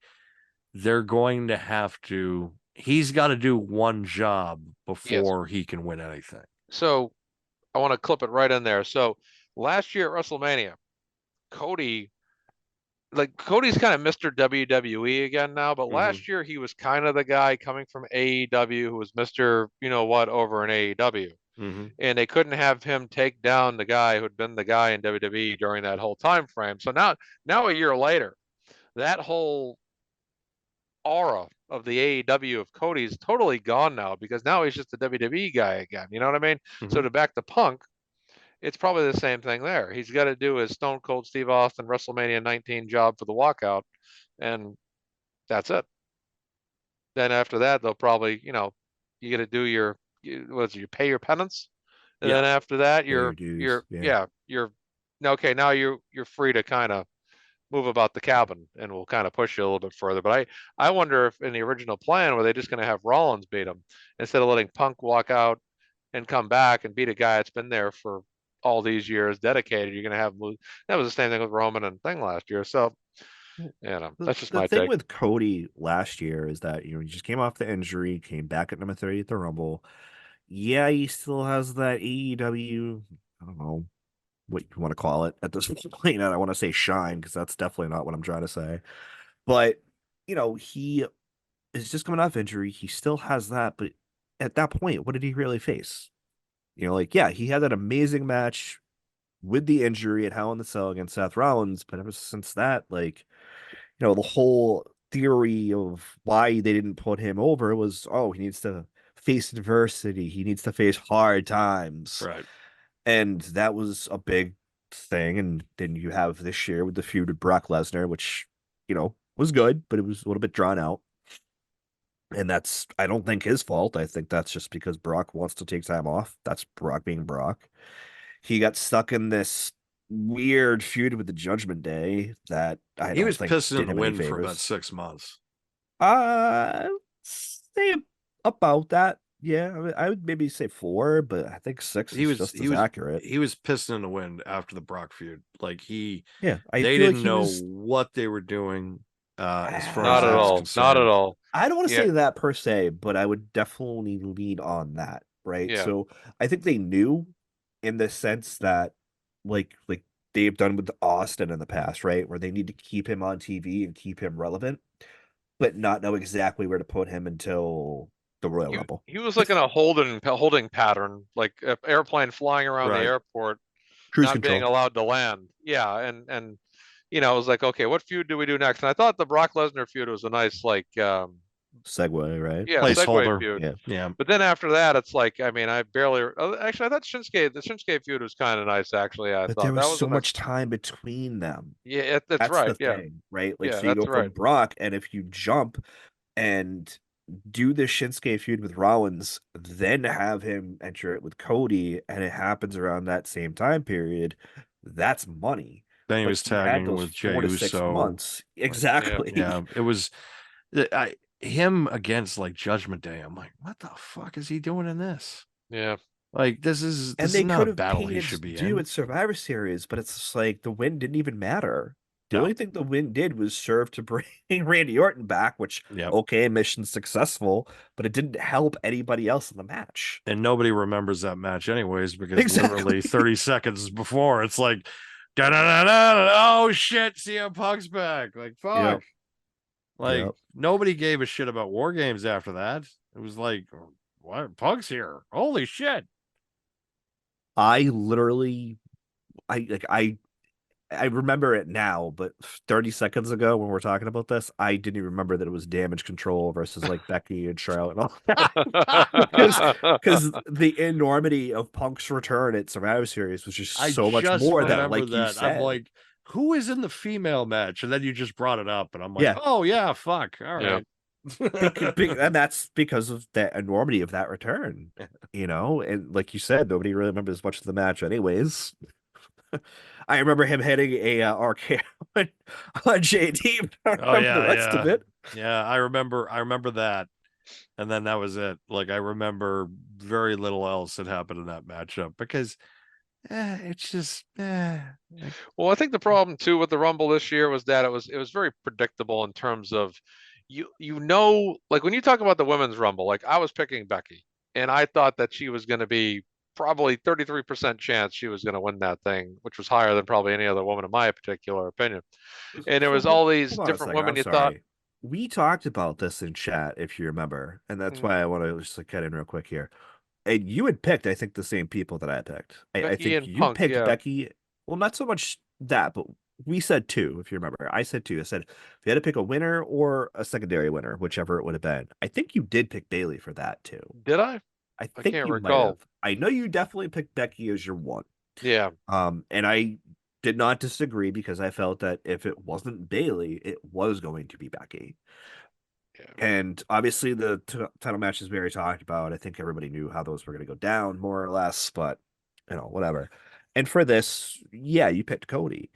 they're going to have to, he's got to do one job before he can win anything. So I want to clip it right in there. So last year at WrestleMania, Cody's kind of Mr. WWE again now, but last year he was kind of the guy coming from AEW who was Mr. You know what over in AEW. And they couldn't have him take down the guy who'd been the guy in WWE during that whole time frame. So now a year later, that whole aura of the AEW of Cody's totally gone now because now he's just a WWE guy again. You know what I mean? So to back to Punk, it's probably the same thing there. He's got to do his Stone Cold Steve Austin WrestleMania 19 job for the walkout, and that's it. Then after that, they'll probably, you got to do you pay your penance, and then after that, your dues, you're okay. Now you're free to kind of move about the cabin, and we'll kind of push you a little bit further. But I wonder if in the original plan, were they just going to have Rollins beat him instead of letting Punk walk out and come back and beat a guy that's been there for all these years, dedicated. You're going to have that was the same thing with Roman and thing last year. So, that's just my thing take. with Cody last year is that he just came off the injury, came back at number 30 at the Rumble. Yeah, he still has that AEW. I don't know what you want to call it at this point. I want to say shine because that's definitely not what I'm trying to say. But he is just coming off injury. He still has that, but at that point, what did he really face? He had that amazing match with the injury at Hell in the Cell against Seth Rollins, but ever since that, the whole theory of why they didn't put him over was, he needs to face adversity, he needs to face hard times, Right. and that was a big thing. And then you have this year with the feud with Brock Lesnar, which was good, but it was a little bit drawn out. And that's, I don't think, his fault. I think that's just because Brock wants to take time off. That's Brock being Brock. He got stuck in this weird feud with the Judgment Day that he don't was think pissing in did the him any wind for about favors. 6 months. Say about that. Yeah, I would maybe say 4, but I think 6 is just as accurate. He was pissing in the wind after the Brock feud. Like I they feel didn't like know what they were doing. As far Not as at that's all. concerned. Not at all. I don't want to Yeah. say that per se, but I would definitely lean on that, right? Yeah. So I think they knew in the sense that like they've done with Austin in the past, right? Where they need to keep him on TV and keep him relevant, but not know exactly where to put him until the Royal Rumble. He was like in a holding pattern, like an airplane flying around the airport, Cruise not control. being allowed to land. Yeah, and it was like, okay, what feud do we do next? And I thought the Brock Lesnar feud was a nice segue, right? Placeholder. segue feud. Yeah. But then after that, it's like, I mean, I barely. Actually, I thought the Shinsuke feud was kind of nice. Actually, I But thought there was that was so a much nice. time between them. Yeah, that's That's right. the Yeah, thing, right? yeah, So you that's go from right. Brock, and if you jump and do the Shinsuke feud with Rollins, then have him enter it with Cody, and it happens around that same time period, that's money. Then he But was you had tagging those with Jey 4 to 6 Uso. months. Exactly. Yeah, it was him against like Judgment Day. I'm like, what the fuck is he doing in this? Yeah. Like this is they not could a have battle he paid should be its due in. at Survivor Series, but it's just like the win didn't even matter. The No. only thing the win did was serve to bring Randy Orton back, which, okay, mission successful, but it didn't help anybody else in the match. And nobody remembers that match anyways, because literally 30 seconds before, it's like, oh shit, CM Punk's back. Like, fuck. Like, nobody gave a shit about War Games after that. It was like, what? Punk's here. Holy shit. I literally I remember it now, but 30 seconds ago when we're talking about this, I didn't even remember that it was Damage Control versus like Becky and Charlotte and all that. Because the enormity of Punk's return at Survivor Series was just I so much just more that, remember like you that. I'm said. like, who is in the female match? And then you just brought it up, and I'm like, Yeah. oh yeah, fuck, all Yeah. right. And that's because of that enormity of that return, and like you said, nobody really remembers much of the match anyways. I remember him hitting a RKO on JD, but I Oh don't remember the rest of yeah. it. Yeah, I remember that. And then that was it. Like I remember very little else that happened in that matchup because it's just Well, I think the problem too with the Rumble this year was that it was very predictable in terms of like when you talk about the women's Rumble, like I was picking Becky and I thought that she was going to be probably 33% chance she was going to win that thing, which was higher than probably any other woman in my particular opinion. And there So was all these hold on a different second. women I'm you thought, sorry. We talked about this in chat, if you remember, and that's mm, why I want to just like, cut in real quick here. And you had picked, I think, the same people that I picked. I Becky think and you Punk, picked yeah. Becky. Well, not so much that, but we said two, if you remember. I said two. I said if you had to pick a winner or a secondary winner, whichever it would have been. I think you did pick Bailey for that too. Did I? I I think can't you might have. recall. I know you definitely picked Becky as your one. Yeah. And I did not disagree because I felt that if it wasn't Bailey, it was going to be Becky. Yeah. And obviously, the title matches we already talked about. I think everybody knew how those were going to go down, more or less. But whatever. And for this, yeah, you picked Cody,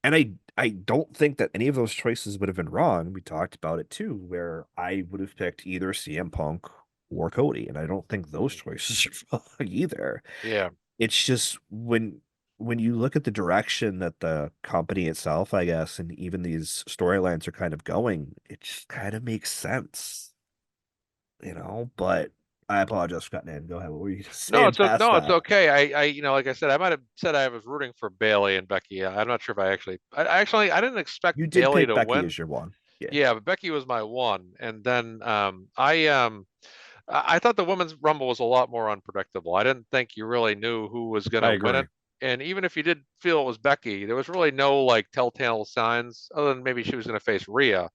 and I don't think that any of those choices would have been wrong. We talked about it too, where I would have picked either CM Punk or Cody, and I don't think those choices are wrong either. Yeah. It's just when you look at the direction that the company itself, I guess, and even these storylines are kind of going, it just kind of makes sense, But I apologize for cutting in. Go ahead. What were you saying past No, it's that? okay. Like I said, I might have said I was rooting for Bailey and Becky. I'm not sure if I didn't expect You did Bailey pick to Becky win. as your one. Yeah. Yeah, but Becky was my one, and then I thought the women's Rumble was a lot more unpredictable. I didn't think you really knew who was I gonna win agree. it, and even if you did feel it was Becky, there was really no like telltale signs other than maybe she was gonna face Rhea.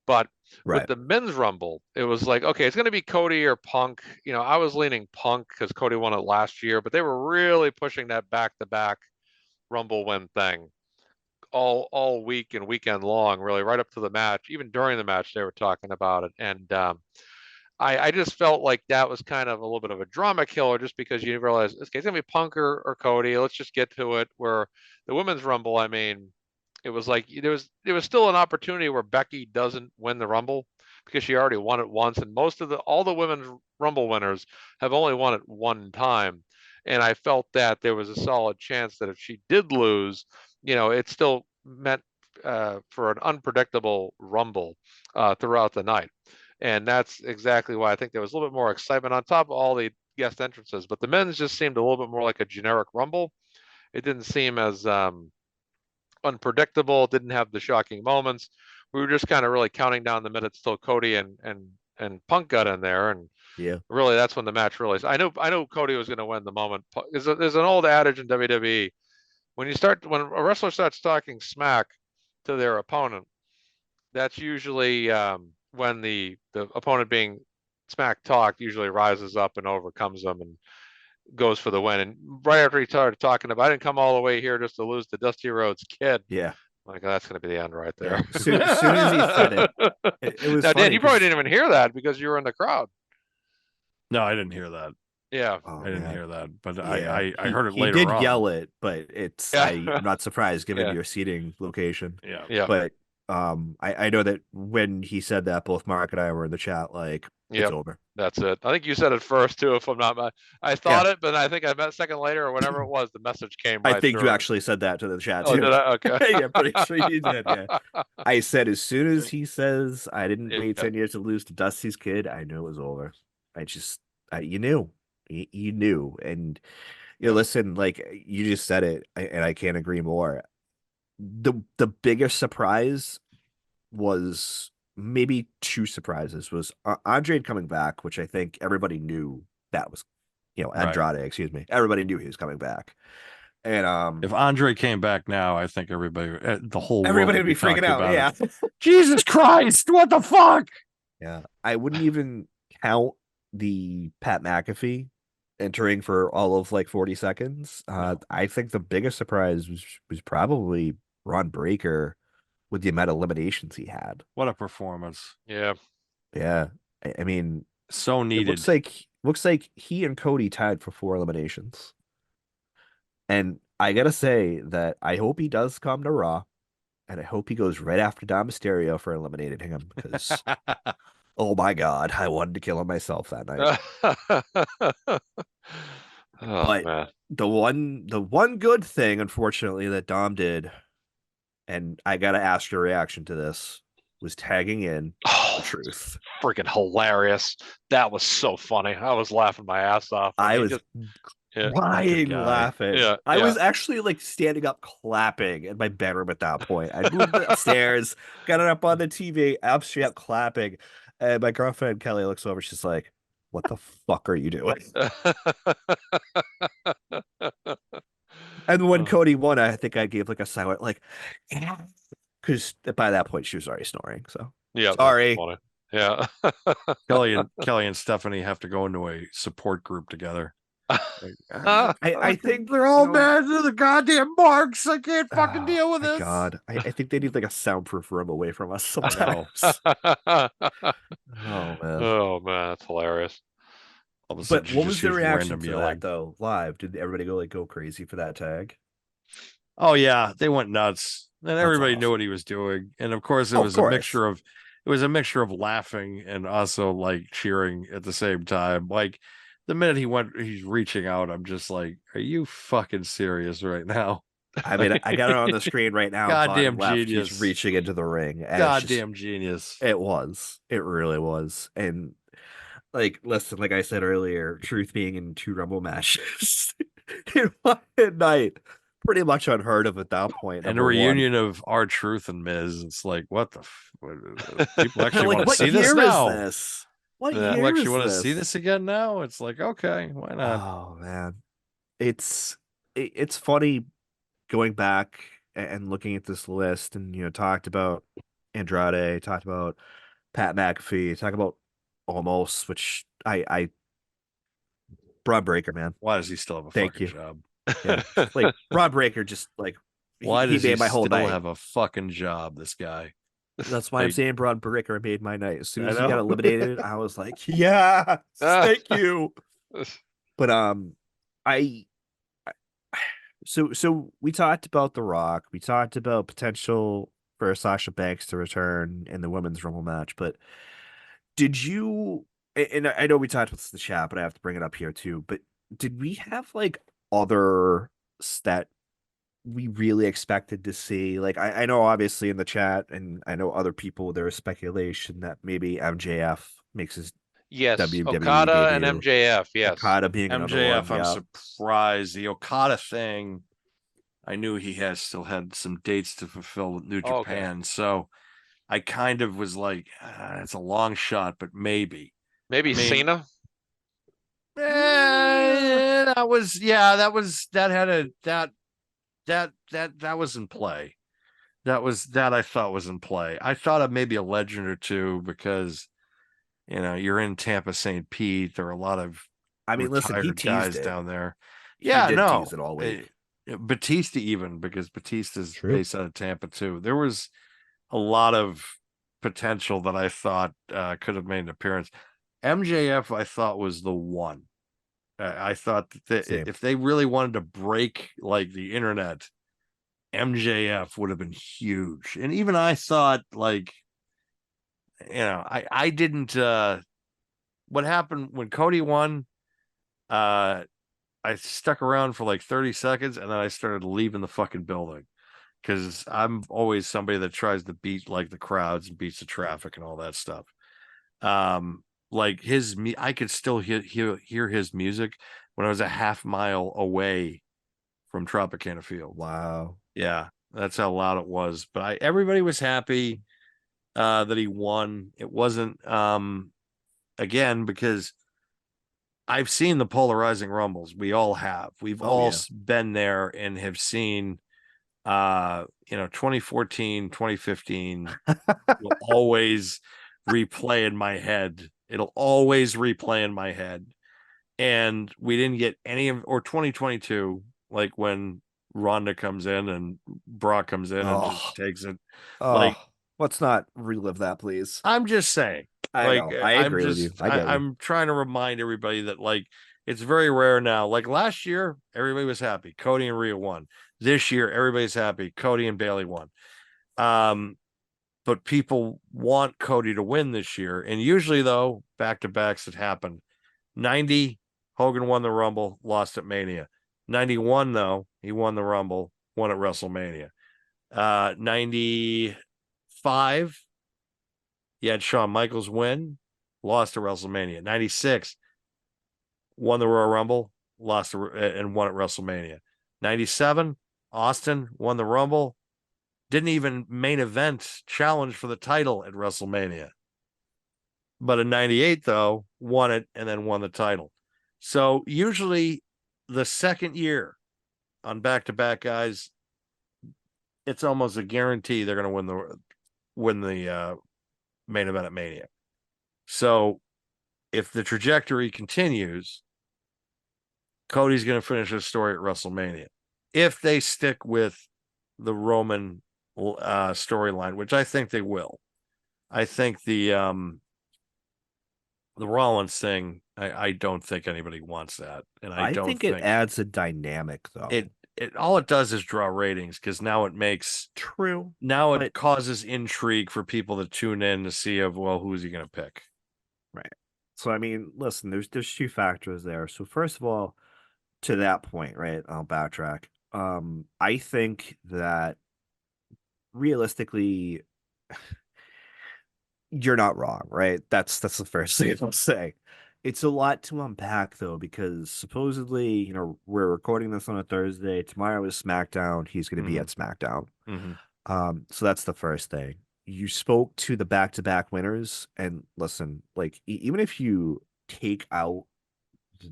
But with Right. the men's Rumble, it was like, okay, it's going to be Cody or Punk. I was leaning Punk because Cody won it last year, but they were really pushing that back-to-back Rumble win thing all week and weekend long, really, right up to the match. Even during the match, they were talking about it, and I just felt like that was kind of a little bit of a drama killer, just because you realize okay, it's going to be Punk or Cody. Let's just get to it. Where the women's Rumble, I mean, it was like there was still an opportunity where Becky doesn't win the Rumble because she already won it once, and most of all the women's Rumble winners have only won it one time. And I felt that there was a solid chance that if she did lose, it still meant for an unpredictable Rumble throughout the night. And that's exactly why I think there was a little bit more excitement on top of all the guest entrances. But the men's just seemed a little bit more like a generic Rumble. It didn't seem as unpredictable. Didn't have the shocking moments. We were just kind of really counting down the minutes till Cody and Punk got in there, and Yeah. really that's when the match really. I know Cody was going to win the moment. There's an old adage in WWE when a wrestler starts talking smack to their opponent, that's usually when the opponent being smack talked usually rises up and overcomes them and goes for the win. And right after he started talking about, I didn't come all the way here just to lose to Dusty Rhodes Kid. Yeah. Like that's going to be the end right Yeah. there. Soon as he said it was Now, Dan, funny you probably because didn't even hear that because you were in the crowd. No, I didn't hear that. Yeah. oh I didn't man, hear that, but yeah, I heard it he later did on. yell it, but Yeah. I'm not surprised given Yeah. your seating location. Yeah. Yeah. But I know that when he said that, both Mark and I were in the chat like it's Yep. over. That's it. I think you said it first too, if I'm not. I Yeah. thought it, but I think I met a second later or whenever it was, the message came I right think you through. actually said that to the chat Oh, too. did I? Okay. Yeah, pretty sure you did. Yeah. I said as soon as he says I didn't wait Yeah. 10 years to lose to Dusty's Kid, I knew it was over. I just you knew. You knew. And Yeah. listen, like you just said it, and I can't agree more. The biggest surprise was maybe two surprises was Andre coming back, which I think everybody knew that was, Right. Andrade, excuse me. Everybody knew he was coming back. And If Andre came back now, I think everybody, the whole everybody world would be freaking talking out. about Yeah. it. Jesus Christ, what the fuck? Yeah. I wouldn't even count the Pat McAfee entering for all of like 40 seconds. No. I think the biggest surprise was probably Ron Breaker with the amount of eliminations he had. What a performance. Yeah. Yeah. I mean, So it needed. looks like he and Cody tied for 4 eliminations. And I gotta say that I hope he does come to Raw, and I hope he goes right after Dom Mysterio for eliminating him because oh my God, I wanted to kill him myself that night. Oh But man. the one good thing, unfortunately, that Dom did, and I gotta ask your reaction to this, was tagging in Oh, Truth. freaking hilarious. That was so funny. I was laughing my ass off. I he was just, yeah. dying guy. laughing. Yeah, I yeah. was actually like standing up clapping in my bedroom at that point. I moved upstairs, got it up on the TV, up straight up clapping. And my girlfriend Kelly looks over, she's like, "What the fuck are you doing?" And when Oh, Cody won, I think I gave like a silent like, because by that point she was already snoring. So yeah, that's sorry. funny. Yeah. Kelly and Stephanie have to go into a support group together. Like, I think they're all you know, mad to the goddamn marks. I can't fucking oh, deal with my this. God, I think they need like a soundproof room away from us I know. sometimes. Oh man. Oh man, that's hilarious. All of a sudden, But she what just was the hears reaction random to yelling. that though? Live, did everybody go crazy for that tag? Oh yeah, they went nuts, and everybody knew awesome. what he was doing. And of course, it Of was course. a mixture of laughing and also like cheering at the same time. Like the minute he's reaching out, I'm just like, are you fucking serious right now? I mean, I got it on the screen right now. Bottom Goddamn left, he's genius. reaching into the ring, and it's just Goddamn genius. it really was. And like, listen, like I said earlier, Truth being in 2 Rumble matches in one night, pretty much unheard of at that point. And a Number one. reunion of R-Truth and Miz. It's like, what the people actually Like, want to what see this year is now? this? What Yeah. People year actually is want to this? see this again now. It's like, okay, why not? Oh man, it's funny going back and looking at this list, and talked about Andrade, talked about Pat McAfee, talked about Almost, which I Braun Breaker, man. Why does he still have a Thank fucking you. job? Yeah, like Braun Breaker, just like Why he does he made my whole still night. have a fucking job? This guy. That's why I'm Like, saying Braun Breaker made my night. As soon I as he got know. eliminated, I was like, yes, thank you. But I so we talked about The Rock. We talked about potential for Sasha Banks to return in the women's Rumble match. But did you? And I know we talked about this in the chat, but I have to bring it up here too. But did we have like other that we really expected to see? Like I know obviously in the chat, and I know other people, there was speculation that maybe MJF makes his Yes, WWE Okada and debut. MJF. Yes. Okada being another one. MJF, I'm Yeah. surprised. The Okada thing, I knew he still had some dates to fulfill with New Oh, okay. Japan. So I kind of was like, it's a long shot, but maybe. Maybe I mean, Cena. that was in play. That I thought was in play. I thought of maybe a legend or two because you're in Tampa St. Pete. There are a lot of I mean, listen, he retired teased guys it. down there. He Yeah, did no, tease it all week. Batista even, because Batista's True. based out of Tampa too. There was a lot of potential that I thought could have made an appearance. MJF, I thought, was the one. I thought that Same. if they really wanted to break like the internet, MJF would have been huge. And even I thought, like, I didn't. What happened when Cody won? I stuck around for like 30 seconds, and then I started leaving the fucking building because I'm always somebody that tries to beat like the crowds and beats the traffic and all that stuff. Like I could still hear his music when I was a half mile away from Tropicana Field. Wow. Yeah, that's how loud it was. But everybody was happy that he won. It wasn't again because I've seen the polarizing rumbles. We all have. We've Oh, all yeah. been there and have seen 2014, 2015 will always replay in my head. It'll always replay in my head. And we didn't get any of, or 2022, like when Ronda comes in and Brock comes in and just takes it. Like, let's not relive that, please. I'm just saying, I like, know. I agree with you. I get you. I'm trying to remind everybody that, like, it's very rare now. Like last year, everybody was happy. Cody and Rhea won. This year, everybody's happy. Cody and Bailey won. But people want Cody to win this year. And usually, though, back-to-backs that happen. 90, Hogan won the Rumble, lost at Mania. 91, though, he won the Rumble, won at WrestleMania. 95, he had Shawn Michaels win, lost at WrestleMania. 96, won the Royal Rumble, lost and won at WrestleMania. 97, Austin won the Rumble, didn't even main event challenge for the title at WrestleMania. But in 98, though, won it and then won the title. So usually the second year on back-to-back guys, it's almost a guarantee they're going to win the main event at Mania. So if the trajectory continues, Cody's going to finish his story at WrestleMania. If they stick with the Roman storyline, which I think they will. I think the Rollins thing, I don't think anybody wants that. And I don't think it adds a dynamic, though. It all it does is draw ratings, because now it makes true. Now it causes intrigue for people to tune in to see who's he going to pick. Right. So I mean, listen, there's two factors there. So first of all, to that point, right? I'll backtrack. I think that realistically, you're not wrong, right? That's the first thing I'll say. It's a lot to unpack, though, because supposedly, we're recording this on a Thursday. Tomorrow is SmackDown. He's going to be at SmackDown. So that's the first thing. You spoke to the back-to-back winners, and listen, like, even if you take out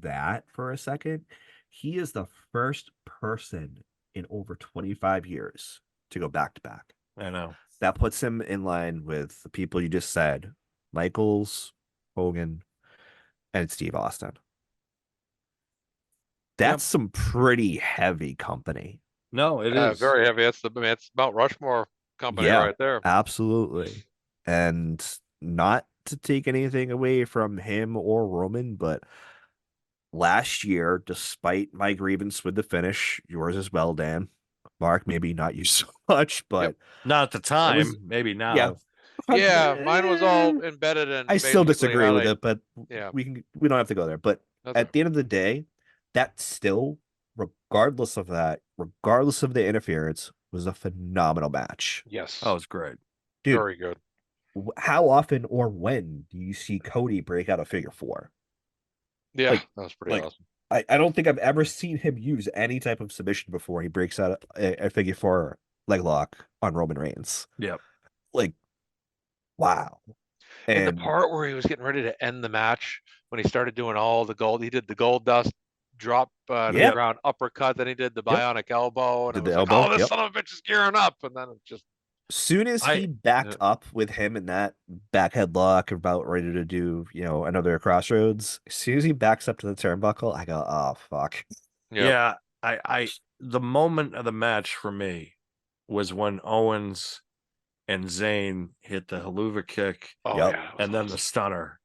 that for a second, he is the first person in over 25 years to go back-to-back. I know. That puts him in line with the people you just said, Michaels, Hogan, and Steve Austin. That's some pretty heavy company. No, it is very heavy. It's Mount Rushmore company right there. Absolutely. And not to take anything away from him or Roman, but last year, despite my grievance with the finish, yours as well, Dan, Mark, maybe not you so much, but not at the time, maybe now. Yeah. Yeah, mine was all embedded in. I still disagree with it, it, but we don't have to go there. But at the end of the day, that still, regardless of the interference, was a phenomenal match. Yes. Oh, it's great. Dude, very good. How often or when do you see Cody break out a figure four? Yeah, that was pretty awesome. I don't think I've ever seen him use any type of submission before he breaks out a figure four leg lock on Roman Reigns. Yep. Like, wow. And the part where he was getting ready to end the match, when he started doing all the gold, he did the gold dust drop to the ground uppercut, then he did the bionic elbow, and did I was the like, elbow? oh, this son of a bitch is gearing up, and then it just. Soon as he backed up with him in that back headlock, about ready to do, another crossroads, as soon as he backs up to the turnbuckle, I go, oh, fuck. Yeah, the moment of the match for me was when Owens and Zayn hit the haluva kick, and then the stunner.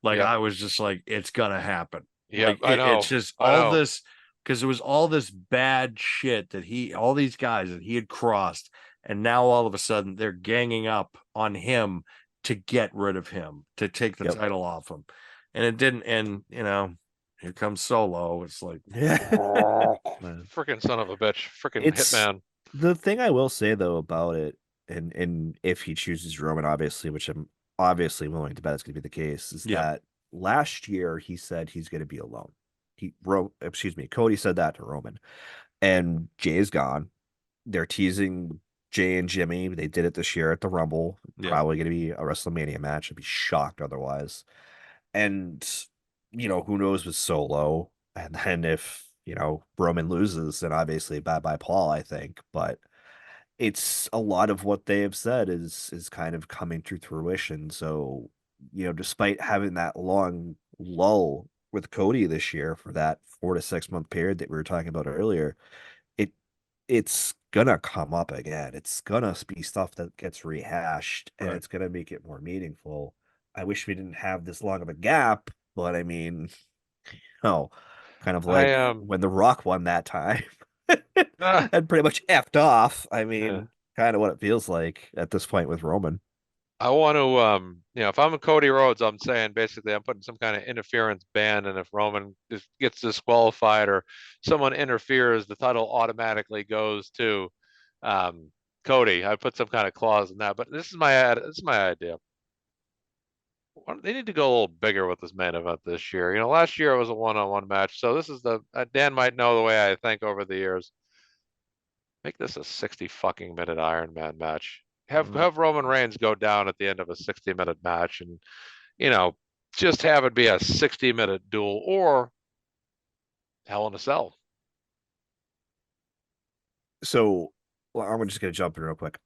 I was just like, it's gonna happen. Yeah, I know. It's just all this, because it was all this bad shit that all these guys that he had crossed, and now all of a sudden they're ganging up on him to get rid of him, to take the title off him. And it didn't end, here comes Solo. It's like, freaking son of a bitch, freaking hitman. The thing I will say, though, about it, and if he chooses Roman, obviously, which I'm obviously willing to bet it's going to be the case, is that last year he said he's going to be alone. Cody said that to Roman, and Jay's gone. They're teasing Jay and Jimmy. They did it this year at the Rumble. Probably going to be a WrestleMania match. I'd be shocked otherwise. And who knows with Solo, and then if Roman loses, then obviously bye bye Paul, I think. But it's a lot of what they have said is kind of coming to fruition. So, despite having that long lull with Cody this year for that 4 to 6 month period that we were talking about earlier, it it's gonna come up again. It's gonna be stuff that gets rehashed, and Right. it's gonna make it more meaningful. I wish we didn't have this long of a gap, but I mean, oh, kind of like I when The Rock won that time ah, and pretty much effed off. I yeah. mean, kind of what it feels like at this point with Roman. I want to if I'm a Cody Rhodes, I'm saying basically I'm putting some kind of interference ban, and if Roman just gets disqualified or someone interferes, the title automatically goes to um Cody. I put some kind of clause in that, but this is my idea. They need to go a little bigger with this main event this year. Last year it was a one-on-one match, so this is the Dan might know the way I think over the years. Make this a 60 fucking minute Iron Man match. Have Roman Reigns go down at the end of a 60-minute match, and you know, just have it be a 60-minute duel or Hell in a Cell. So, well, I'm just gonna jump in real quick.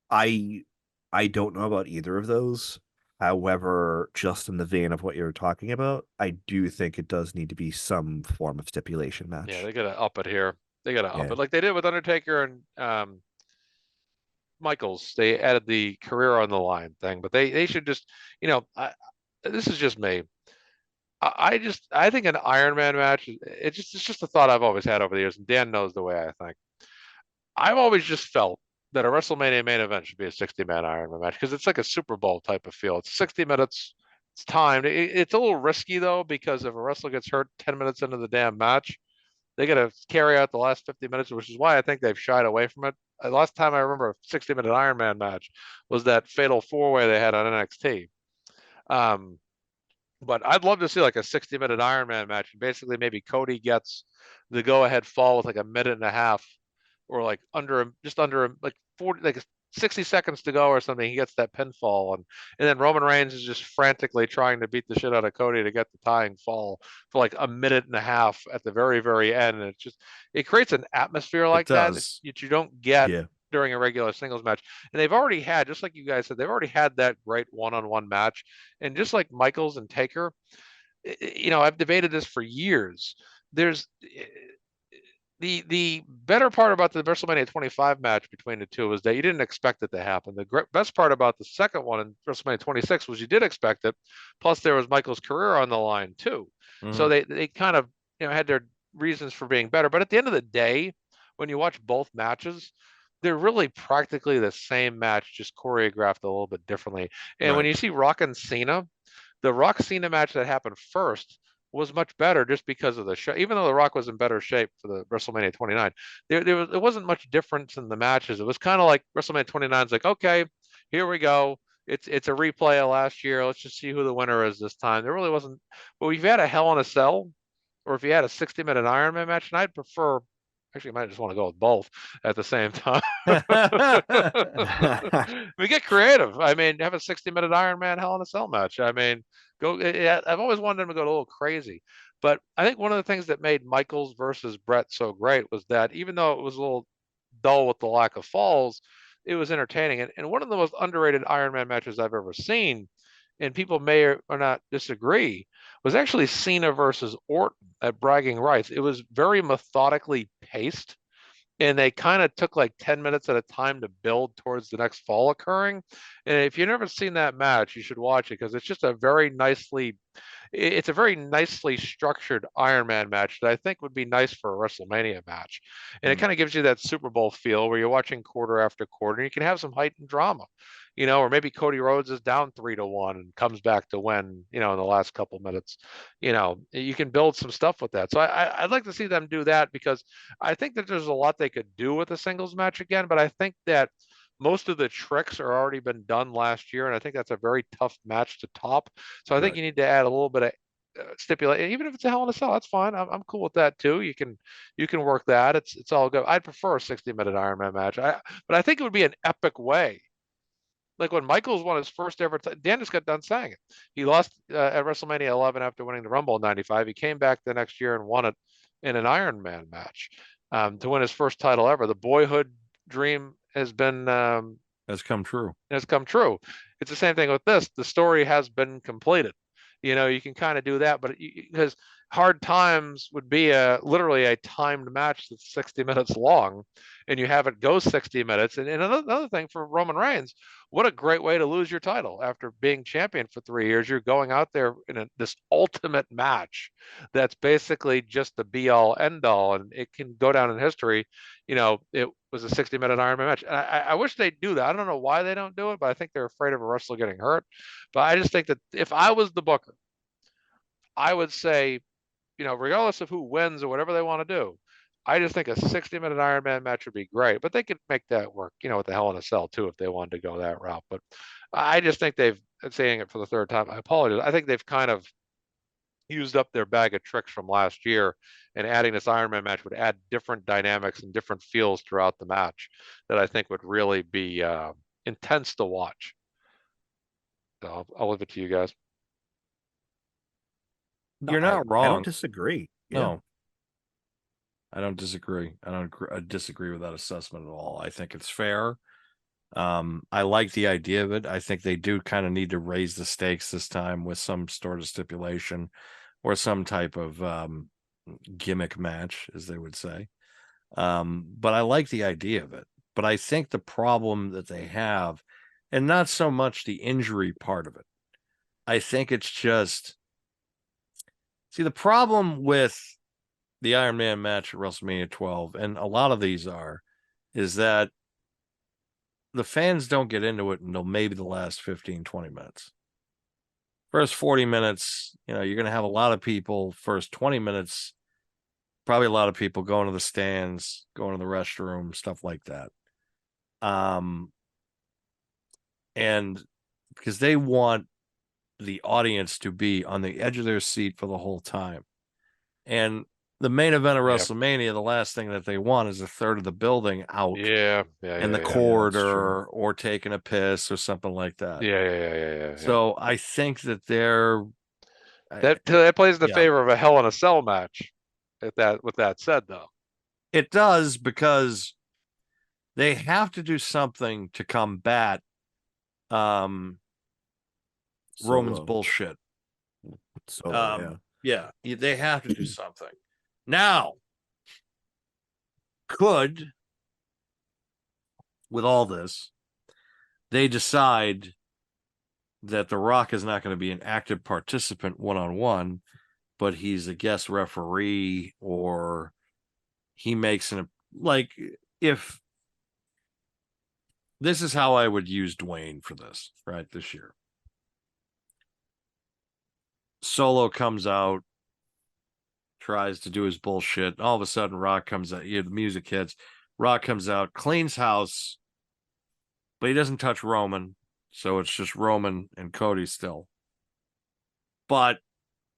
I I don't know about either of those. However, just in the vein of what you're talking about, I do think it does need to be some form of stipulation Yeah, match. they gotta up it here. They gotta up Yeah. it like they did with Undertaker and Michaels. They added the career on the line thing, but they should just, this is just me. I think an Iron Man match. It's just a thought I've always had over the years, and Dan knows the way I think. I've always just felt that a WrestleMania main event should be a 60-man Iron Man match because it's like a Super Bowl type of feel. It's 60 minutes. It's timed. It's a little risky though because if a wrestler gets hurt 10 minutes into the damn match, they got to carry out the last 50 minutes, which is why I think they've shied away from it. The last time I remember a 60-minute Iron Man match was that fatal four-way they had on NXT. Um, but I'd love to see like a 60-minute Iron Man match, and basically maybe Cody gets the go-ahead fall with like a minute and a half, or like just under like 40, like 60 seconds to go or something. He gets that pinfall, and then Roman Reigns is just frantically trying to beat the shit out of Cody to get the tying fall for like a minute and a half at the very very end, and it creates an atmosphere It like that does. that you don't get Yeah. during a regular singles match. And they've already had, just like you guys said, they've already had that great one-on-one match. And just like Michaels and Taker, I've debated this for years. There's the better part about the WrestleMania 25 match between the two was that you didn't expect it to happen. The best part about the second one in WrestleMania 26 was you did expect it. Plus, there was Michael's career on the line too. So Mhm. they kind of had their reasons for being better. But at the end of the day, when you watch both matches, they're really practically the same match, just choreographed a little bit differently. And when Right. you see Rock and Cena, the Rock Cena match that happened first was much better just because of the show. Even though The Rock was in better shape for the WrestleMania 29, it wasn't much difference in the matches. It was kind of like WrestleMania 29 is like, okay, here we go. It's a replay of last year. Let's just see who the winner is this time. There really wasn't. But we've had a Hell in a Cell, or if you had a 60-minute Iron Man match, and I'd prefer. Actually, I might just want to go with both at the same time. We get creative. I mean, have a 60-minute Iron Man Hell in a Cell match. I mean, I've always wanted them to go a little crazy. But I think one of the things that made Michaels versus Brett so great was that even though it was a little dull with the lack of falls, it was entertaining. And one of the most underrated Iron Man matches I've ever seen, and people may or not disagree, was actually Cena versus Orton at Bragging Rights. It was very methodically paced, and they kind of took like 10 minutes at a time to build towards the next fall occurring. And if you've never seen that match, you should watch it because it's a very nicely structured Iron Man match that I think would be nice for a WrestleMania match. And it Mm. kind of gives you that Super Bowl feel where you're watching quarter after quarter and you can have some heightened drama, or maybe Cody Rhodes is down 3-1 and comes back to win, in the last couple minutes. You can build some stuff with that. So I'd like to see them do that because I think that there's a lot they could do with a singles match again, but I think that most of the tricks are already been done last year, and I think that's a very tough match to top. So I think Right. you need to add a little bit of stipulate, even if it's a Hell in a Cell, that's fine. I'm cool with that too. You can work that. It's all good. I'd prefer a 60-minute Iron Man match. But I think it would be an epic way Like when Michaels won his first ever, Dan just got done saying it. He lost at WrestleMania 11 after winning the Rumble in '95. He came back the next year and won it in an Iron Man match to win his first title ever. The boyhood dream has been Has come true. has come true. It's the same thing with this. The story has been completed. You can kind of do that, but because Hard Times would be literally a timed match that's 60 minutes long, and you have it go 60 minutes. And another thing for Roman Reigns, what a great way to lose your title after being champion for 3 years. You're going out there in this ultimate match that's basically just the be all end all, and it can go down in history. It was a 60-minute Iron Man match. And I wish they'd do that. I don't know why they don't do it, but I think they're afraid of a wrestler getting hurt. But I just think that if I was the booker, I would say, regardless of who wins or whatever they want to do, I just think a 60-minute Iron Man match would be great. But they could make that work, with the Hell in a Cell too, if they wanted to go that route. But I just think saying it for the third time, I apologize. I think they've kind of used up their bag of tricks from last year, and adding this Iron Man match would add different dynamics and different feels throughout the match that I think would really be intense to watch. So I'll leave it to you guys. No, You're not I wrong. don't disagree. Yeah. No, I don't disagree. I disagree with that assessment at all. I think it's fair. I like the idea of it. I think they do kind of need to raise the stakes this time with some sort of stipulation or some type of gimmick match, as they would say. But I like the idea of it. But I think the problem that they have, and not so much the injury part of it, I think it's just, see, the problem with the Iron Man match at WrestleMania 12, and a lot of these is that the fans don't get into it until maybe the last 15, 20 minutes. First 40 minutes, you're going to have a lot of people. First 20 minutes, probably a lot of people going to the stands, going to the restroom, stuff like that. And because they want the audience to be on the edge of their seat for the whole time. And the main event of WrestleMania, the last thing that they want is a third of the building out in the corridor or taking a piss or something like that. Yeah. So I think that that plays in the favor of a Hell in a Cell match. With that said, though, it does, because they have to do something to combat Roman's bullshit. Yeah, they have to do something. Now, with all this, they decide that The Rock is not going to be an active participant one-on-one, but he's a guest referee, or he makes if this is how I would use Dwayne for this, right, this year. Solo comes out, tries to do his bullshit. All of a sudden, Rock comes out. The music hits. Rock comes out, cleans house, but he doesn't touch Roman. So it's just Roman and Cody still. But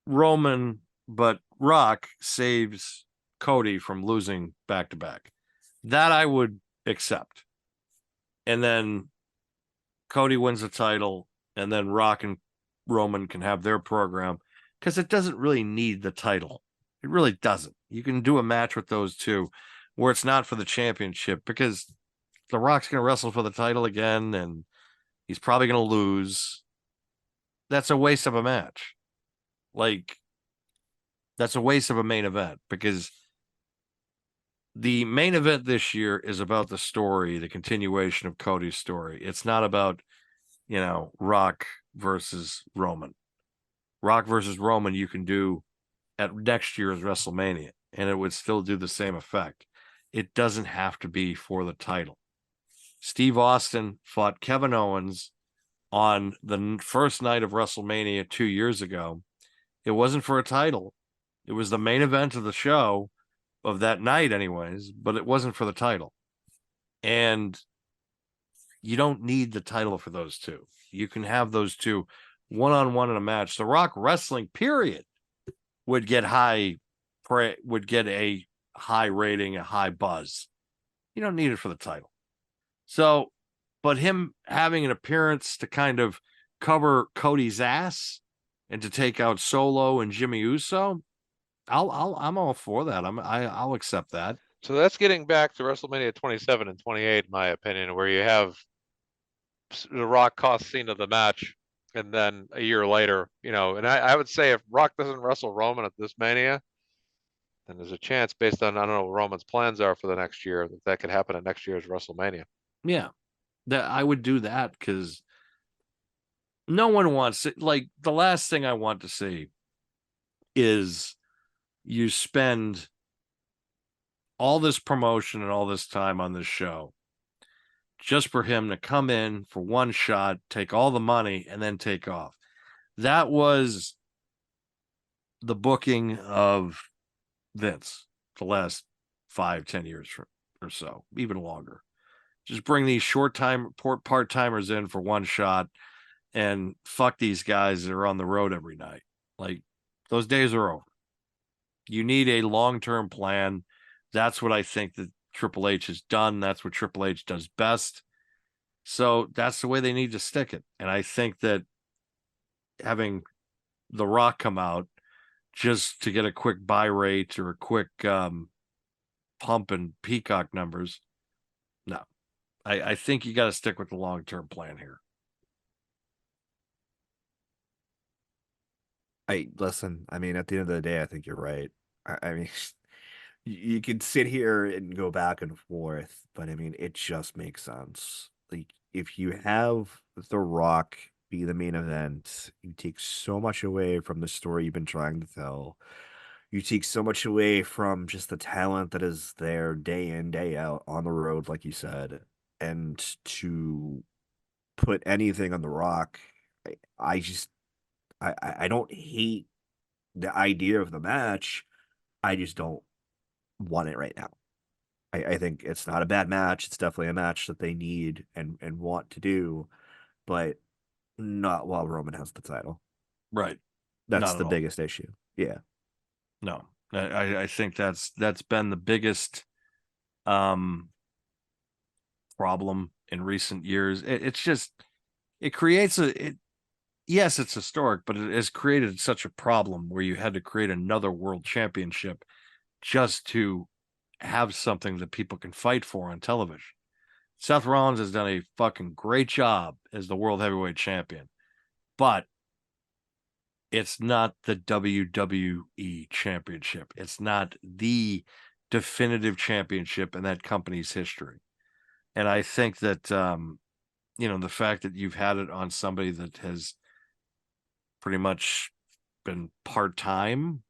Rock saves Cody from losing back-to-back. That I would accept. And then Cody wins the title, and then Rock and Roman can have their program, because it doesn't really need the title. It really doesn't. You can do a match with those two where it's not for the championship, because The Rock's going to wrestle for the title again, and he's probably going to lose. That's a waste of a match. That's a waste of a main event, because the main event this year is about the story, the continuation of Cody's story. It's not about, Rock versus Roman. Rock versus Roman you can do at next year's WrestleMania, and it would still do the same effect. It doesn't have to be for the title. Steve Austin fought Kevin Owens on the first night of WrestleMania 2 years ago. It wasn't for a title. It was the main event of the show, of that night anyways, but it wasn't for the title. And you don't need the title for those two. You can have those two one-on-one in a match. The Rock wrestling, period, would get a high rating, a high buzz. You don't need it for the title. So but him having an appearance to kind of cover Cody's ass and to take out Solo and Jimmy Uso, I'm all for that. I'll accept that. So that's getting back to WrestleMania 27 and 28, in my opinion, where you have the Rock cost Cena the match, and then a year later, and I would say if Rock doesn't wrestle Roman at this Mania, then there's a chance, based on I don't know what Roman's plans are for the next year, that could happen at next year's WrestleMania. Yeah, that I would do that because no one wants it. Like, the last thing I want to see is you spend all this promotion and all this time on this show just for him to come in for one shot, take all the money, and then take off. That was the booking of Vince the last 5-10 years or so, even longer. Just bring these part-timers in for one shot and fuck these guys that are on the road every night. Like, those days are over. You need a long-term plan. That's what I think that Triple H has done. That's what Triple H does best. So that's the way they need to stick it. And I think that having The Rock come out just to get a quick buy rate or a quick pump in Peacock numbers, no. I think you got to stick with the long-term plan here. Listen, I mean, at the end of the day, I think you're right. I mean, you can sit here and go back and forth, but I mean, it just makes sense. Like, if you have The Rock be the main event, you take so much away from the story you've been trying to tell. You take so much away from just the talent that is there day in, day out on the road, like you said. And to put anything on The Rock, I don't hate the idea of the match. I just don't want it right now. I think it's not a bad match. It's definitely a match that they need and want to do, but not while Roman has the title. Right. That's Not the at all. biggest issue. Yeah. No. I think that's been the biggest problem in recent years. It's just, it creates yes, it's historic, but it has created such a problem where you had to create another world championship just to have something that people can fight for on television. Seth Rollins has done a fucking great job as the world heavyweight champion, but it's not the WWE championship. It's not the definitive championship in that company's history. And I think that, the fact that you've had it on somebody that has pretty much been part-time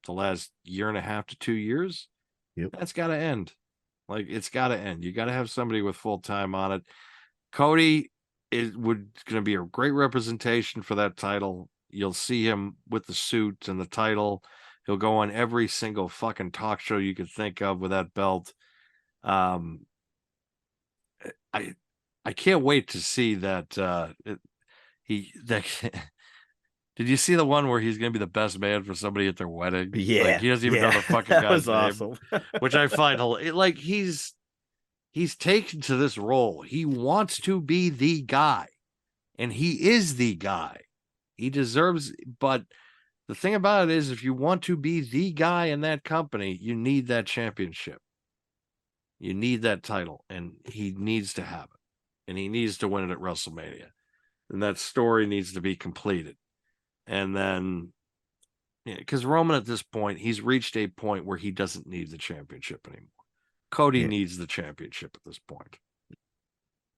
the last year and a half to 2 years, Yep. that's got to end. Like, it's got to end. You got to have somebody with full time on it. Cody going to be a great representation for that title. You'll see him with the suit and the title. He'll go on every single fucking talk show you could think of with that belt. I can't wait to see that. Did you see the one where he's going to be the best man for somebody at their wedding? Yeah. Like, he doesn't even know the fucking that guy's was name, awesome. which I find like he's taken to this role. He wants to be the guy, and he is the guy. He deserves, but the thing about it is, if you want to be the guy in that company, you need that championship. You need that title, and he needs to have it, and he needs to win it at WrestleMania. And that story needs to be completed. And then, because Roman at this point, he's reached a point where he doesn't need the championship anymore. Cody needs the championship at this point.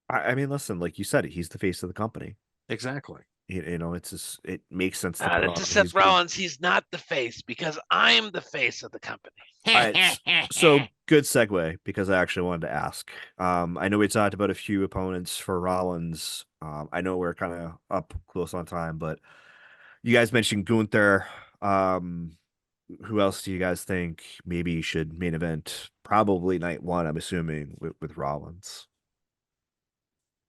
I mean, listen, like you said, he's the face of the company. Exactly. It's just, it makes sense. To Seth Rollins, he's not the face because I'm the face of the company. All right, so good segue, because I actually wanted to ask. I know we talked about a few opponents for Rollins. I know we're kind of up close on time, but you guys mentioned Gunther. Who else do you guys think maybe should main event? Probably night one, I'm assuming, with Rollins.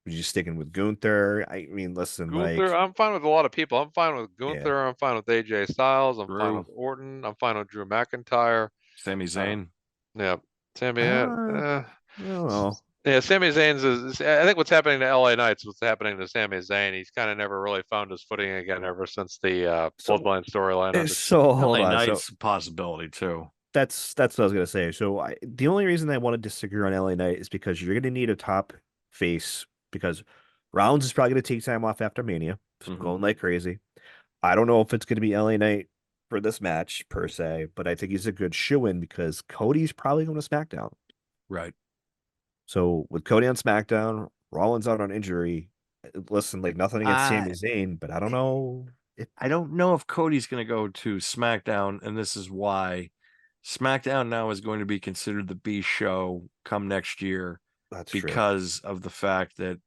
Are you sticking with Gunther? I mean, listen, Gunther, I'm fine with a lot of people. I'm fine with Gunther. Yeah. I'm fine with AJ Styles. I'm fine with Orton. I'm fine with Drew McIntyre. Sami Zayn. Yeah. Sami. I don't know. Yeah, Sami Zayn's I think what's happening to LA Knights, what's happening to Sami Zayn. He's kind of never really found his footing again ever since the So Bloodline storyline ended. so hold LA on. So Knight's a possibility too. that's what I was gonna say. So the only reason I want to disagree on LA Knight is because you're gonna need a top face because Rollins is probably gonna take time off after Mania, Mhm. going like crazy. I don't know if it's gonna be LA Knight for this match per se, but I think he's a good shoe-in because Cody's probably going to SmackDown. Right. So with Cody on SmackDown, Rollins out on injury. Listen, like nothing against Sami Zayn, but I don't know if I don't know if Cody's going to go to SmackDown, and this is why SmackDown now is going to be considered the B show come next year that's true. because of the fact that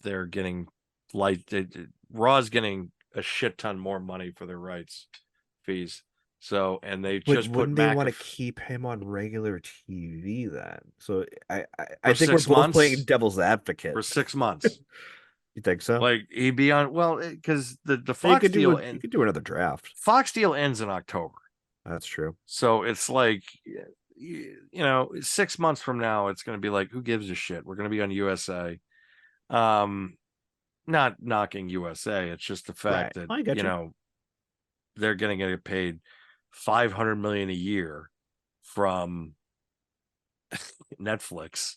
they're getting Raw's getting a shit ton more money for their rights fees. So, and they But just put wouldn't they want to McAfee keep him on regular TV then? So I For think we're 6 both months? playing devil's advocate. for 6 months. You think so? Like he'd be on because the you Fox could deal you could do another draft. Fox deal ends in October. That's true. So it's like, 6 months from now, it's going to be like, who gives a shit? We're going to be on USA. Not knocking USA. It's just the fact Right. that, I got you. they're going to get paid $500 million a year from Netflix.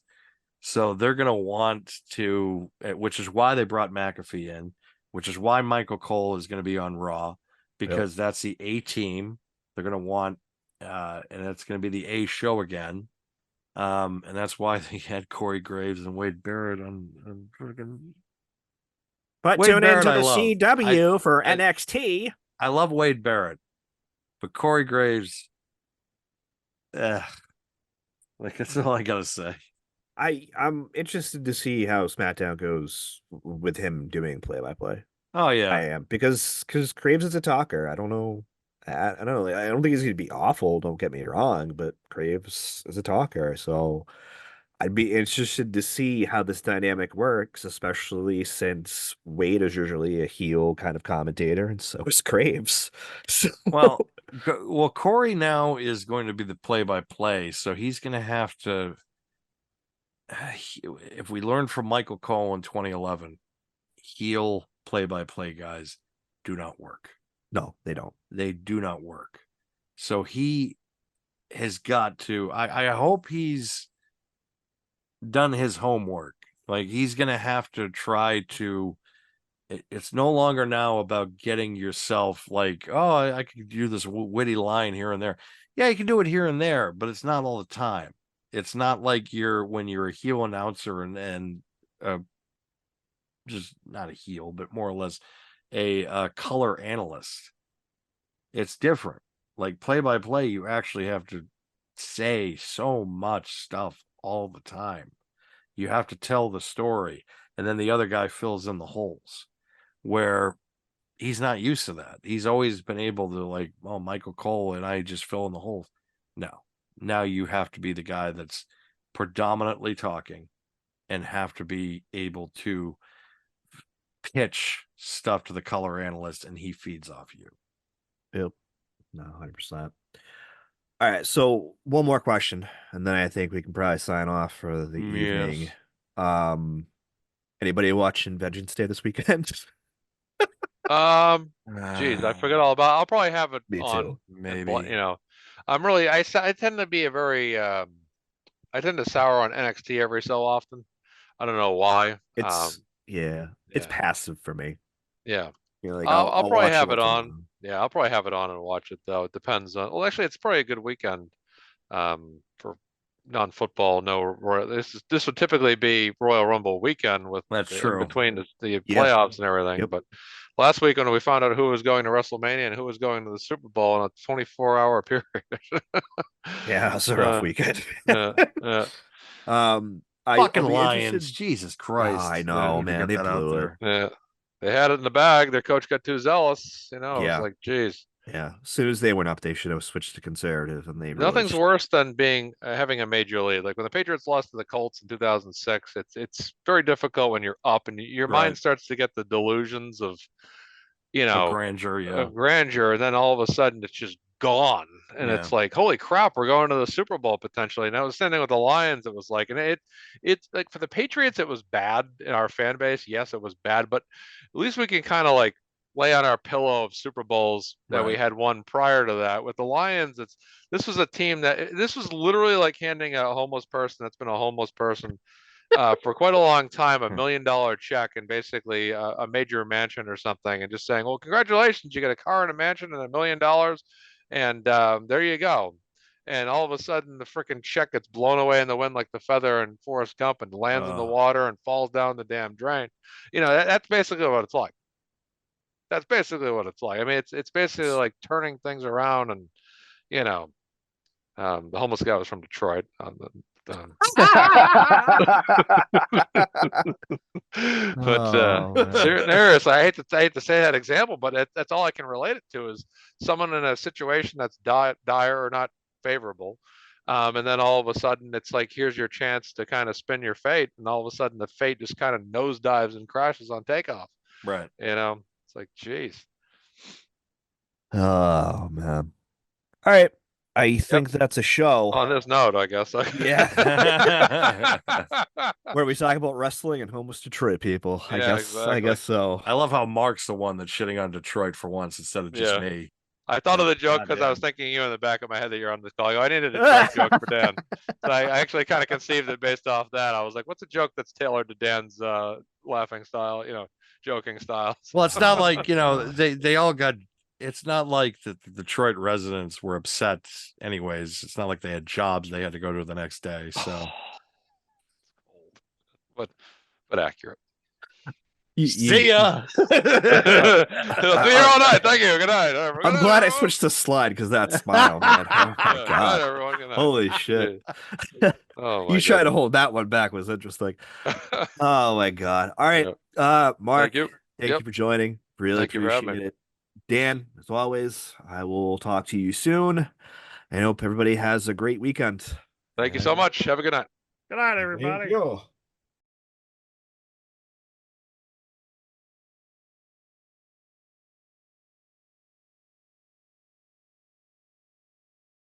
So they're going to want to, which is why they brought McAfee in, which is why Michael Cole is going to be on Raw, because that's the A team. They're going to want, and it's going to be the A show again. And that's why they had Corey Graves and Wade Barrett on freaking. But Wade tune Barrett into I the love. CW for NXT. I love Wade Barrett, but Corey Graves, like that's all I gotta say. I'm interested to see how SmackDown goes with him doing play-by-play. Oh yeah, I am because Graves is a talker. I don't know. I don't know. I don't think he's gonna be awful. Don't get me wrong, but Graves is a talker, so I'd be interested to see how this dynamic works, especially since Wade is usually a heel kind of commentator, and so is Graves. So well, Corey now is going to be the play-by-play, so he's going to have to. If we learned from Michael Cole in 2011, heel play-by-play guys do not work. no, they don't. They do not work. So he has got to. I hope he's done his homework. Like he's going to have to try to. It's no longer now about getting yourself like, oh, I could do this witty line here and there. Yeah, you can do it here and there, but it's not all the time. It's not like when you're a heel announcer and just not a heel, but more or less a color analyst. It's different. Like play by play, you actually have to say so much stuff all the time. You have to tell the story, and then the other guy fills in the holes. Where he's not used to that. He's always been able to like, oh, Michael Cole and I just fill in the holes. No, now you have to be the guy that's predominantly talking and have to be able to pitch stuff to the color analyst and he feeds off you. Yep. No, 100%. All right, so one more question, and then I think we can probably sign off for the evening. Anybody watching Vengeance Day this weekend? Geez, I forget all about. I'll probably have it Me on. too. Maybe. I'm really. I tend to be a very. I tend to sour on NXT every so often. I don't know why. It's it's yeah. passive for me. Yeah. Like I'll probably watch have it once a on. month. Yeah, I'll probably have it on and watch it though. It depends on. Well, actually, it's probably a good weekend. For non-football. No, this would typically be Royal Rumble weekend with That's in true. between the playoffs and everything. Yep. But last week when we found out who was going to WrestleMania and who was going to the Super Bowl in a 24-hour period. Yeah, it's a rough weekend. Yeah. Fucking I'll be Lions. interested. Jesus Christ. I know, man. They blew it. Yeah. They had it in the bag. Their coach got too zealous. It was like, geez. Yeah. As soon as they went up, they should have switched to conservative, and they Nothing's worse than having a major lead. Like when the Patriots lost to the Colts in 2006, it's very difficult when you're up and your mind starts to get the delusions of, grandeur, grandeur, and then all of a sudden it's just gone. And Yeah. it's like, holy crap, we're going to the Super Bowl potentially. And that was the same thing with the Lions. It was like, and it's like for the Patriots, it was bad in our fan base. Yes, it was bad, but at least we can kind of like lay on our pillow of Super Bowls that we Right. had won prior to that. With the Lions, this was a team this was literally like handing a homeless person that's been a homeless person for quite a long time, $1 million check and basically a major mansion or something, and just saying, well, congratulations, you got a car and a mansion and $1 million, and there you go. And all of a sudden, the freaking check gets blown away in the wind like the feather in Forrest Gump and lands in the water and falls down the damn drain. That's basically what it's like. That's basically what it's like. I mean, it's basically like turning things around, and you know, the homeless guy was from Detroit. But serious, I hate to say that example, but that's all I can relate it to is someone in a situation that's dire or not favorable. And then all of a sudden it's like, here's your chance to kind of spin your fate. And all of a sudden the fate just kind of nosedives and crashes on takeoff. Right. It's like, geez. Oh man. All right. I think that's a show. On this note, I guess. Yeah. Where we talk about wrestling and homeless Detroit people. I guess so. I love how Mark's the one that's shitting on Detroit for once instead of just me. I thought of the joke because I was thinking you in the back of my head that you're on this call. I needed a Detroit joke for Dan. So I actually kind of conceived it based off that. I was like, what's a joke that's tailored to Dan's laughing style, joking style? Well, it's not like, they all got, it's not like the Detroit residents were upset anyways. It's not like they had jobs they had to go to the next day. So, but accurate. See ya. See you all night. Thank you. Good night. I'm glad I switched to slide because that smile, man. Oh my god! Everyone. Good night. Holy shit! Oh, you trying to hold that one back was interesting. Oh my god! All right, Mark. Thank you for joining. Really appreciate it. Dan, as always, I will talk to you soon. I hope everybody has a great weekend. Thank you so much. Have a good night. Good night, everybody. Thank you.